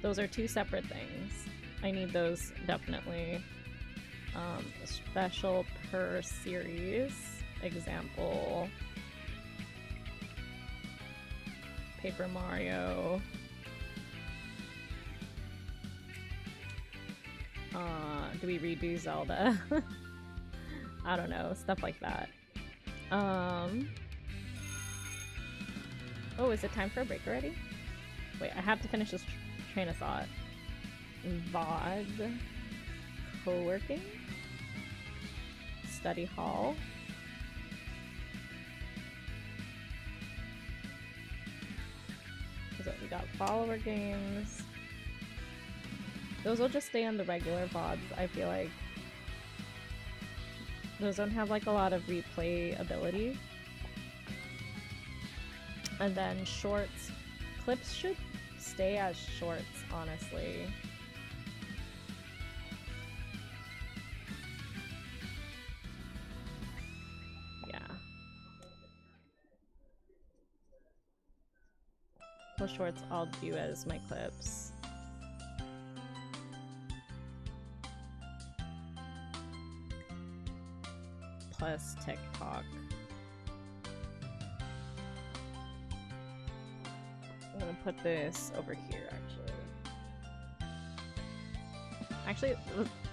Those are two separate things. I need those definitely. Special per series. Example. Paper Mario. Do we redo Zelda? I don't know, stuff like that. Oh, is it time for a break already? Wait, I have to finish this train of thought. VOD. Coworking. Study hall. So we got follower games. Those will just stay on the regular VODs, I feel like. Those don't have like a lot of replay ability. And then shorts. Clips should stay as shorts, honestly. Yeah. Well, shorts I'll do as my clips. Plus TikTok. I'm gonna put this over here, actually.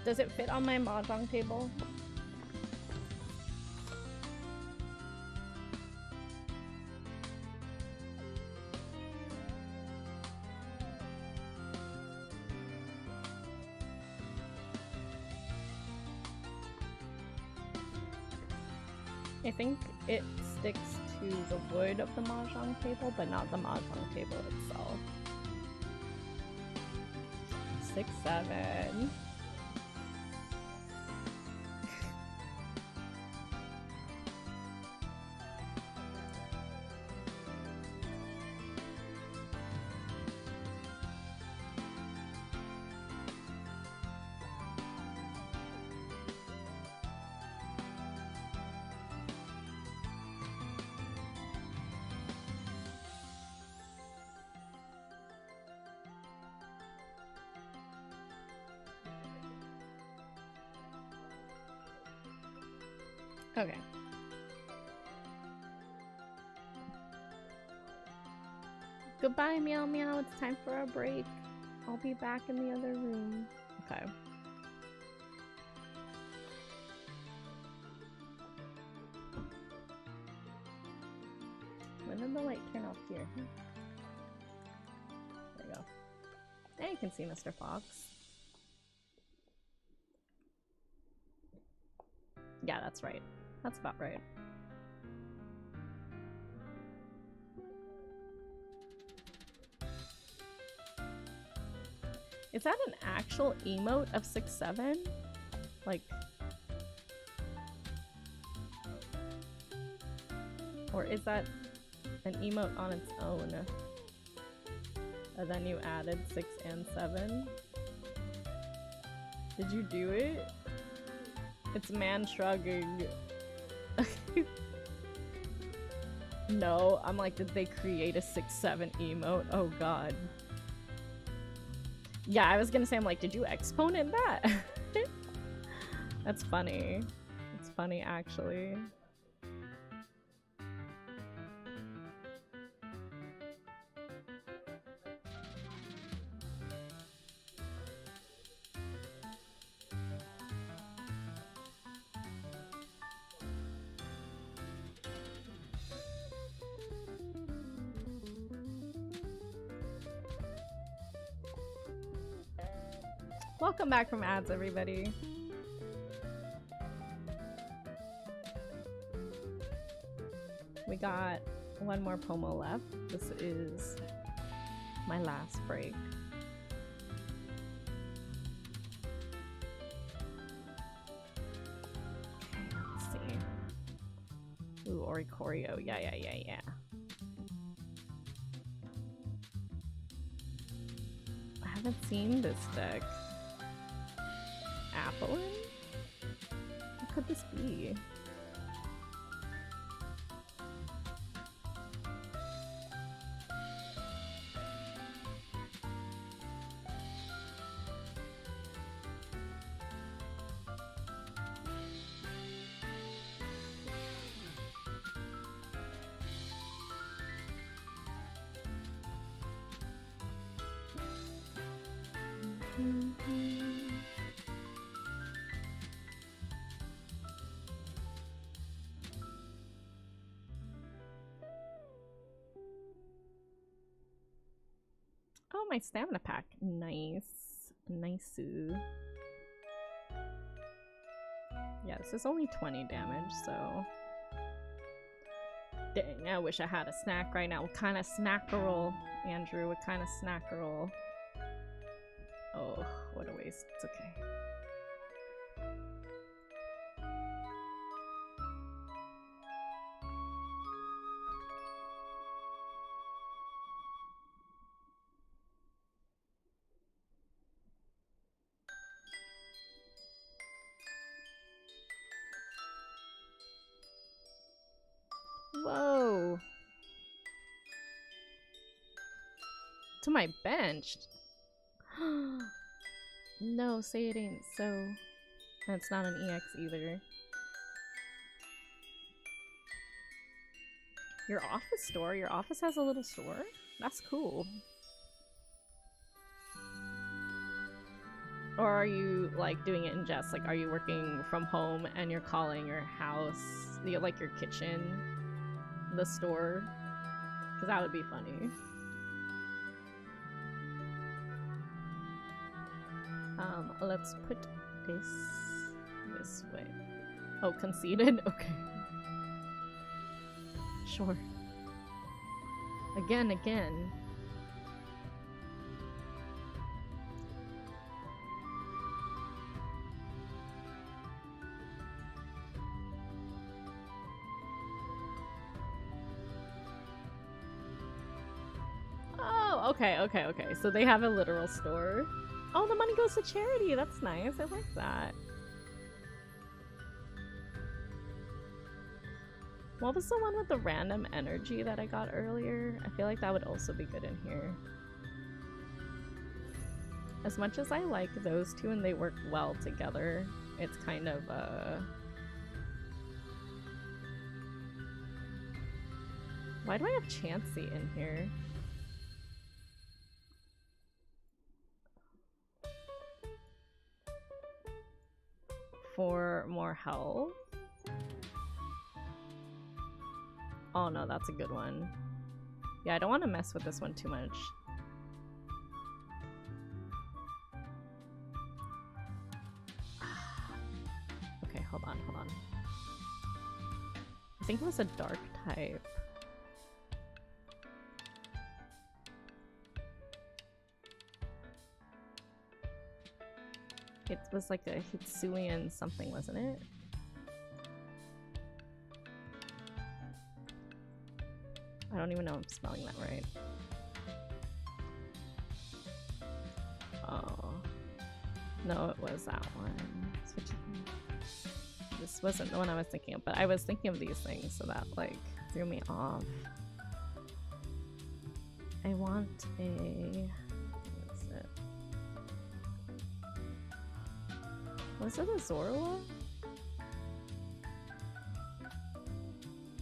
Does it fit on my mahjong table? I think it sticks to the wood of the mahjong table, but not the mahjong table itself. 6, 7. Okay. Goodbye, meow meow. It's time for a break. I'll be back in the other room. Okay. turn off here. There you go. Now you can see Mr. Fox. Yeah, that's right. That's about right. Is that an actual emote of 6-7? Like... Or is that an emote on its own? And then you added 6 and 7? Did you do it? It's man shrugging. No, I'm like, did they create a 6-7 emote? Oh god. Yeah, I was gonna say, I'm like, did you exponent that? That's funny. It's funny, actually. Welcome back from ads, everybody. We got one more Pomo left. This is my last break. Okay, let's see. Ooh, Oricorio. Yeah. I haven't seen this deck. Applin? What could this be? Oh, my stamina pack. Nice. Nice. Yeah, this is only 20 damage, so... Dang, I wish I had a snack right now. What kind of snackerel, Andrew? What kind of snackerel? Oh, what a waste. It's okay. Whoa. To my bench. No, say it ain't so. That's not an EX either. Your office store? Your office has a little store? That's cool. Or are you like doing it in jest? Like, are you working from home and you're calling your house, like your kitchen, the store? Because that would be funny. Let's put this way. Oh, conceded? Okay. Sure. Again. Oh, okay. So they have a literal store. Oh, the money goes to charity. That's nice. I like that. What was the one with the random energy that I got earlier? I feel like that would also be good in here. As much as I like those two and they work well together, it's kind of why do I have Chansey in here? For more health? Oh no, that's a good one. Yeah, I don't want to mess with this one too much. Okay, hold on. I think it was a dark type. It was like a Hitsuian something, wasn't it? I don't even know if I'm spelling that right. Oh. No, it was that one. This wasn't the one I was thinking of, but I was thinking of these things, so that like threw me off. I want a... Was it a Zorua?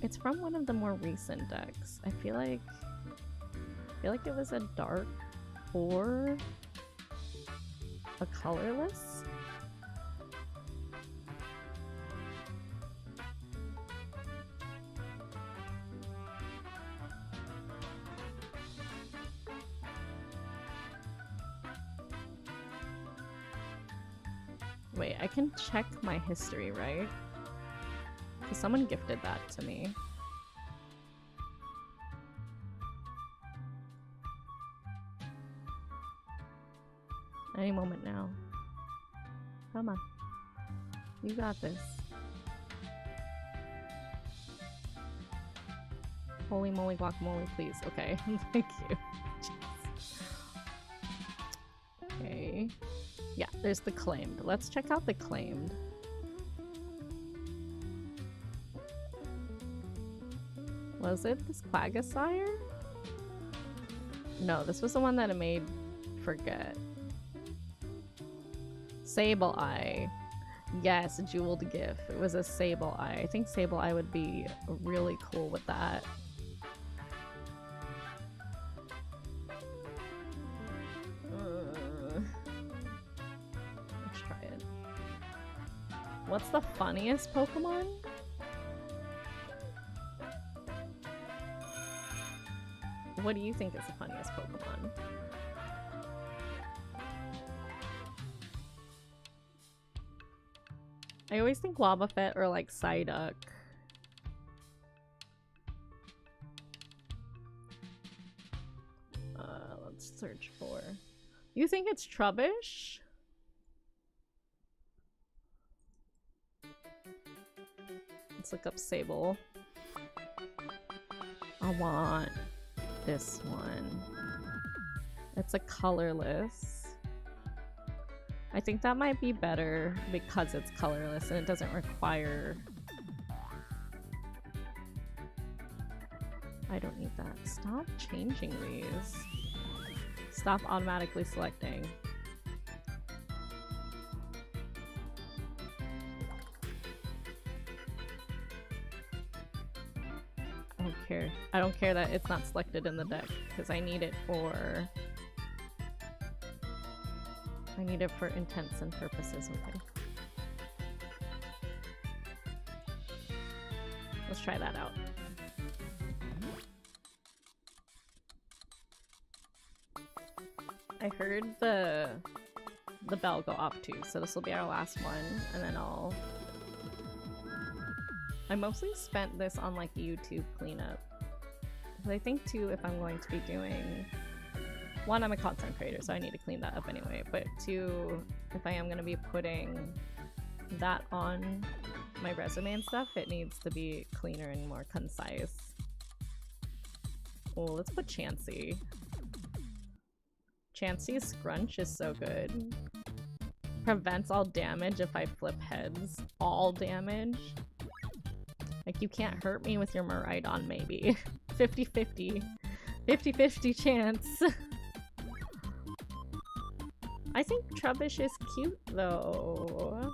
It's from one of the more recent decks. I feel like it was a dark or a colorless. Wait, I can check my history, right? Because someone gifted that to me. Any moment now. Come on. You got this. Holy moly guacamole, please. Okay, thank you. Okay. Yeah, there's the claimed. Let's check out the claimed. Was it this Quagasire? No, this was the one that I made forget. Sableye. Yes, jeweled gif. It was a Sableye. I think Sableye would be really cool with that. Let's try it. What's the funniest Pokemon? What do you think is the funniest Pokemon? I always think Wobbuffet or like Psyduck. Let's search for... You think it's Trubbish? Let's look up Sable. I want this one. It's a colorless. I think that might be better because it's colorless and it doesn't require... I don't need that. Stop changing these. Stop automatically selecting. I don't care that it's not selected in the deck because I need it for intents and purposes. Okay. Let's try that out. I heard the bell go off too, so this will be our last one, and then I mostly spent this on like YouTube cleanup. But I think too, if I'm going to be doing... One, I'm a content creator, so I need to clean that up anyway, but two, if I am going to be putting that on my resume and stuff, it needs to be cleaner and more concise. Oh, let's put Chansey. Chansey's Scrunch is so good. Prevents all damage if I flip heads. All damage. Like, you can't hurt me with your Miraidon, maybe. 50-50. 50-50 chance. I think Trubbish is cute, though.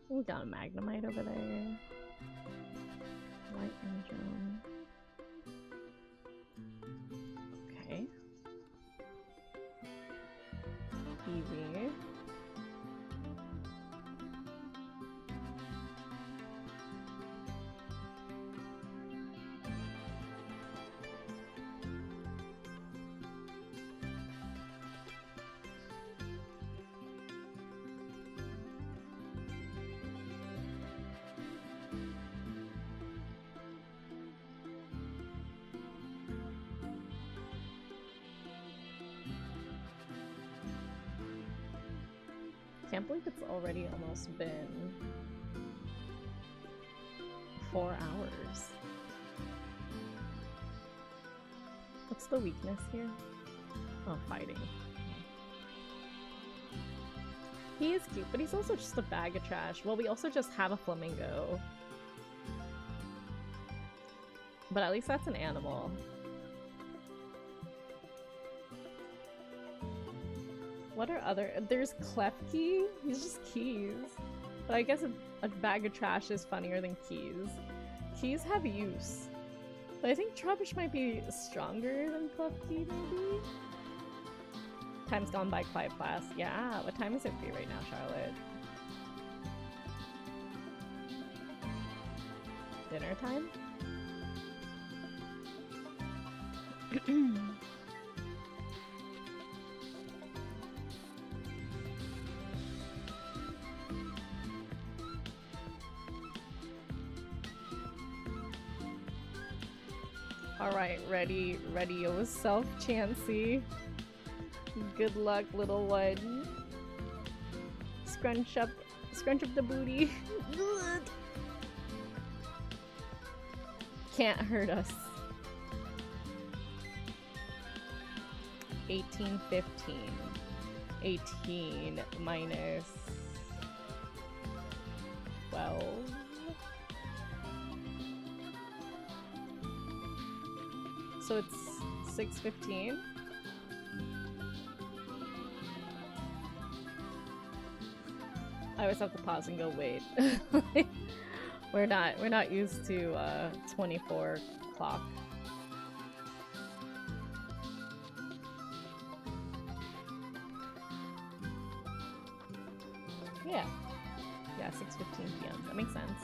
We got a Magnemite over there. White Angel. Can't believe it's already almost been 4 hours. What's the weakness here? Oh, fighting. He is cute, but he's also just a bag of trash. Well, we also just have a flamingo. But at least that's an animal. What are other— there's Klefki? He's just Keys. But I guess a bag of trash is funnier than Keys. Keys have use. But I think Trubbish might be stronger than Klefki, maybe? Time's gone by quite fast. Yeah, what time is it for you right now, Charlotte? Dinner time? Alright, ready yourself, Chansey. Good luck, little one. Scrunch up the booty. Can't hurt us. 18, 15. 18 minus 12. So it's 6:15. I always have to pause and go, wait. We're not used to 24 o'clock. Yeah. Yeah, 6:15 p.m. That makes sense.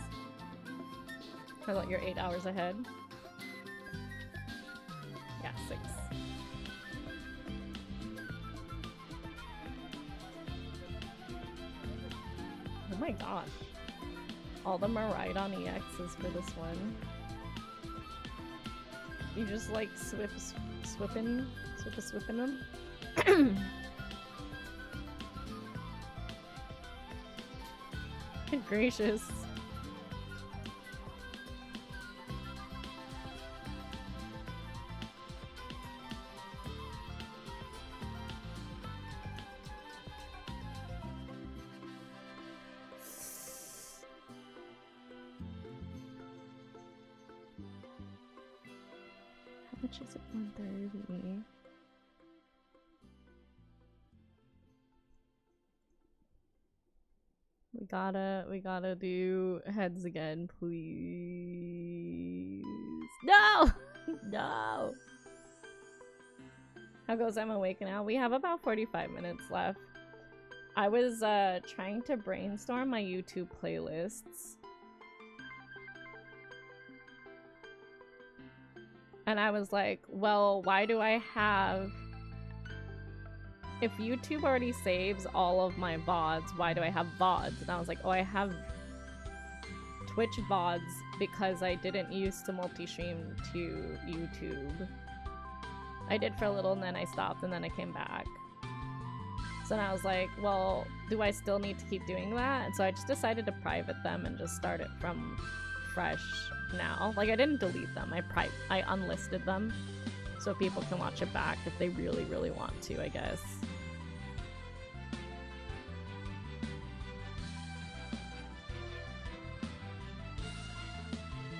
I thought you're 8 hours ahead. Yeah, 6. Oh my gosh. All the Maridon EXs for this one. You just like swipping them. Good gracious. How much is it? 130. We gotta do heads again, please. No! No! How goes Emma waking out? We have about 45 minutes left. I was trying to brainstorm my YouTube playlists. And I was like, well, why do I have... If YouTube already saves all of my VODs, why do I have VODs? And I was like, oh, I have Twitch VODs because I didn't used to multi-stream to YouTube. I did for a little and then I stopped and then I came back. So then I was like, well, do I still need to keep doing that? And so I just decided to private them and just start it from fresh now. Like, I didn't delete them, I unlisted them so people can watch it back if they really, really want to, I guess.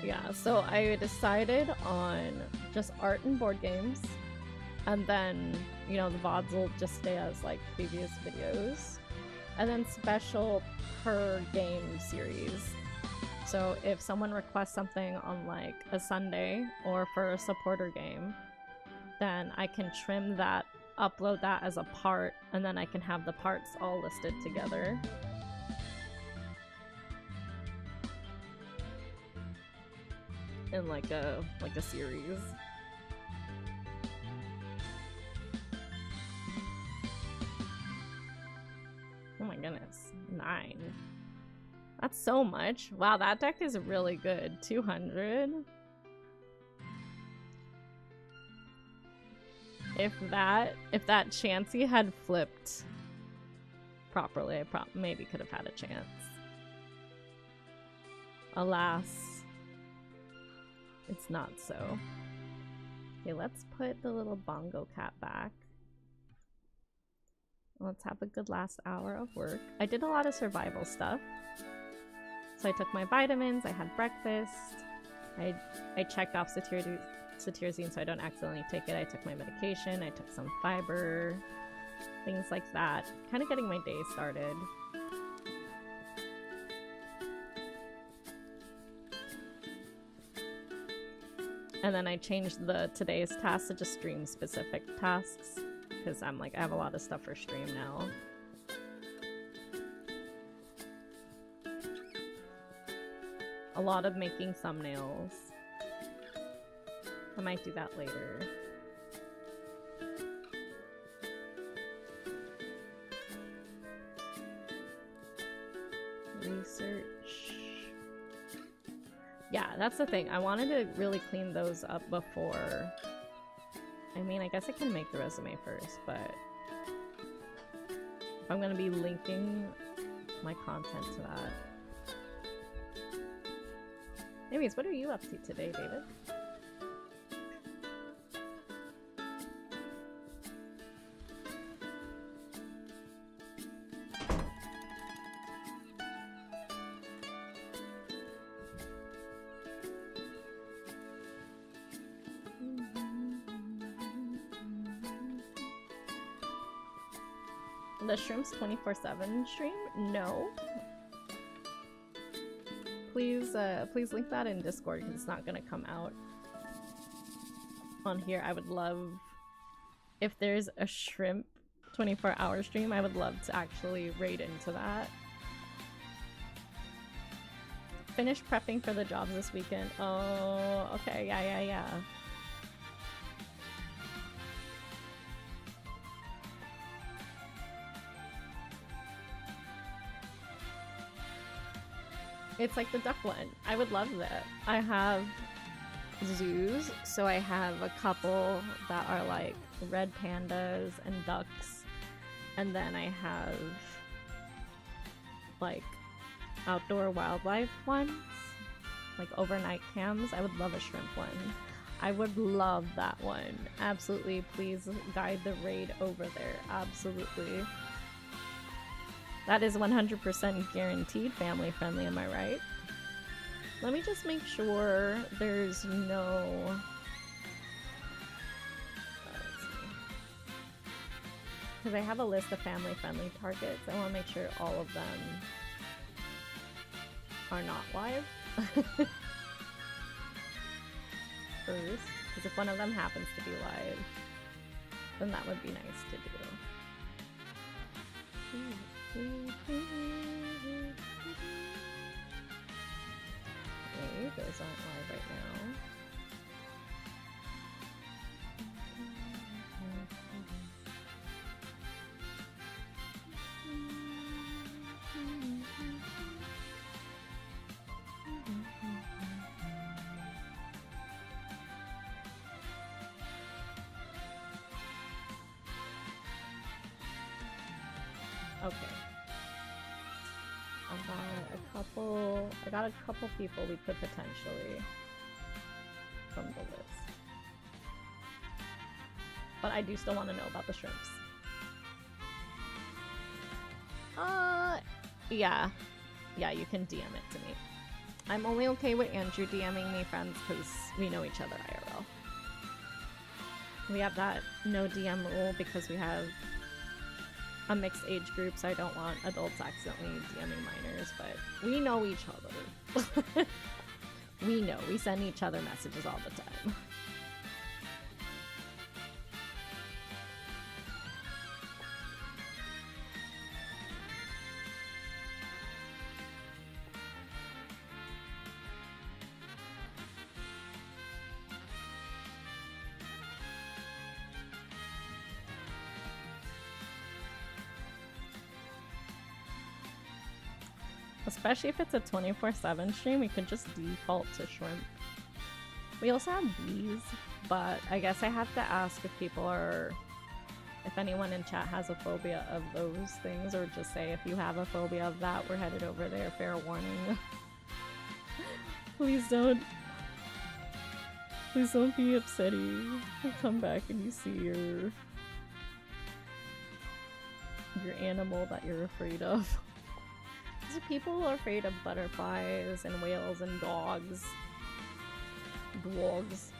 Yeah, so I decided on just art and board games, and then, you know, the VODs will just stay as like previous videos, and then special per game series. So if someone requests something on like a Sunday or for a supporter game, then I can trim that, upload that as a part, and then I can have the parts all listed together. In like a series. Oh my goodness, 9. That's so much. Wow, that deck is really good. 200. If that Chansey had flipped properly, I maybe could have had a chance. Alas, it's not so. Okay, let's put the little bongo cat back. Let's have a good last hour of work. I did a lot of survival stuff. So I took my vitamins, I had breakfast, I checked off cetirizine so I don't accidentally take it. I took my medication, I took some fiber, things like that. Kind of getting my day started. And then I changed today's tasks to just stream specific tasks because I'm like, I have a lot of stuff for stream now. A lot of making thumbnails. I might do that later. Research. Yeah, that's the thing. I wanted to really clean those up before. I mean, I guess I can make the resume first, but I'm gonna be linking my content to that. Anyways, what are you up to today, David? The Shrimp's 24/7 stream? No. Please link that in Discord because it's not gonna come out on here. I would love if there's a Shrimp 24-hour stream. I would love to actually raid into that. Finish prepping for the jobs this weekend. Oh, okay, yeah. It's like the duck one. I would love that. I have zoos, so I have a couple that are like red pandas and ducks, and then I have like outdoor wildlife ones, like overnight cams. I would love a shrimp one. I would love that one. Absolutely, please guide the raid over there. Absolutely. That is 100% guaranteed family friendly, am I right? Let me just make sure there's no... Because I have a list of family friendly targets. I want to make sure all of them are not live. First, because if one of them happens to be live, then that would be nice to do. Okay, those aren't live right now. Okay. I got a couple people we could potentially from the list. But I do still want to know about the shrimps. Yeah. Yeah, you can DM it to me. I'm only okay with Andrew DMing me friends because we know each other IRL. We have that no DM rule because we have a mixed age group, so I don't want adults accidentally DMing minors, but we know each other. We know. We send each other messages all the time. Especially if it's a 24/7 stream, we could just default to shrimp. We also have bees, but I guess I have to ask if people are if anyone in chat has a phobia of those things, or just say if you have a phobia of that, we're headed over there. Fair warning. Please don't be upsetting. You come back and you see your animal that you're afraid of. So people are afraid of butterflies and whales and dogs. Dogs.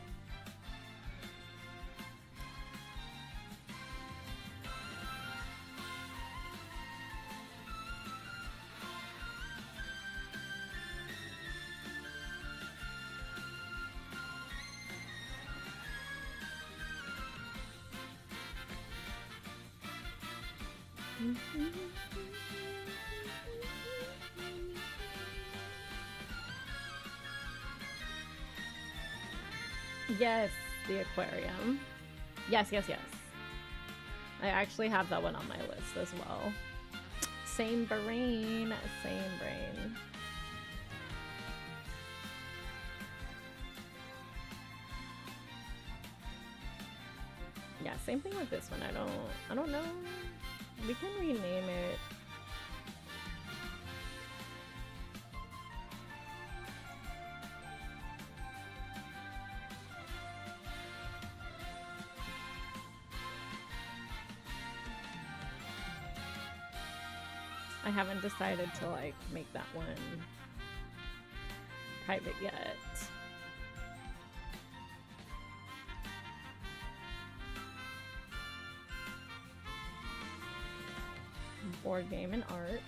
Yes, the aquarium. Yes. I actually have that one on my list as well. Same brain. Yeah, same thing with this one. I don't know. We can rename it. I haven't decided to like make that one private yet. Board game and art.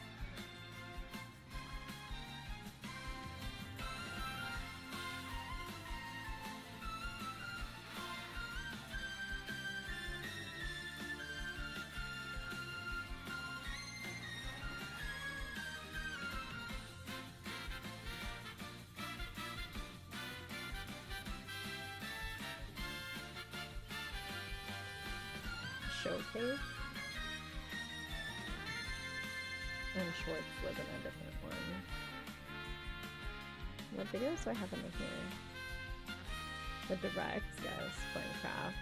Showcase. And Schwartz live in a different one. What videos do I have in here? The directs, yes, Minecraft.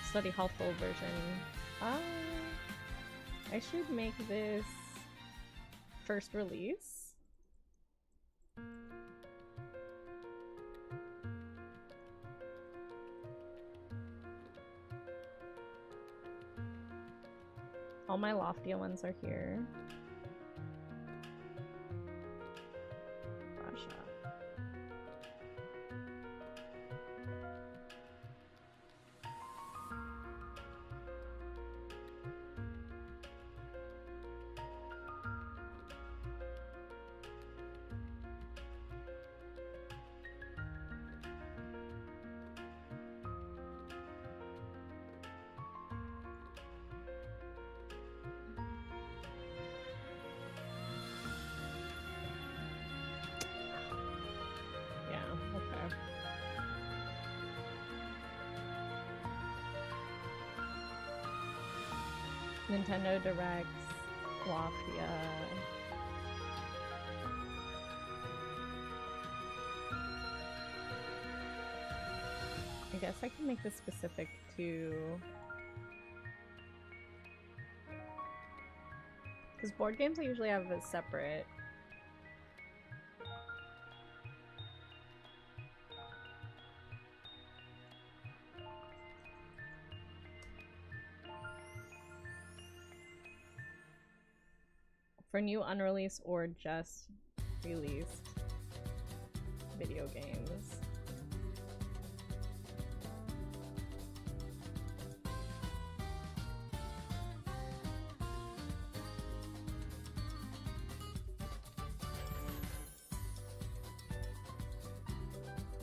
Study Hall full version. I should make this first release. All my Loftia ones are here. Nintendo Directs, Loftia. I guess I can make this specific to... because board games I usually have a separate. For new, unreleased, or just released video games.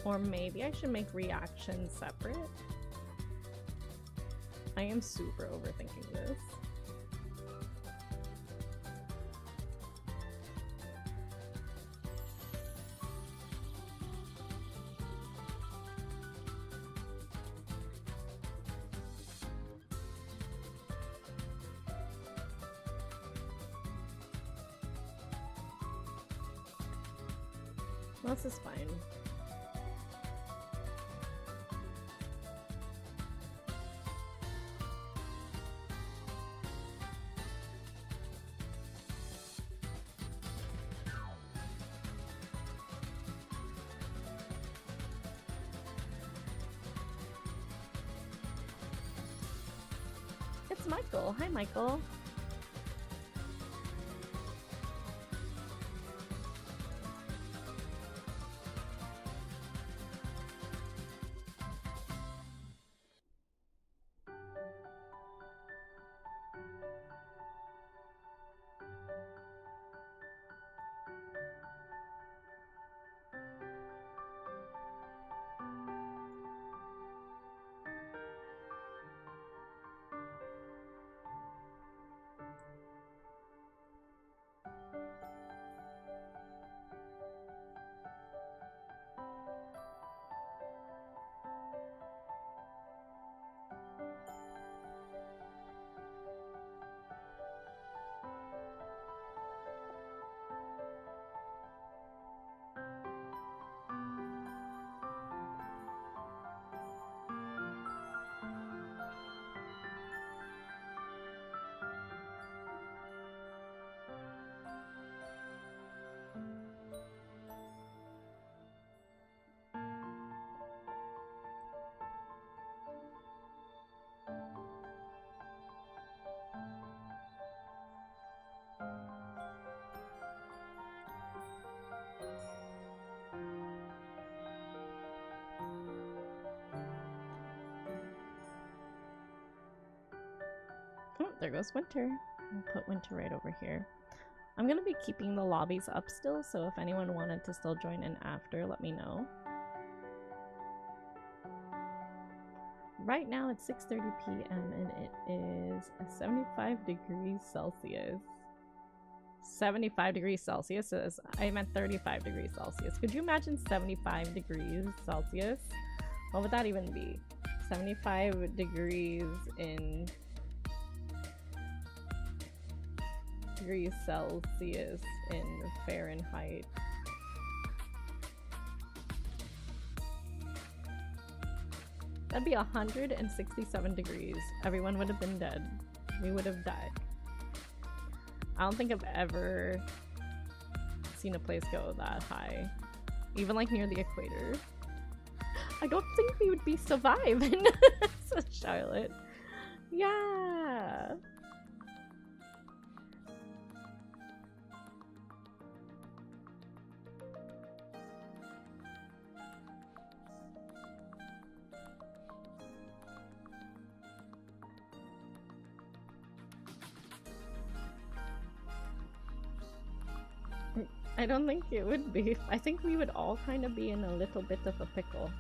Or maybe I should make reactions separate. I am super overthinking this. This is fine. Michael. Hi, Michael. Oh, there goes Winter. I'll put Winter right over here. I'm gonna be keeping the lobbies up still, so if anyone wanted to still join in after, let me know. Right now it's 6:30 p.m. and it is 75 degrees Celsius. 75 degrees Celsius is, I meant 35 degrees Celsius. Could you imagine 75 degrees Celsius? What would that even be? 75 degrees in degrees Celsius in Fahrenheit. That'd be 167 degrees. Everyone would have been dead. We would have died. I don't think I've ever seen a place go that high. Even like near the equator. I don't think we would be surviving. So Charlotte. Yeah. I don't think it would be. I think we would all kind of be in a little bit of a pickle.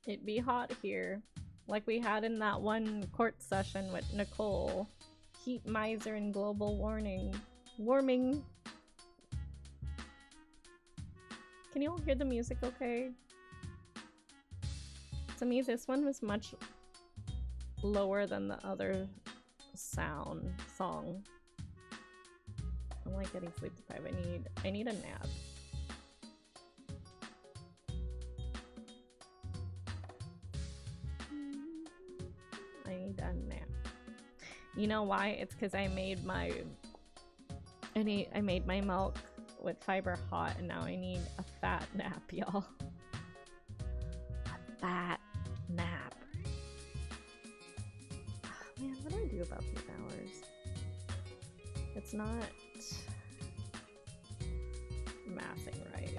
It'd be hot here, like we had in that one court session with Nicole. Heat miser and global warming. Can you all hear the music okay? To me, this one was much lower than the other song. I'm like getting sleep deprived. I need a nap. I need a nap. You know why? It's because I made my milk with fiber hot, and now I need a fat nap, y'all. A fat nap. Oh, man, what do I do about these hours? It's not mathing right.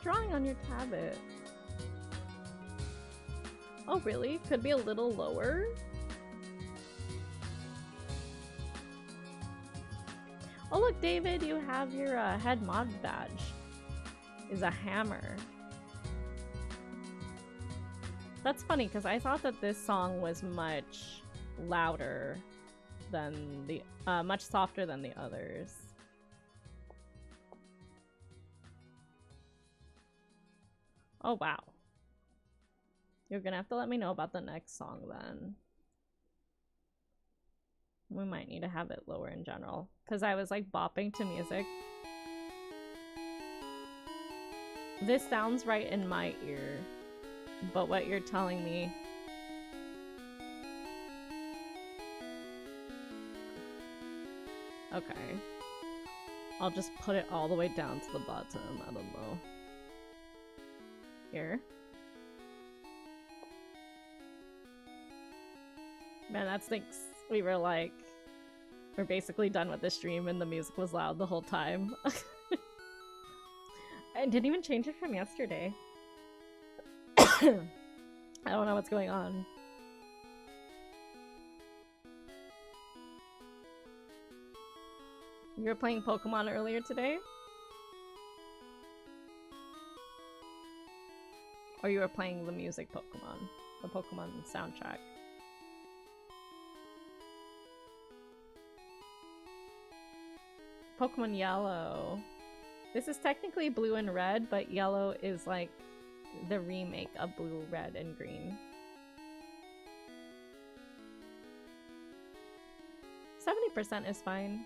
Drawing on your tablet. Oh, really? Could be a little lower? Oh, look, David, you have your head mod badge. Is a hammer. That's funny, because I thought that this song was much louder than the, much softer than the others. Oh, wow. You're gonna have to let me know about the next song then. We might need to have it lower in general, because I was like bopping to music. This sounds right in my ear, but what you're telling me... Okay. I'll just put it all the way down to the bottom, I don't know. Here. Man, that stinks. We were like... We're basically done with the stream and the music was loud the whole time. I didn't even change it from yesterday. I don't know what's going on. You were playing Pokemon earlier today? Or you were playing the music Pokemon? The Pokemon soundtrack? Pokemon Yellow. This is technically blue and red, but yellow is like the remake of blue, red, and green. 70% is fine.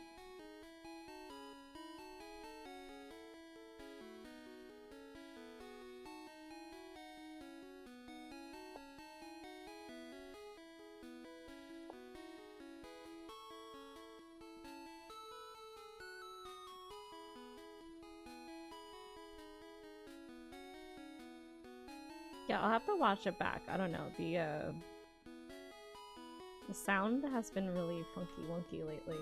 Yeah, I'll have to watch it back. I don't know. The sound has been really funky wonky lately.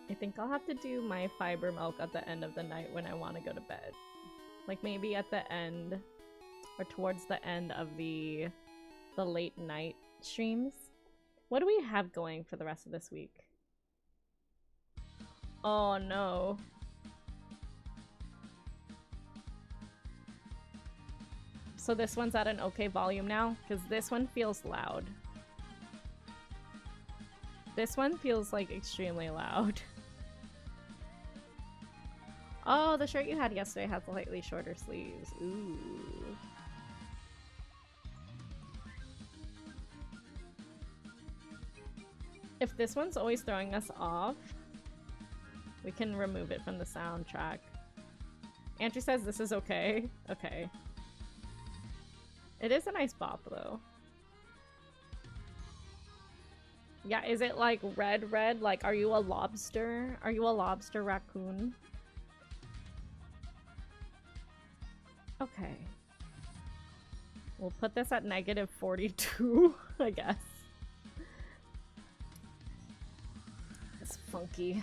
I think I'll have to do my fiber milk at the end of the night when I want to go to bed. Like maybe at the end or towards the end of the late night streams. What do we have going for the rest of this week? Oh no. So this one's at an okay volume now? Because this one feels loud. This one feels like extremely loud. Oh, the shirt you had yesterday has slightly shorter sleeves. Ooh. If this one's always throwing us off, we can remove it from the soundtrack. Andrew says this is okay. Okay. It is a nice bop, though. Yeah, is it like red? Like, are you a lobster? Are you a lobster raccoon? Okay. We'll put this at -42, I guess. It's funky.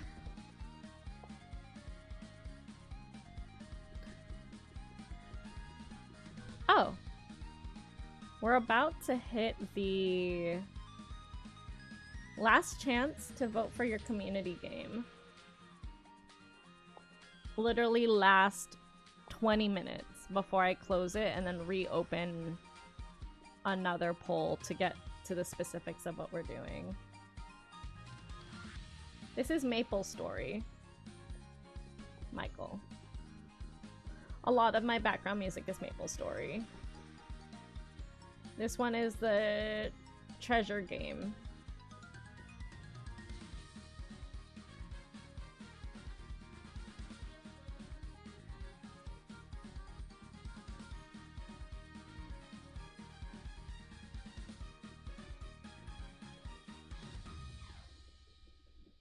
Oh. We're about to hit the last chance to vote for your community game. Literally last 20 minutes before I close it and then reopen another poll to get to the specifics of what we're doing. This is Maple Story. Michael. A lot of my background music is Maple Story. This one is the treasure game.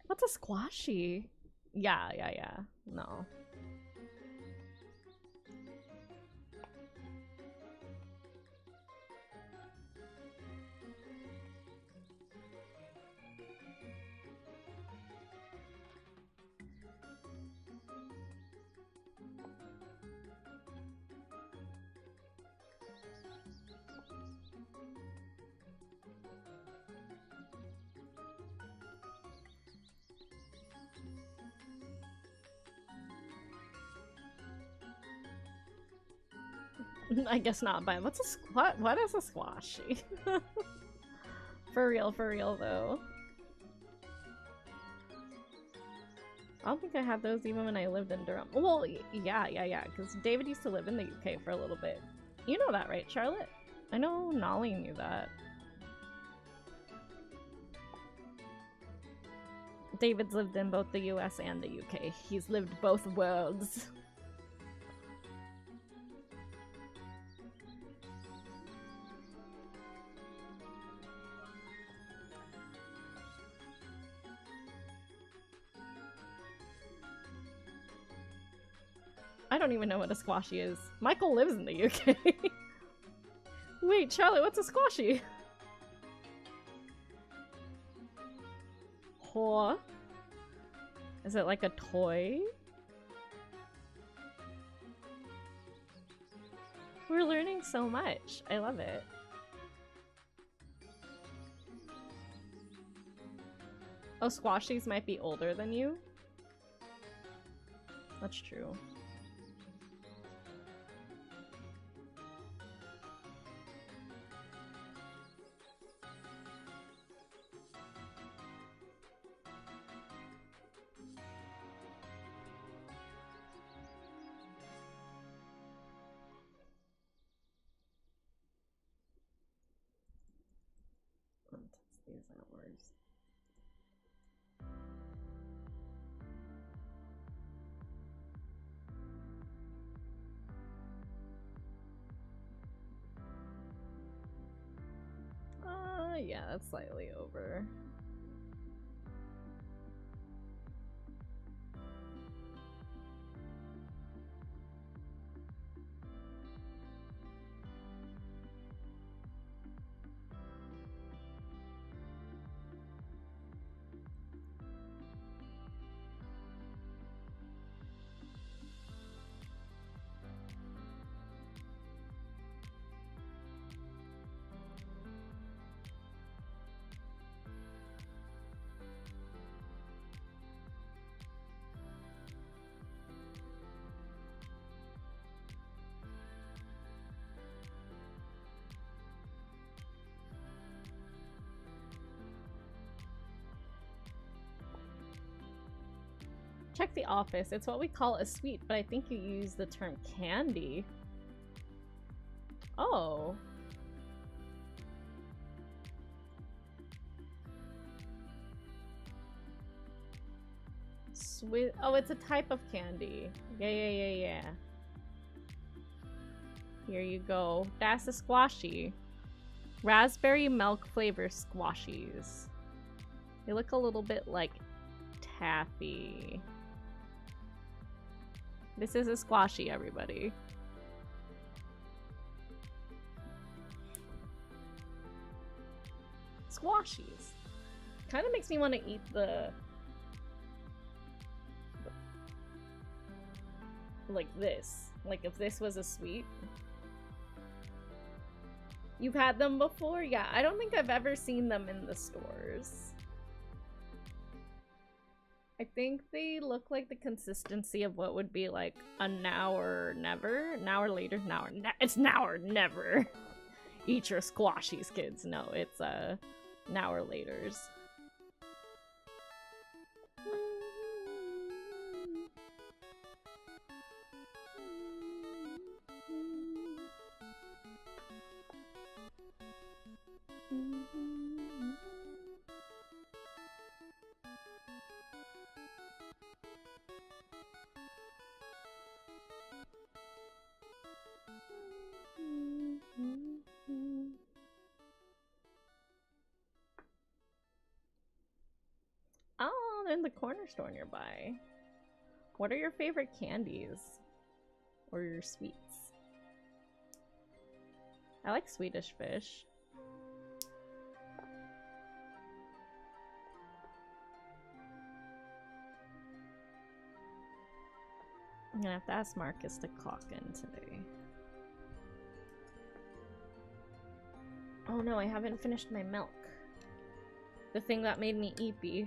What's a squashy? Yeah. No. I guess not, but what's a squat? What is a squashy? For real though. I don't think I had those even when I lived in Durham. Well, yeah, because David used to live in the UK for a little bit. You know that, right, Charlotte? I know Nolly knew that. David's lived in both the US and the UK. He's lived both worlds. I don't even know what a squashy is. Michael lives in the UK. Wait, Charlotte, what's a squashy? Huh? Is it like a toy? We're learning so much. I love it. Oh, squashies might be older than you? That's true. These hours. Yeah, that's slightly over. Check the office. It's what we call a sweet, but I think you use the term candy. Oh. Sweet. Oh, it's a type of candy. Yeah. Here you go. That's a squashy. Raspberry milk flavor squashies. They look a little bit like taffy. This is a squashy, everybody. Squashies. Kind of makes me want to eat the... like this. Like if this was a sweet. You've had them before? Yeah, I don't think I've ever seen them in the stores. I think they look like the consistency of what would be like a now or never. Now or later. Now or it's now or never. Eat your squashies, kids. No, it's now or laters. Oh, they're in the corner store nearby. What are your favorite candies? Or your sweets? I like Swedish fish. I'm gonna have to ask Marcus to clock in today. Oh no, I haven't finished my milk. The thing that made me eepy.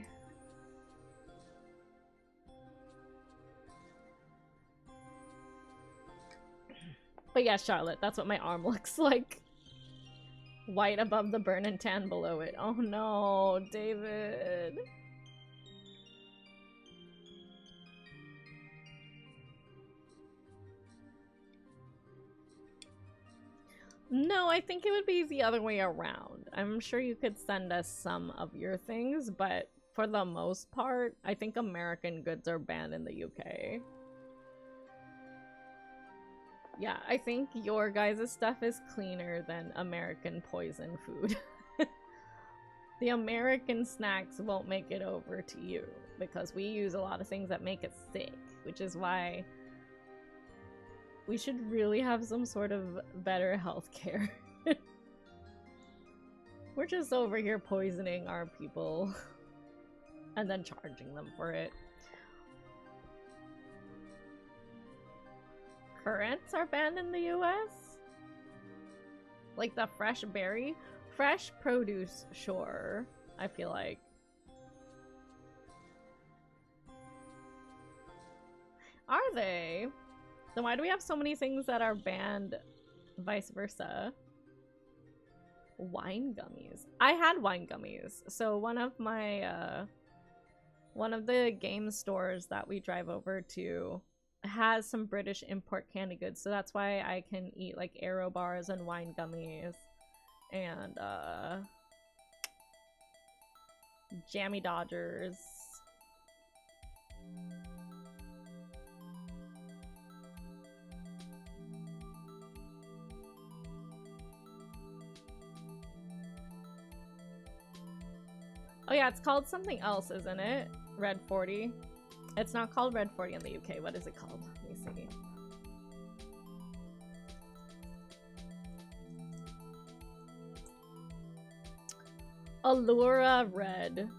But yeah, Charlotte, that's what my arm looks like. White above the burn and tan below it. Oh no, David. No, I think it would be the other way around. I'm sure you could send us some of your things, but for the most part, I think American goods are banned in the UK. Yeah, I think your guys' stuff is cleaner than American poison food. The American snacks won't make it over to you because we use a lot of things that make us sick, which is why we should really have some sort of better healthcare. We're just over here poisoning our people and then charging them for it. Currants are banned in the US? Like the fresh berry? Fresh produce, sure. I feel like. Are they? Then why do we have so many things that are banned vice versa? Wine gummies. I had wine gummies. So one of my, one of the game stores that we drive over to has some British import candy goods. So that's why I can eat like Aero bars and wine gummies. And, Jammy Dodgers. Oh yeah, it's called something else, isn't it? Red 40. It's not called Red 40 in the UK. What is it called? Let me see. Allura Red.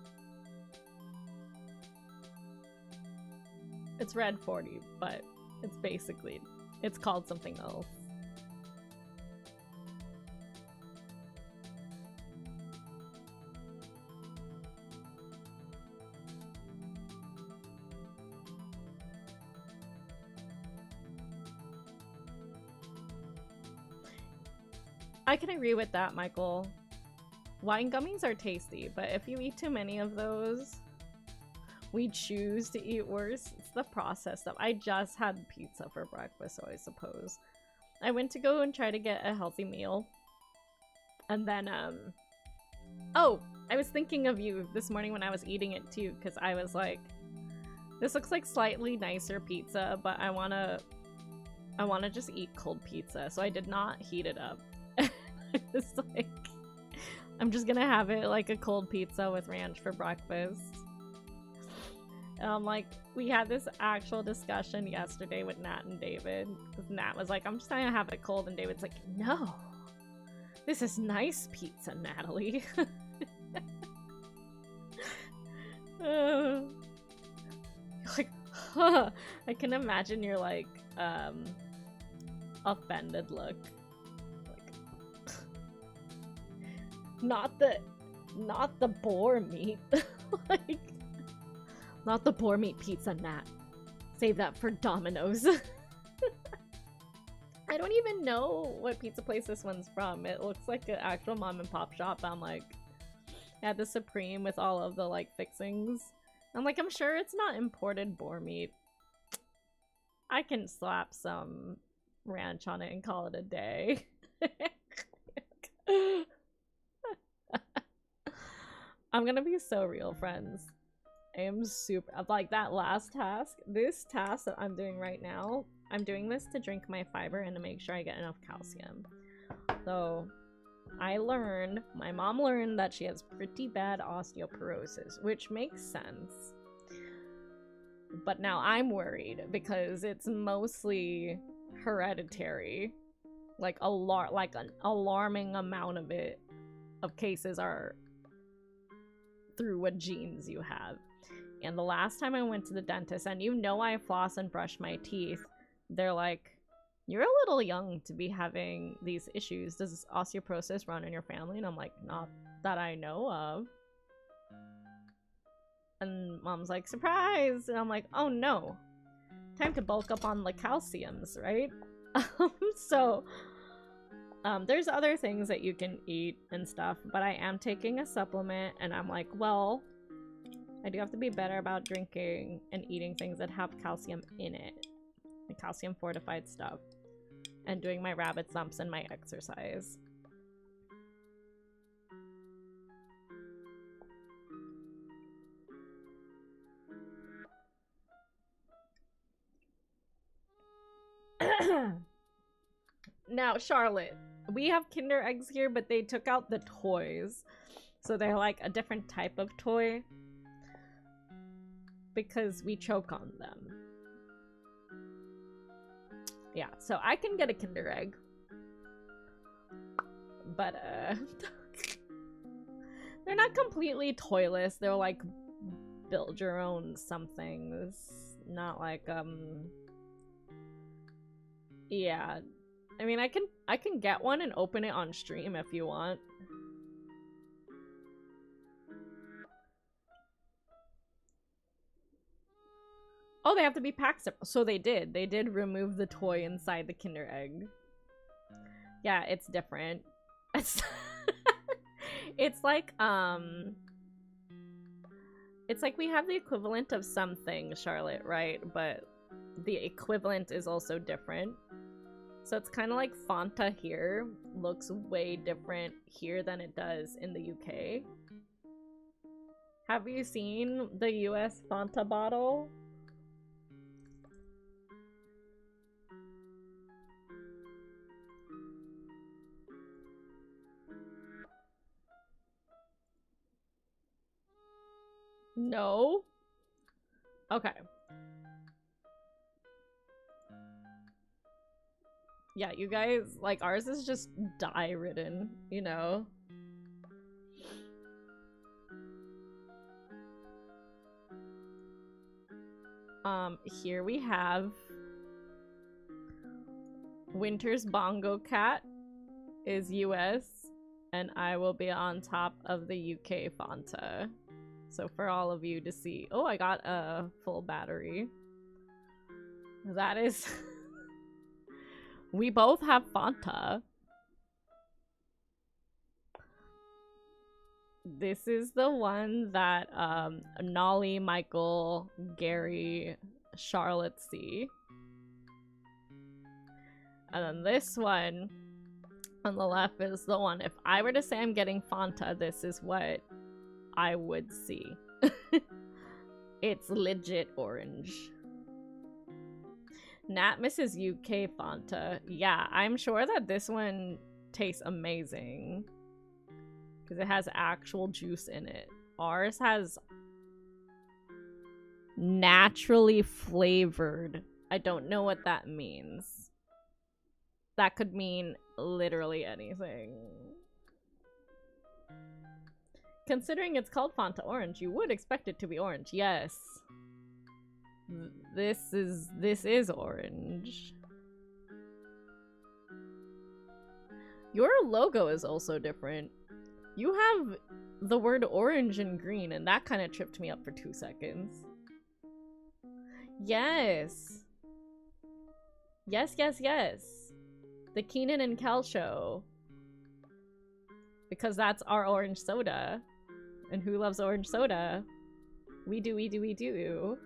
It's Red 40, but it's basically, it's called something else. I can agree with that, Michael. Wine gummies are tasty, but if you eat too many of those, we choose to eat worse. It's the processed stuff. I just had pizza for breakfast, so I suppose. I went to go and try to get a healthy meal. And then, oh, I was thinking of you this morning when I was eating it too, because I was like, this looks like slightly nicer pizza, but I wanna just eat cold pizza, so I did not heat it up. It's like, I'm just gonna have it like a cold pizza with ranch for breakfast. And like, we had this actual discussion yesterday with Nat and David. Nat was like, I'm just gonna have it cold, and David's like, no, this is nice pizza, Natalie. Like, huh. I can imagine your like, offended look. Not the boar meat. Like, not the boar meat pizza, Nat. Save that for Domino's. I don't even know what pizza place this one's from. It looks like an actual mom and pop shop. I'm like, had the Supreme with all of the like fixings. I'm like, I'm sure it's not imported boar meat. I can slap some ranch on it and call it a day. I'm gonna be so real, friends. I am super, like that last task, this task that I'm doing right now, I'm doing this to drink my fiber and to make sure I get enough calcium. So I learned, my mom learned that she has pretty bad osteoporosis, which makes sense. But now I'm worried because it's mostly hereditary. Like an alarming amount of it, of cases are through what genes you have. And the last time I went to the dentist, and you know I floss and brush my teeth, they're like, you're a little young to be having these issues. Does osteoporosis run in your family? And I'm like, not that I know of. And mom's like, surprise! And I'm like, oh no. Time to bulk up on the calciums, right? So, there's other things that you can eat and stuff, but I am taking a supplement, and I'm like, well, I do have to be better about drinking and eating things that have calcium in it, like calcium fortified stuff, and doing my rabbit thumps and my exercise. Now, Charlotte, we have Kinder Eggs here, but they took out the toys. So they're like a different type of toy. Because we choke on them. Yeah, so I can get a Kinder Egg. But, they're not completely toyless. They're like build your own somethings. Not like, yeah. I mean, I can get one and open it on stream if you want. Oh, they have to be packed separate. So they did. They did remove the toy inside the Kinder Egg. Yeah, it's different. It's like we have the equivalent of something, Charlotte, right? But the equivalent is also different. So it's kind of like Fanta here looks way different here than it does in the UK. Have you seen the US Fanta bottle? No? Okay. Yeah, you guys, like, ours is just dye-ridden, you know? Here we have Winter's Bongo Cat is US, and I will be on top of the UK Fanta. So for all of you to see. Oh, I got a full battery. That is... We both have Fanta. This is the one that Nolly, Michael, Gary, Charlotte see. And then this one on the left is the one. If I were to say I'm getting Fanta, this is what I would see. It's legit orange. Nat misses UK Fanta. Yeah, I'm sure that this one tastes amazing. Because it has actual juice in it. Ours has naturally flavored. I don't know what that means. That could mean literally anything. Considering it's called Fanta Orange, you would expect it to be orange. Yes. This is orange. Your logo is also different. You have the word orange and green, and that kind of tripped me up for 2 seconds. Yes. Yes, yes, yes. The Keenan and Kel show. Because that's our orange soda. And who loves orange soda? We do, we do, we do.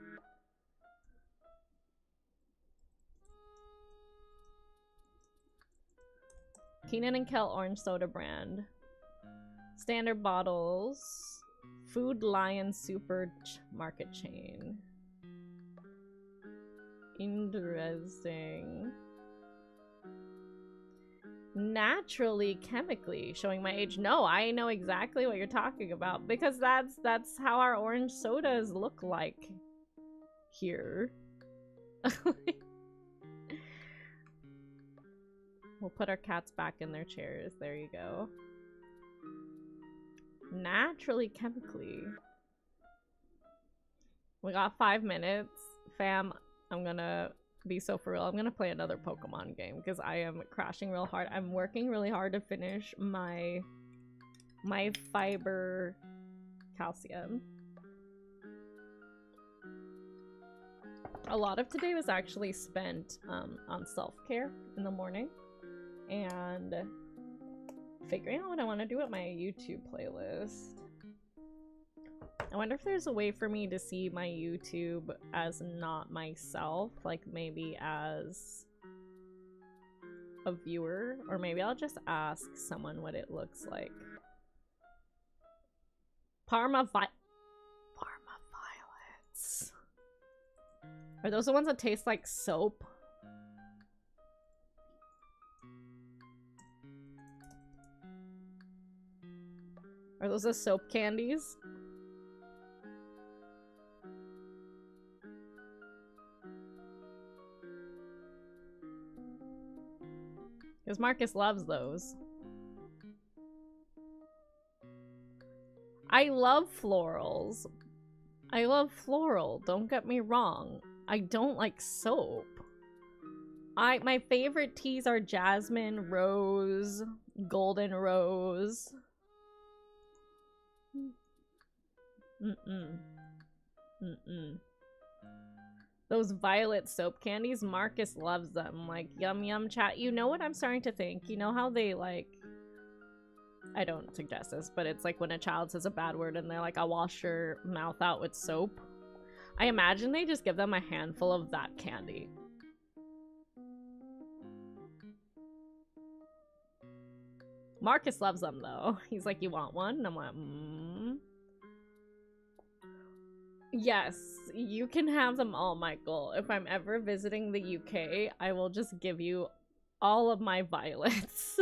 Keenan and Kel orange soda brand. Standard bottles. Food Lion Supermarket chain. Interesting. Naturally, chemically, showing my age. No, I know exactly what you're talking about because that's how our orange sodas look like here. We'll put our cats back in their chairs. There you go. Naturally, chemically. We got 5 minutes. Fam, I'm gonna be so for real. I'm gonna play another Pokemon game because I am crashing real hard. I'm working really hard to finish my fiber calcium. A lot of today was actually spent on self-care in the morning and figuring out what I want to do with my YouTube playlist. I wonder if there's a way for me to see my YouTube as not myself, like maybe as a viewer, or maybe I'll just ask someone what it looks like. Parma violets. Are those the ones that taste like soap? Are those the soap candies? Because Marcus loves those. I love florals. I love floral, don't get me wrong. I don't like soap. My favorite teas are jasmine, rose, golden rose. Those violet soap candies, Marcus loves them. Like, yum yum chat. You know what I'm starting to think? You know how they like... I don't suggest this, but it's like when a child says a bad word and they're like, I'll wash your mouth out with soap. I imagine they just give them a handful of that candy. Marcus loves them though. He's like, you want one? And I'm like, Yes, you can have them all, Michael. If I'm ever visiting the UK, I will just give you all of my violets.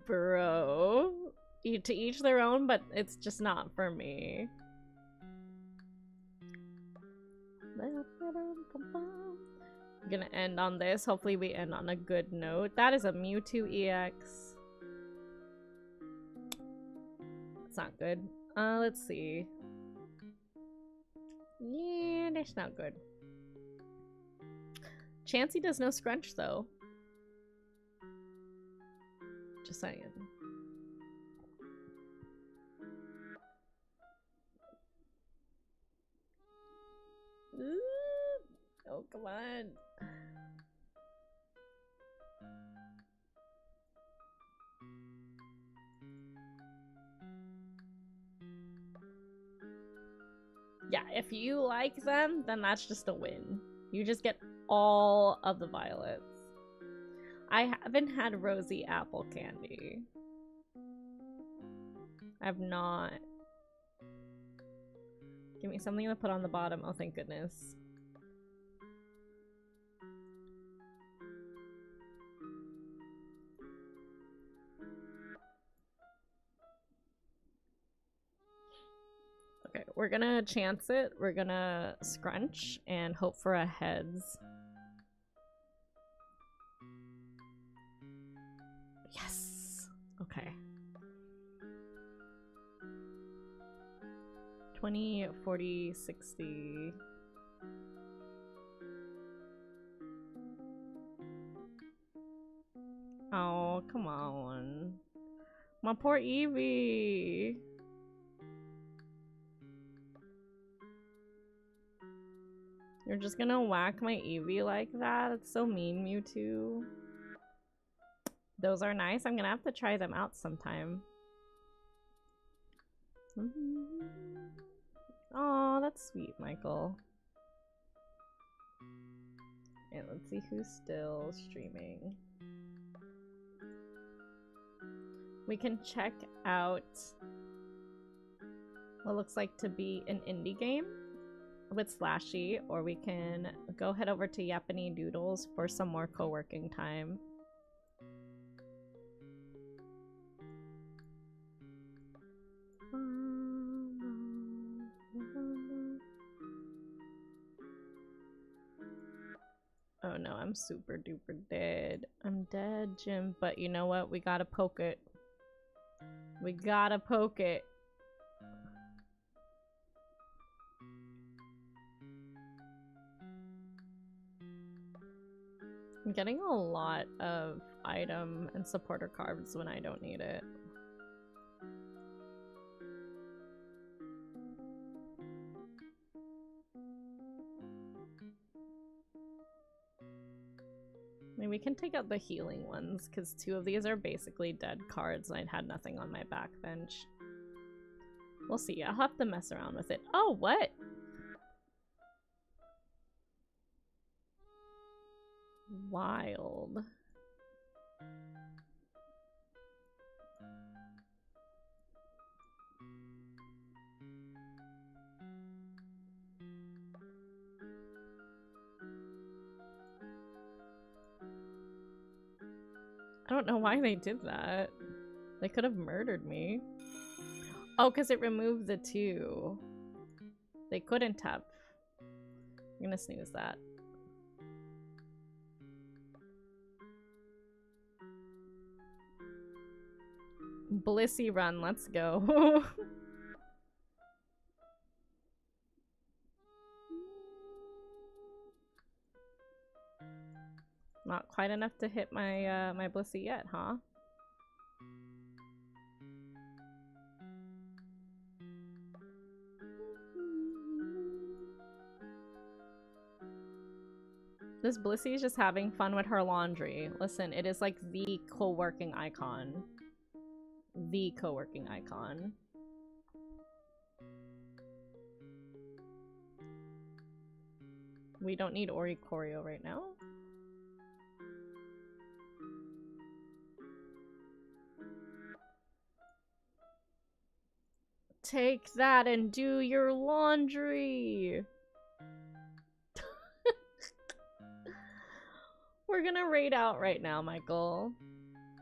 Bro. To each their own, but it's just not for me. I'm gonna end on this. Hopefully we end on a good note. That is a Mewtwo EX. It's not good. Let's see. Yeah, that's not good. Chansey does no scrunch though. Just saying. Oh, come on. Yeah, if you like them, then that's just a win. You just get all of the violets. I haven't had rosy apple candy. I've not. Give me something to put on the bottom. Oh, thank goodness. Okay, we're gonna chance it. We're gonna scrunch and hope for a heads. Yes! Okay. 20, 40, 60. Oh, come on. My poor Eevee. You're just gonna whack my Eevee like that? It's so mean, Mewtwo. Those are nice. I'm gonna have to try them out sometime. Oh, that's sweet, Michael. And let's see who's still streaming. We can check out what looks like to be an indie game with Slashy, or we can go head over to Yapany Doodles for some more co-working time. Oh no, I'm super duper dead. I'm dead, Jim, but you know what? We gotta poke it. We gotta poke it. I'm getting a lot of item and supporter cards when I don't need it. And we can take out the healing ones, because 2 of these are basically dead cards and I had nothing on my backbench. We'll see. I'll have to mess around with it. Oh, what? Wild. I don't know why they did that. They could have murdered me. Oh, because it removed the 2. They couldn't have. I'm gonna snooze that. Blissy run, let's go. Not quite enough to hit my my Blissey yet, huh? This Blissey is just having fun with her laundry. Listen, it is like the co-working icon. The co-working icon. We don't need Ori Choreo right now. Take that and do your laundry. We're gonna raid out right now, Michael.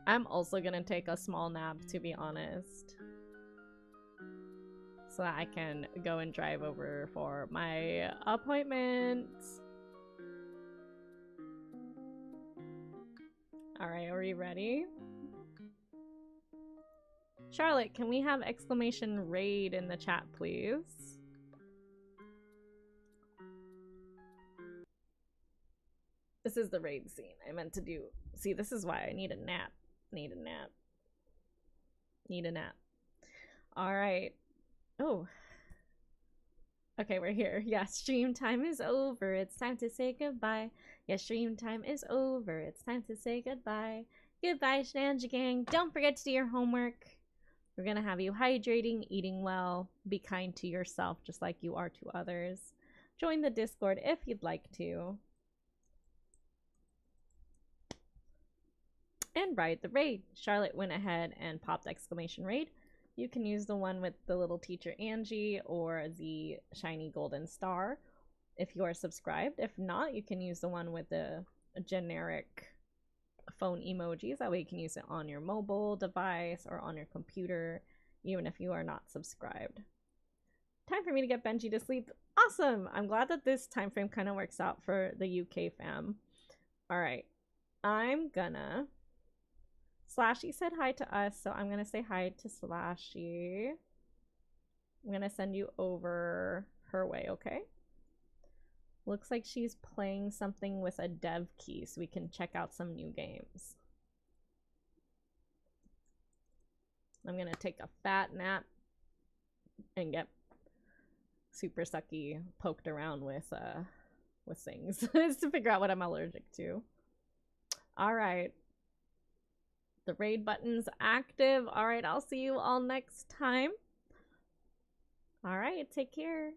I'm also gonna take a small nap, to be honest. So that I can go and drive over for my appointment. Alright, are we ready? Charlotte, can we have exclamation raid in the chat, please? This is the raid scene I meant to do. See, this is why I need a nap. Need a nap. Need a nap. Alright. Oh. Okay, we're here. Yeah, stream time is over. It's time to say goodbye. Yeah, stream time is over. It's time to say goodbye. Goodbye, Shenanigans. Don't forget to do your homework. We're gonna have you hydrating, eating well, be kind to yourself just like you are to others. Join the Discord if you'd like to. And ride the raid. Charlotte went ahead and popped exclamation raid. You can use the one with the little teacher Angie or the shiny golden star if you are subscribed. If not, you can use the one with the generic phone emojis. That way you can use it on your mobile device or on your computer, even if you are not subscribed. Time for me to get Benji to sleep. Awesome! I'm glad that this time frame kind of works out for the UK fam. Alright. I'm gonna... Slashy said hi to us, so I'm gonna say hi to Slashy. I'm gonna send you over her way, okay? Looks like she's playing something with a dev key, so we can check out some new games. I'm gonna take a fat nap and get super sucky poked around with things to figure out what I'm allergic to. Alright. The raid button's active. Alright, I'll see you all next time. Alright, take care.